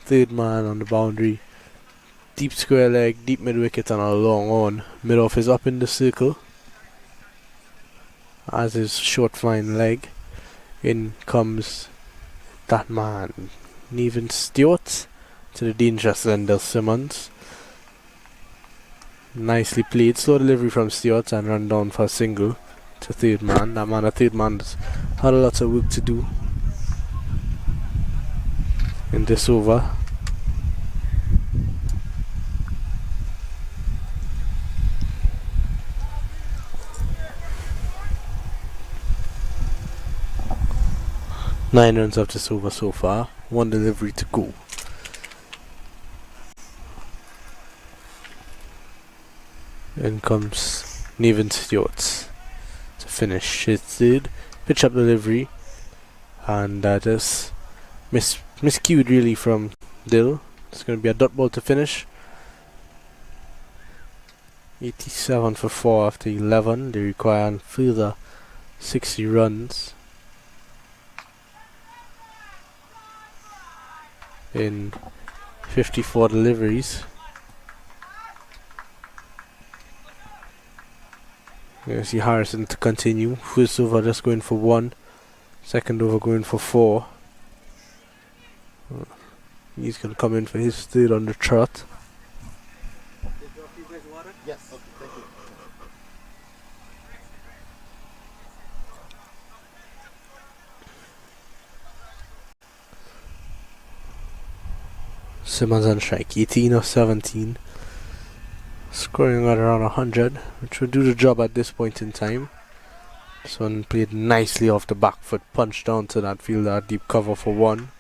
third man on the boundary, deep square leg, deep mid wicket, and a long on. Mid off is up in the circle, as is short fine leg. In comes that man, Nevin Stewart, to the dangerous Lendl Simmons. Nicely played, slow delivery from Stewart and run down for a single to third man. That man, a third man, had a lot of work to do in this over. Nine runs of this over so far, one delivery to go. In comes Nevin Stewart to finish his third. Pitch up delivery, and just miscued really from Dill. It's going to be a dot ball to finish. 87 for 4 after 11. They require further 60 runs in 54 deliveries. You see Harrison to continue. First over just going for 1. Second over going for 4. He's going to come in for his third on the trot. Yes. Okay, thank you. Simmons on strike, 18 of 17. Scoring at around 100, which will do the job at this point in time. This one played nicely off the back foot, punched down to that fielder, deep cover for 1.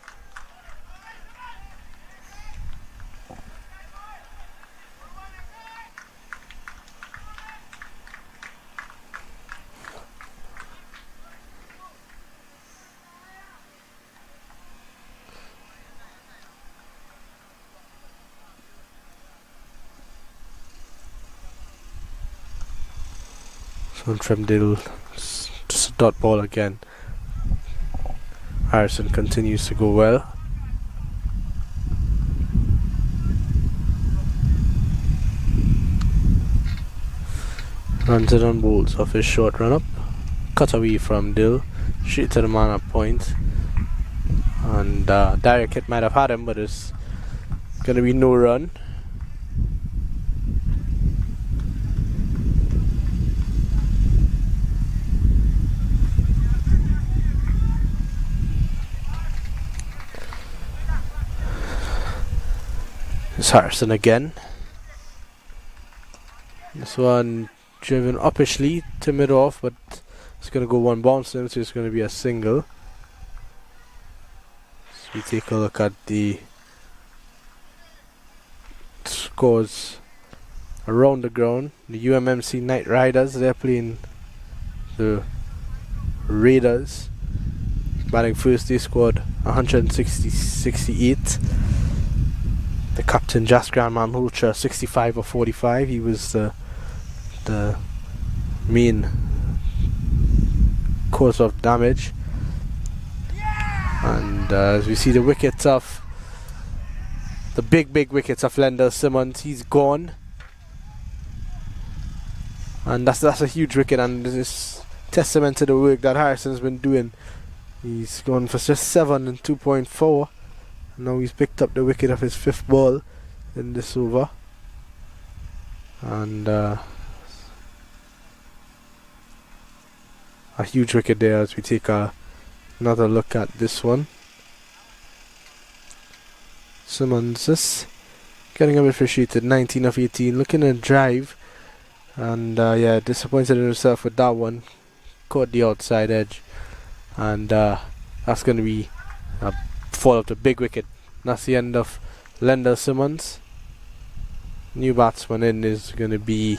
So from Dill, just a dot ball again. Harrison continues to go well. Runs it on balls off his short run up. Cut away from Dill, straight to the man at point. And direct hit might have had him, but it's gonna be no run. It's Harrison again. This one driven uppishly to mid off, but it's going to go one bounce in, so it's going to be a single. So we take a look at the scores around the ground. The UMMC Knight Riders, they're playing the Raiders. Batting first, they scored 168. The captain, Jas Grandman Hulcher, 65 of 45. He was the main cause of damage. And as we see the wickets of the big wickets of Lendl Simmons, he's gone. And that's a huge wicket, and this is testament to the work that Harrison's been doing. He's gone for just 7 and 2.4. Now he's picked up the wicket of his 5th ball in this over. And a huge wicket there as we take another look at this one. Simmons is getting a bit frustrated, 19 of 18, looking at drive. And yeah, disappointed in himself with that one. Caught the outside edge. And that's going to be a fall of the big wicket. That's the end of Lendl Simmons. New batsman in is going to be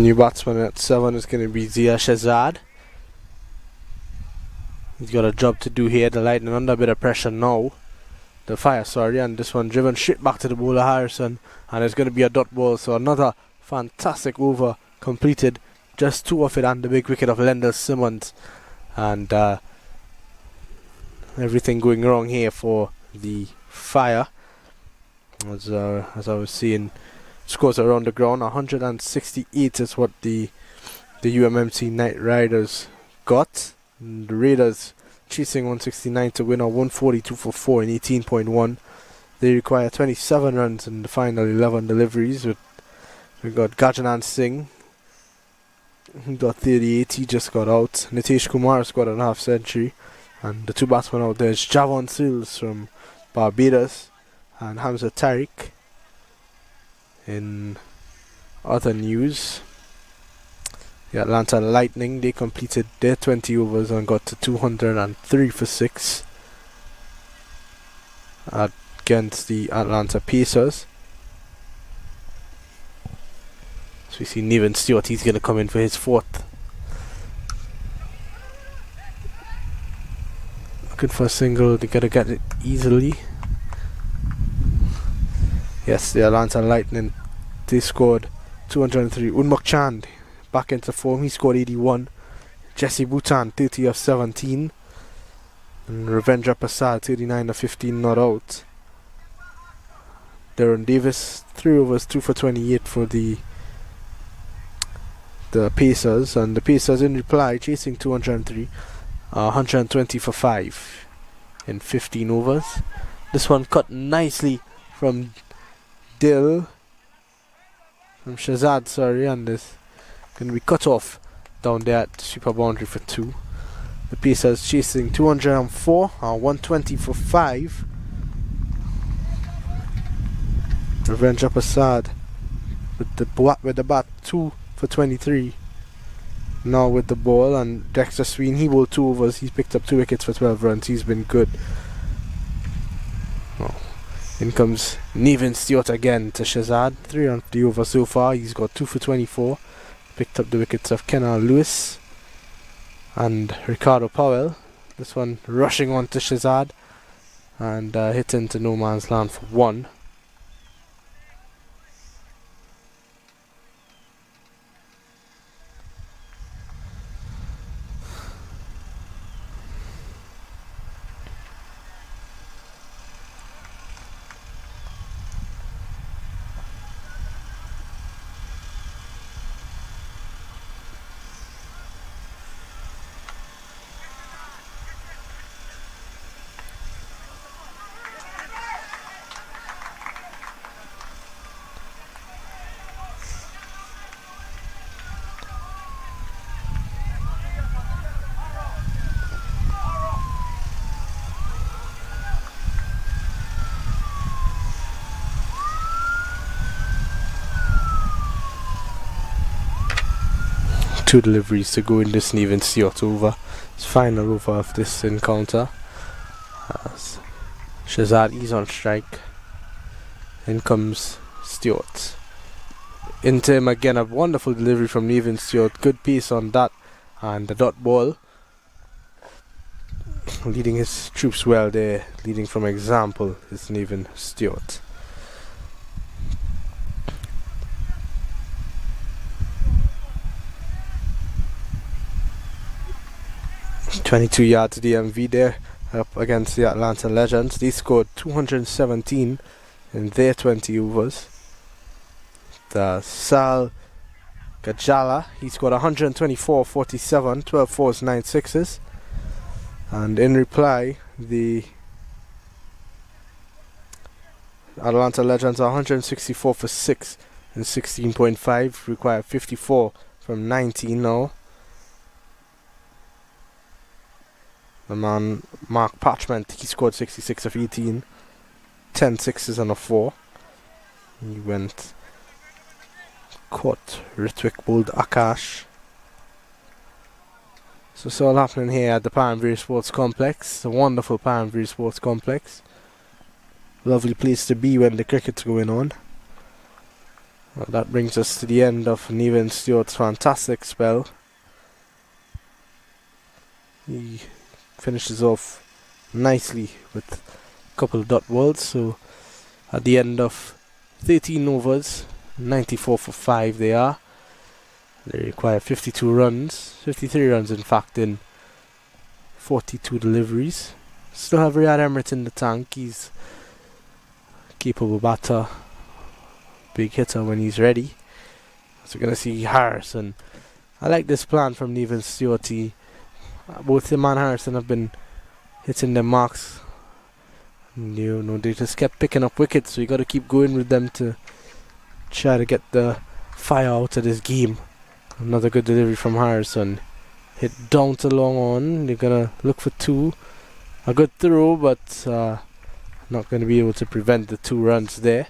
New batsman at 7 is going to be Zia Shazad. He's got a job to do here. The Lightning under a bit of pressure now. The Fire, sorry, and this one driven straight back to the bowler Harrison, and it's going to be a dot ball. So another fantastic over completed. Just 2 off it and the big wicket of Lendl Simmons, and everything going wrong here for the Fire. As I was seeing, scores around the ground. 168 is what the UMMC Knight Riders got. And the Raiders chasing 169 to win, or 142 for 4 in 18.1. They require 27 runs in the final 11 deliveries. We got Gajanan Singh, he got 38, he just got out. Nitesh Kumar scored a half century. And the 2 batsmen out there is Javon Sills from Barbados and Hamza Tariq. In other news, the Atlanta Lightning, they completed their 20 overs and got to 203 for 6 against the Atlanta Pacers. So we see Nevin Stewart, he's going to come in for his 4th. Looking for a single, they got to get it easily. Yes, the Atlanta Lightning, they scored 203. Unmuk Chand back into form, he scored 81. Jesse Bhutan 30 of 17. And Ravindra Prasad 39 of 15 not out. Darren Davis 3 overs 2 for 28 for the Pacers, and the Pacers in reply chasing 203, 120 for 5 in 15 overs. This one cut nicely from Shazad, sorry, and this going to be cut off down there at super boundary for 2. The Pacers chasing 204, 120 for 5. Ravindra Prasad with the bat 2 for 23. Now with the ball, and Dexter Sween, he bowled 2 overs. He's picked up 2 wickets for 12 runs. He's been good. In comes Nevin Stewart again to Shazad. 3 on the over so far. He's got 2 for 24. Picked up the wickets of Kenal Lewis and Ricardo Powell. This one rushing on to Shazad and hit into no man's land for 1. Two deliveries to go in this Nevin Stewart over. It's final over of this encounter. Shazad is on strike. In comes Stewart. Into him again, a wonderful delivery from Nevin Stewart. Good pace on that, and the dot ball. Leading his troops well there. Leading from example is Nevin Stewart. 22 yards DMV there up against the Atlanta Legends. They scored 217 in their 20 overs. The Sal Gajala, he scored 124, 47, 12 fours, 9 sixes. And in reply, the Atlanta Legends are 164 for 6 in 16.5, require 54 from 19 now. The man Mark Parchment, he scored 66 of 18, 10 sixes and a 4. He went caught Ritwik bowled Akash. So it's all happening here at the Panbury Sports Complex, the wonderful Panbury Sports Complex. Lovely place to be when the cricket's going on. Well, that brings us to the end of Neven Stewart's fantastic spell. He finishes off nicely with a couple of dot balls. So at the end of 13 overs, 94 for 5 they are. They require 52 runs, 53 runs in fact, in 42 deliveries. Still have Riyad Emirates in the tank. He's a capable batter, big hitter when he's ready. So we're going to see Harrison. I like this plan from Neven Stewart. Both him and Harrison have been hitting their marks. And, they just kept picking up wickets, so you got to keep going with them to try to get the fire out of this game. Another good delivery from Harrison. Hit down to long on. They're going to look for 2. A good throw, but not going to be able to prevent the 2 runs there.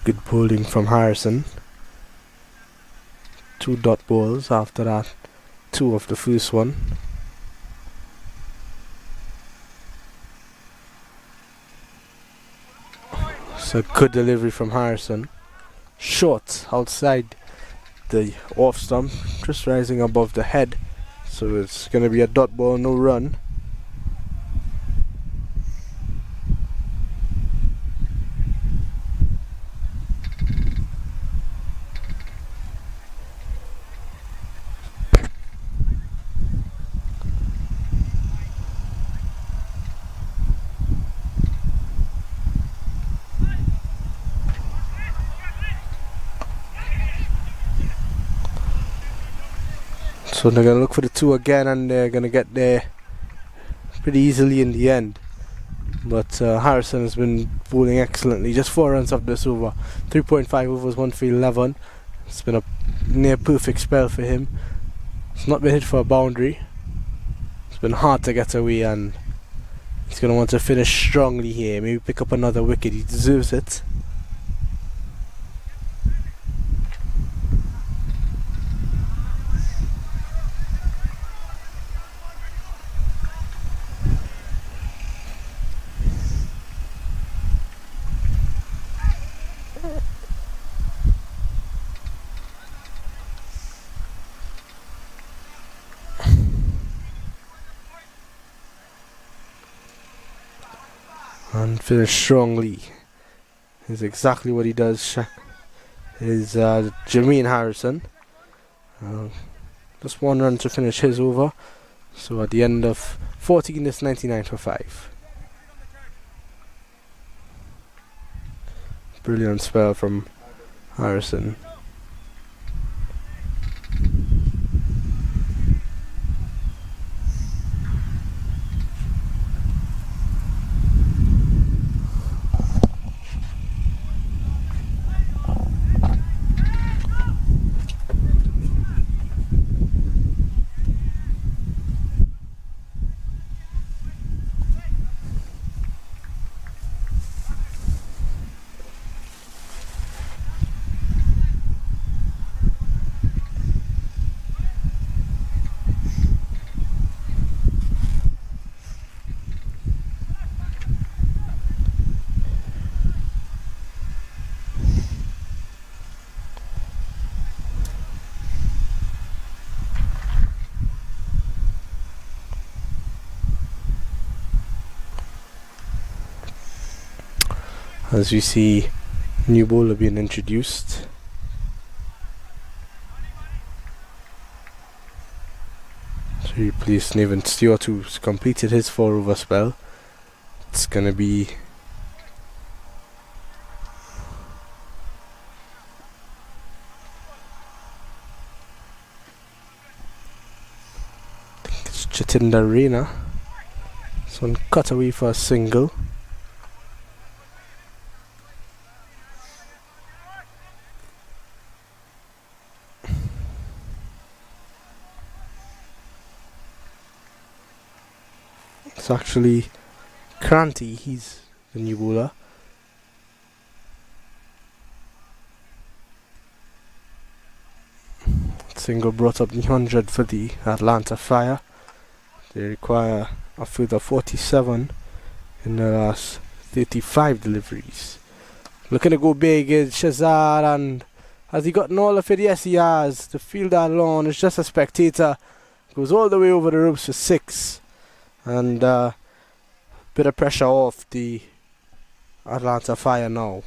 Good bowling from Harrison. 2 dot balls after that. 2 of the first one. So good delivery from Harrison. Short outside the off stump, just rising above the head. So it's going to be a dot ball, no run. So they're going to look for the 2 again, and they're going to get there pretty easily in the end. But Harrison has been bowling excellently. Just 4 runs off this over. 3.5 overs, 1 for 11. It's been a near perfect spell for him. It's not been hit for a boundary. It's been hard to get away, and he's going to want to finish strongly here. Maybe pick up another wicket. He deserves it. And finish strongly is exactly what he does. Is Jermaine Harrison. Just 1 run to finish his over. So at the end of 14, it's 99 for 5. Brilliant spell from Harrison. As we see, new bowler being introduced. To replace Neven Stewart, who's completed his 4 over spell. It's gonna be Jatinda Reina. This one cut away for a single. It's actually Kranti, he's the new bowler. Single brought up the 100 for the Atlanta Fire. They require a further 47 in the last 35 deliveries. Looking to go big is Shazad, and has he gotten all of it? Yes, he has. The fielder alone is just a spectator. Goes all the way over the ropes for 6. And bit of pressure off the Atlanta Fire now.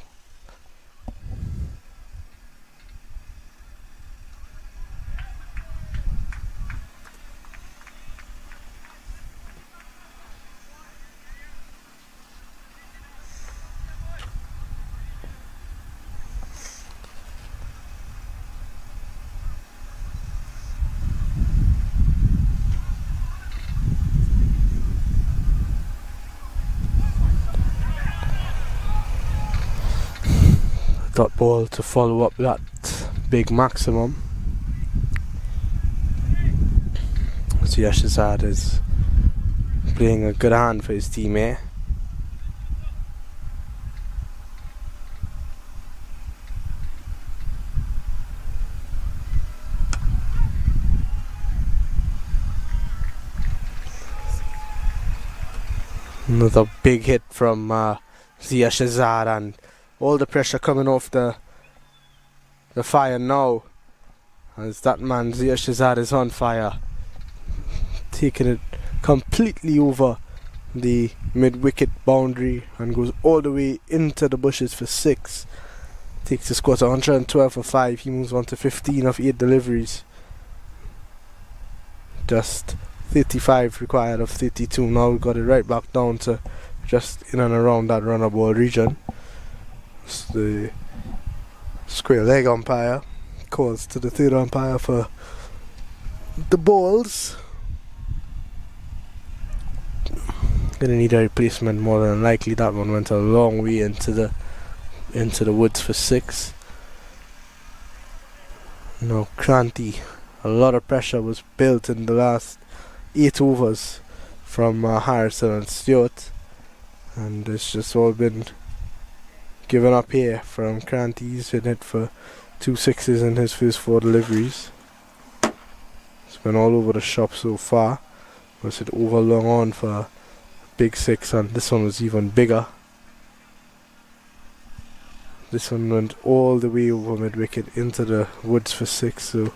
Dot ball to follow up that big maximum. So Yashazad is playing a good hand for his teammate. Another big hit from Zia Shazad, and all the pressure coming off the Fire now, as that man Zia Shazad is on fire, taking it completely over the mid-wicket boundary and goes all the way into the bushes for 6. Takes the score to 112 for 5. He moves on to 15 of 8 deliveries. Just 35 required of 32. Now we got it right back down to just in and around that runner ball region. The square leg umpire calls to the third umpire for the balls. Gonna need a replacement more than likely. That one went a long way into the woods for 6. No, Kranti, a lot of pressure was built in the last 8 overs from Harrison and Stewart, and it's just all been given up here from Kranti. He's been hit for 2 6s in his first 4 deliveries. It's been all over the shop so far. Was it over long on for a big 6, and this one was even bigger. This one went all the way over mid-wicket into the woods for 6, so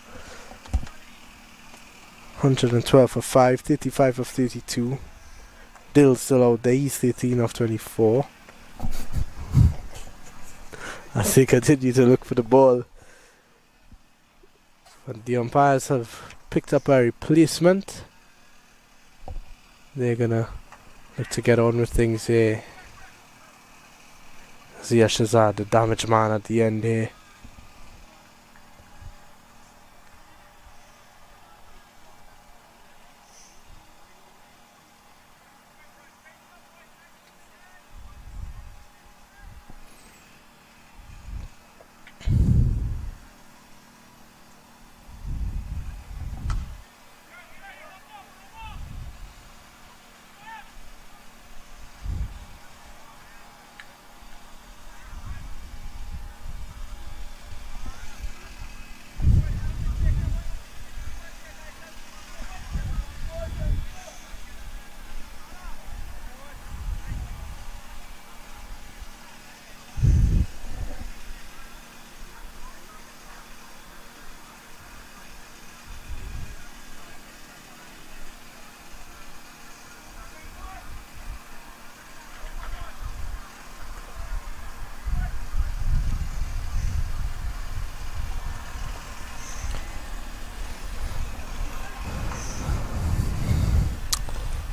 112 for 5, 35 of 32. Dill's still out there, he's 13 of 24. As they continue to look for the ball. But the umpires have picked up a replacement. They're gonna look to get on with things here. Zia Shazad, the damage man at the end here.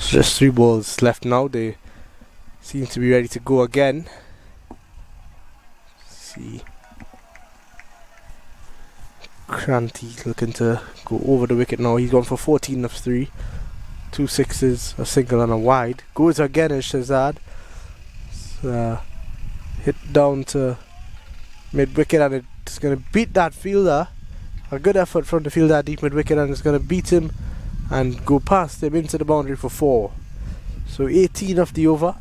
Just 3 balls left now. They seem to be ready to go again. See, Kranti looking to go over the wicket now. He's gone for 14 of 3. 2 sixes, a single and a wide. Goes again is Shazad. Hit down to mid wicket and it's going to beat that fielder. A good effort from the fielder deep mid wicket and it's going to beat him and go past him into the boundary for 4. So 18 of the over.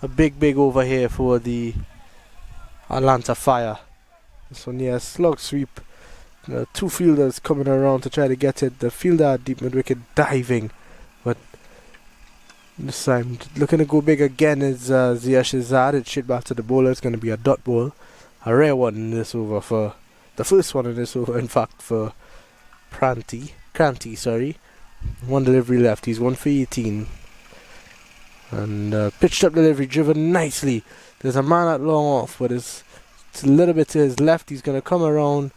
A big over here for the Atlanta Fire. So near slug sweep. 2 fielders coming around to try to get it. The fielder deep mid wicket diving, but this time looking to go big again is Zia Shazad. It's shit back to the bowler. It's going to be a dot ball. A rare one in this over for the first one in this over, in fact, for Kranti, sorry. 1 delivery left. He's 1 for 18. And pitched up delivery, driven nicely. There's a man at long off, but it's a little bit to his left. He's going to come around.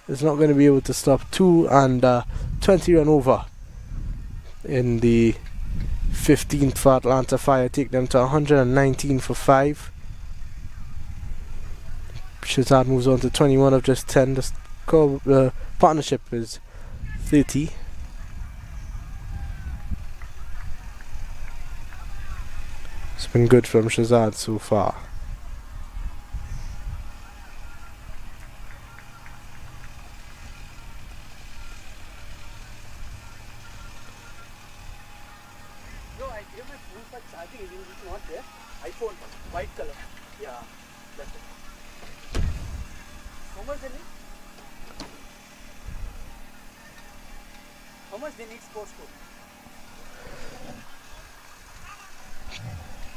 It's not going to be able to stop. 2 and 20 run over in the 15th for Atlanta Fire. Take them to 119 for 5. Shazad moves on to 21 of just 10. The partnership is 30. It's been good from Shazad so far. No, I gave my phone for charging. It is not there. iPhone, white color. Yeah, that's it. How much they need? How much they need sports code?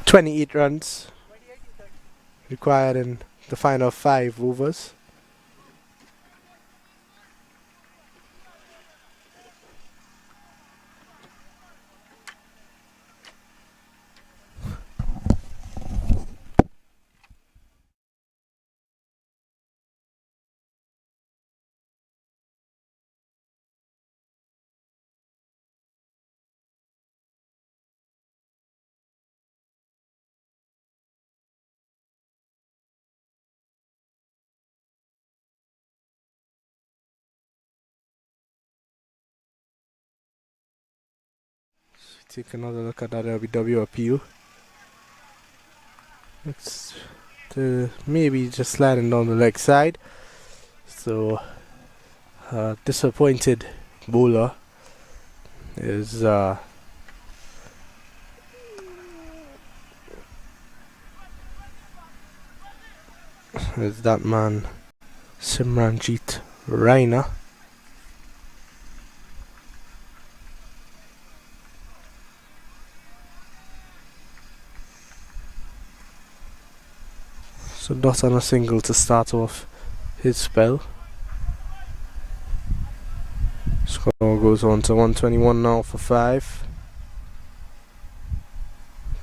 28 runs required in the final 5 overs. Take another look at that LBW appeal. It's maybe just sliding down the leg side. So disappointed bowler is that man Simranjit Raina. So dot on a single to start off his spell. Score goes on to 121 now for 5.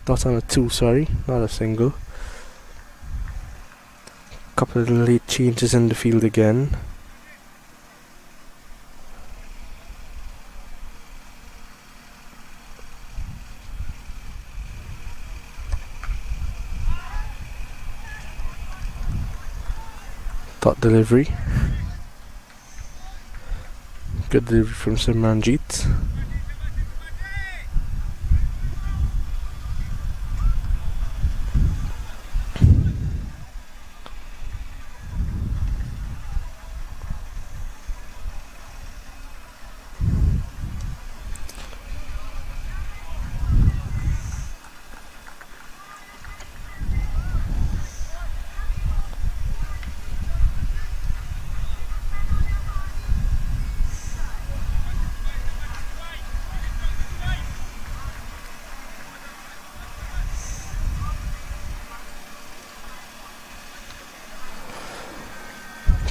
Dot on a 2, sorry, not a single. Couple of late changes in the field again. Dot delivery. Good delivery from Simranjit.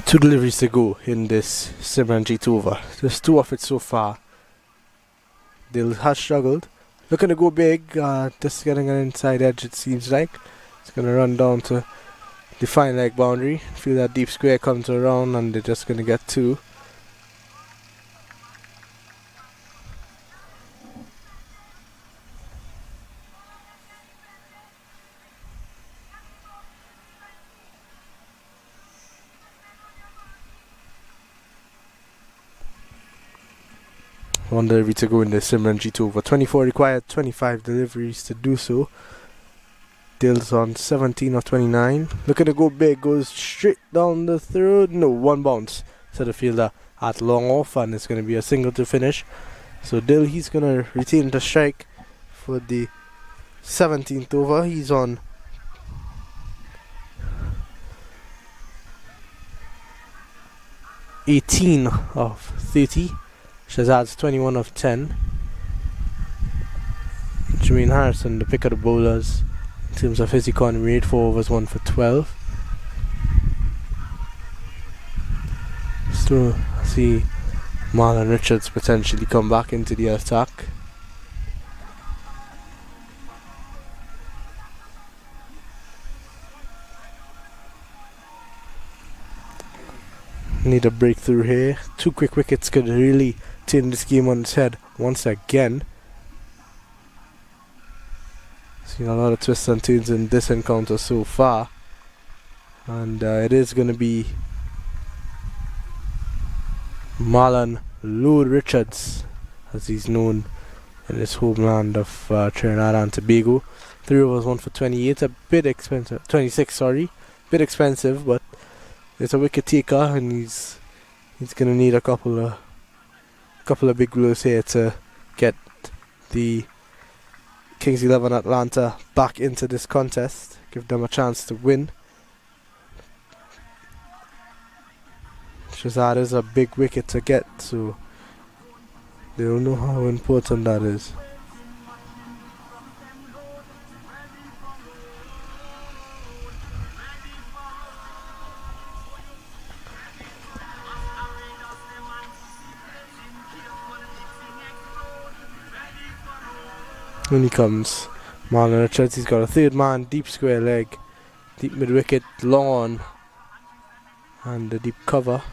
Two deliveries to go in this Simranjit over. There's 2 of it so far. They have struggled. Looking to go big. Just getting an inside edge, it seems like. It's going to run down to the fine leg boundary. Feel that deep square comes around and they're just going to get 2. One delivery to go in the Simran G2 over 24 required, 25 deliveries to do so. Dill's on 17 of 29. Looking to go big, goes straight down the throat. No, one bounce to the fielder at long off, and it's going to be a single to finish. So Dill, he's going to retain the strike for the 17th over. He's on 18 of 30. Shazad's 21 of 10. Jermaine Harrison, the pick of the bowlers in terms of his economy rate, 4 overs, 1 for 12. Still see Marlon Richards potentially come back into the attack. Need a breakthrough here. 2 quick wickets could really turn this game on its head once again. Seen a lot of twists and turns in this encounter so far, and it is going to be Marlon Lou Richards, as he's known in his homeland of Trinidad and Tobago. 3 overs, 1 for 28, a bit expensive. 26, sorry, bit expensive, but it's a wicket taker, and he's going to need a couple of big blows here to get the Kings 11 Atlanta back into this contest, give them a chance to win. Shazad is a big wicket to get, so they'll know how important that is. When he comes, Marlon Richards, he's got a third man, deep square leg, deep mid wicket, long on, and a deep cover.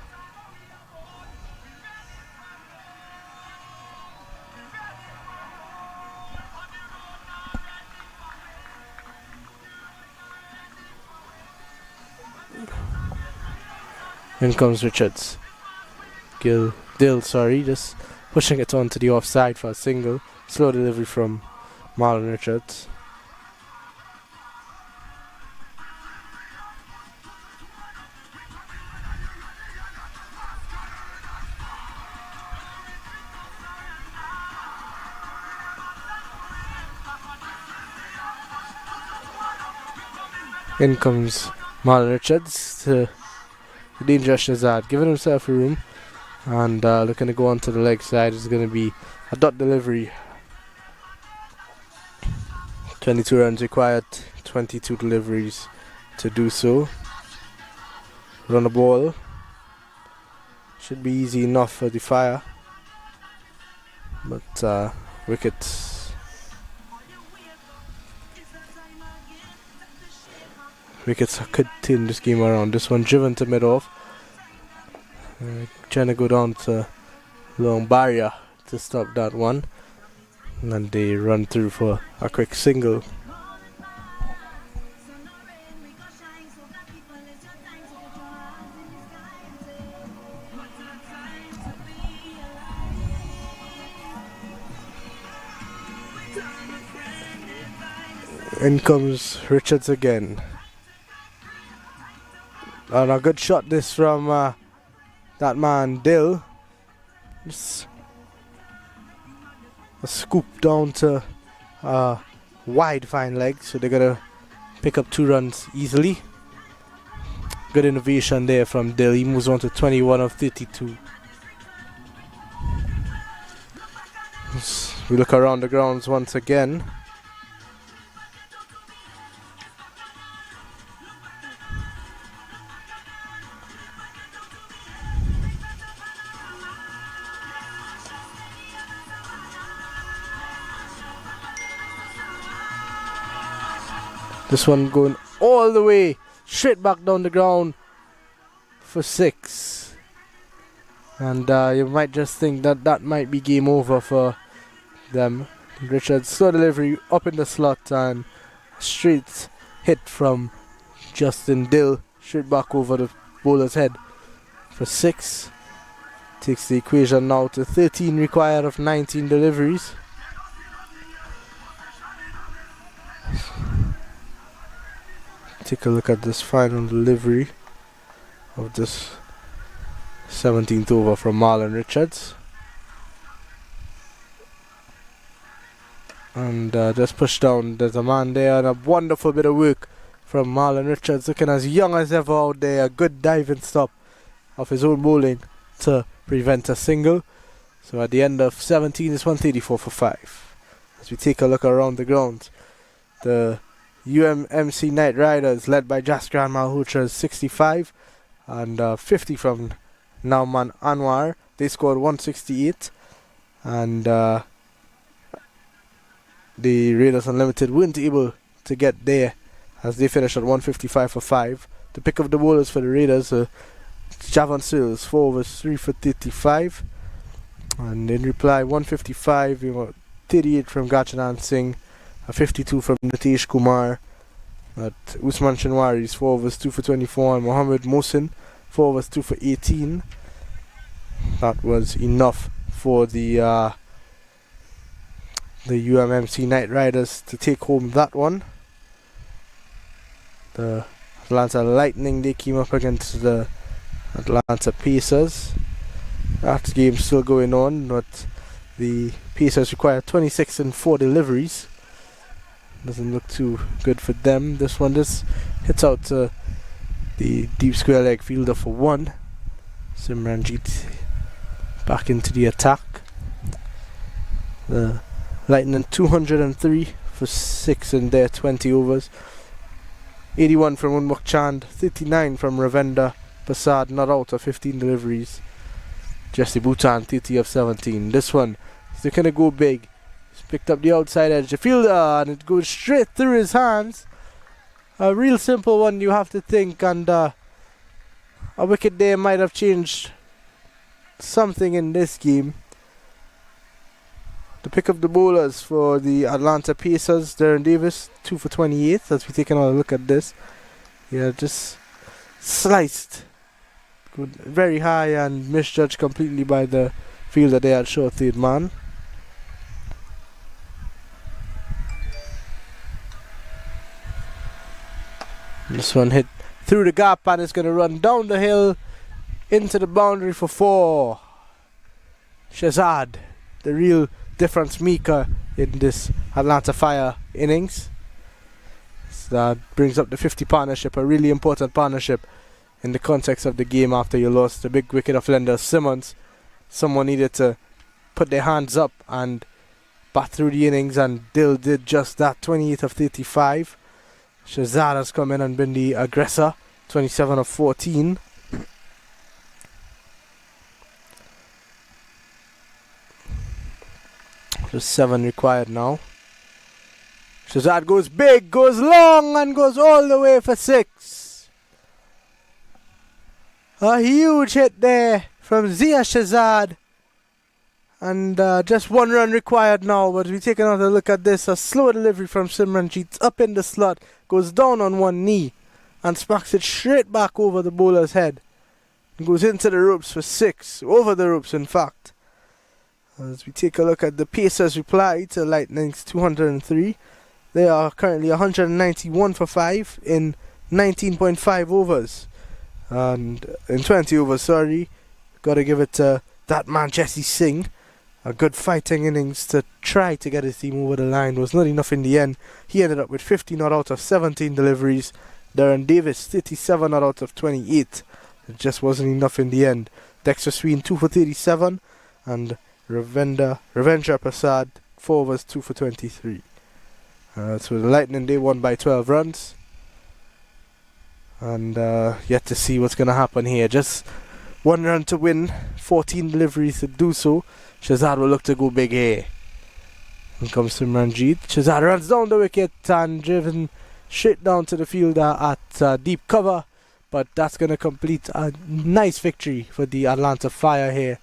In comes Richards. Dill, just pushing it onto the offside for a single. Slow delivery from Marlon Richards. In comes Marlon Richards to the dangerous Shazad, giving himself room, and looking to go onto the leg side is going to be a dot delivery. 22 runs required, 22 deliveries to do so. Run the ball. Should be easy enough for the fire, but wickets could turn this game around. This one driven to mid-off, trying to go down to long barrier to stop that one, and they run through for a quick single. In comes Richards again. And a good shot this from that man Dill. Just a scoop down to wide fine leg, so they're gonna pick up 2 runs easily. Good innovation there from Dill. He moves on to 21 of 32. We look around the grounds once again. This one going all the way, straight back down the ground for 6. And you might just think that that might be game over for them. Richards, slow delivery up in the slot, and straight hit from Justin Dill, straight back over the bowler's head for 6. Takes the equation now to 13 required of 19 deliveries. Take a look at this final delivery of this 17th over from Marlon Richards. And just pushed down. There's a man there, and a wonderful bit of work from Marlon Richards, looking as young as ever out there. A good diving stop of his own bowling to prevent a single. So at the end of 17, it's 134 for 5. As we take a look around the ground, the UMMC Knight Riders, led by Jaskran Malhotra, is 65, and 50 from Nauman Anwar. They scored 168, and the Raiders Unlimited weren't able to get there as they finished at 155 for 5. The pick of the bowlers for the Raiders, Javon Sills, 4 overs, 3 for 35. And in reply, 155, 38 from Gachanan Singh, a 52 from Nitish Kumar. But Usman Shinwari's 4 overs, 2 for 24, and Mohammed Mohsin, 4 overs, 2 for 18. That was enough for the UMMC Knight Riders to take home that one. The Atlanta Lightning, they came up against the Atlanta Pacers. That game's still going on, but the Pacers require 26 and 4 deliveries. Doesn't look too good for them. This one just hits out to the deep square leg fielder for 1. Simranjit back into the attack. The Lightning 203 for 6 in their 20 overs. 81 from Unmuk Chand, 39 from Ravenda Prasad, not out of 15 deliveries. Jesse Bhutan, 30 of 17. This one, they're going to go big. He's picked up the outside edge. The fielder, and it goes straight through his hands. A real simple one, you have to think, and a wicket there might have changed something in this game. The pick of the bowlers for the Atlanta Pacers, Darren Davis, 2 for 28. As we take another look at this, yeah, just sliced good, very high, and misjudged completely by the fielder there at short third man. This one hit through the gap, and it's going to run down the hill into the boundary for 4. Shazad, the real difference maker in this Atlanta Fire innings. So that brings up the 50 partnership, a really important partnership in the context of the game after you lost the big wicket of Lender Simmons. Someone needed to put their hands up and bat through the innings, and Dill did just that. 28 of 35. Shazad has come in and been the aggressor, 27 of 14. Just 7 required now. Shazad goes big, goes long, and goes all the way for 6. A huge hit there from Zia Shazad. And just 1 run required now. But we take another look at this. A slow delivery from Simranjit up in the slot. Goes down on one knee and smacks it straight back over the bowler's head. And goes into the ropes for 6. Over the ropes, in fact. As we take a look at the Pacers' reply to Lightning's 203. They are currently 191 for 5 in 19.5 overs. And in 20 overs, sorry. Gotta give it to that man, Jesse Singh. A good fighting innings to try to get his team over the line. Was not enough in the end. He ended up with 50 not out of 17 deliveries. Darren Davis, 37 not out of 28. It just wasn't enough in the end. Dexter Sween, 2 for 37. And Ravendra Prasad, 4 overs, 2 for 23. So the Lightning, they won by 12 runs. And yet to see what's going to happen here. Just 1 run to win, 14 deliveries to do so. Shazad will look to go big here. Here comes Simranjit. Shazad runs down the wicket and driven straight down to the fielder at deep cover. But that's going to complete a nice victory for the Atlanta Fire here.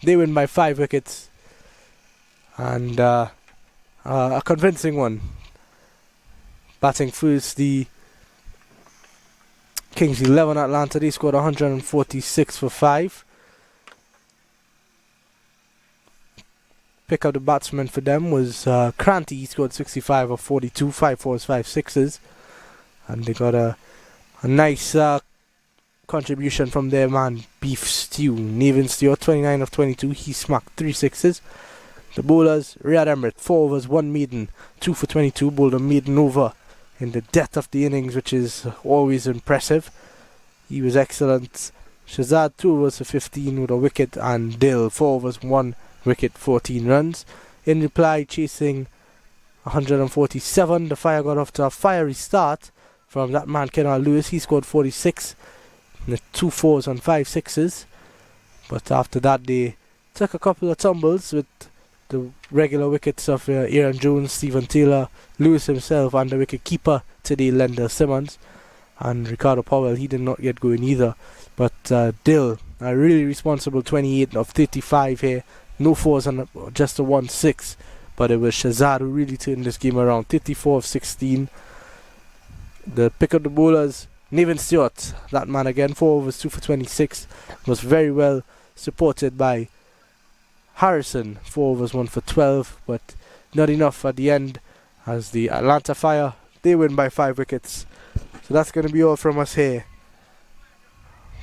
They win by 5 wickets. And a convincing one. Batting first, the Kings 11 Atlanta. They scored 146 for 5. pick of the batsman for them was Cranty. He scored 65 of 42, 5 fours, 5 sixes. And they got a nice contribution from their man, Beef Stew. Nevin Stewart, 29 of 22. He smacked 3 sixes. The bowlers, Riyad Emrit, 4 overs, 1 maiden, 2 for 22. Bowled a maiden over in the death of the innings, which is always impressive. He was excellent. Shazad, 2 overs for 15 with a wicket, and Dill, 4 overs, 1 wicket, 14 runs. In reply, chasing 147, the Fire got off to a fiery start from that man, Kenal Lewis. He scored 46, with 2 fours and 5 sixes. But after that, they took a couple of tumbles with the regular wickets of Aaron Jones, Stephen Taylor, Lewis himself, and the wicket keeper today, Lender Simmons. And Ricardo Powell, he did not get going either. But Dill, a really responsible 28 of 35 here. No fours and just a 1-6. But it was Shazad who really turned this game around. 34 of 16. The pick of the bowlers, Nevin Stewart, that man again, 4 overs, 2 for 26. Was very well supported by Harrison, 4 overs, 1 for 12. But not enough at the end, as the Atlanta Fire, they win by 5 wickets. So that's going to be all from us here.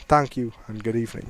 Thank you and good evening.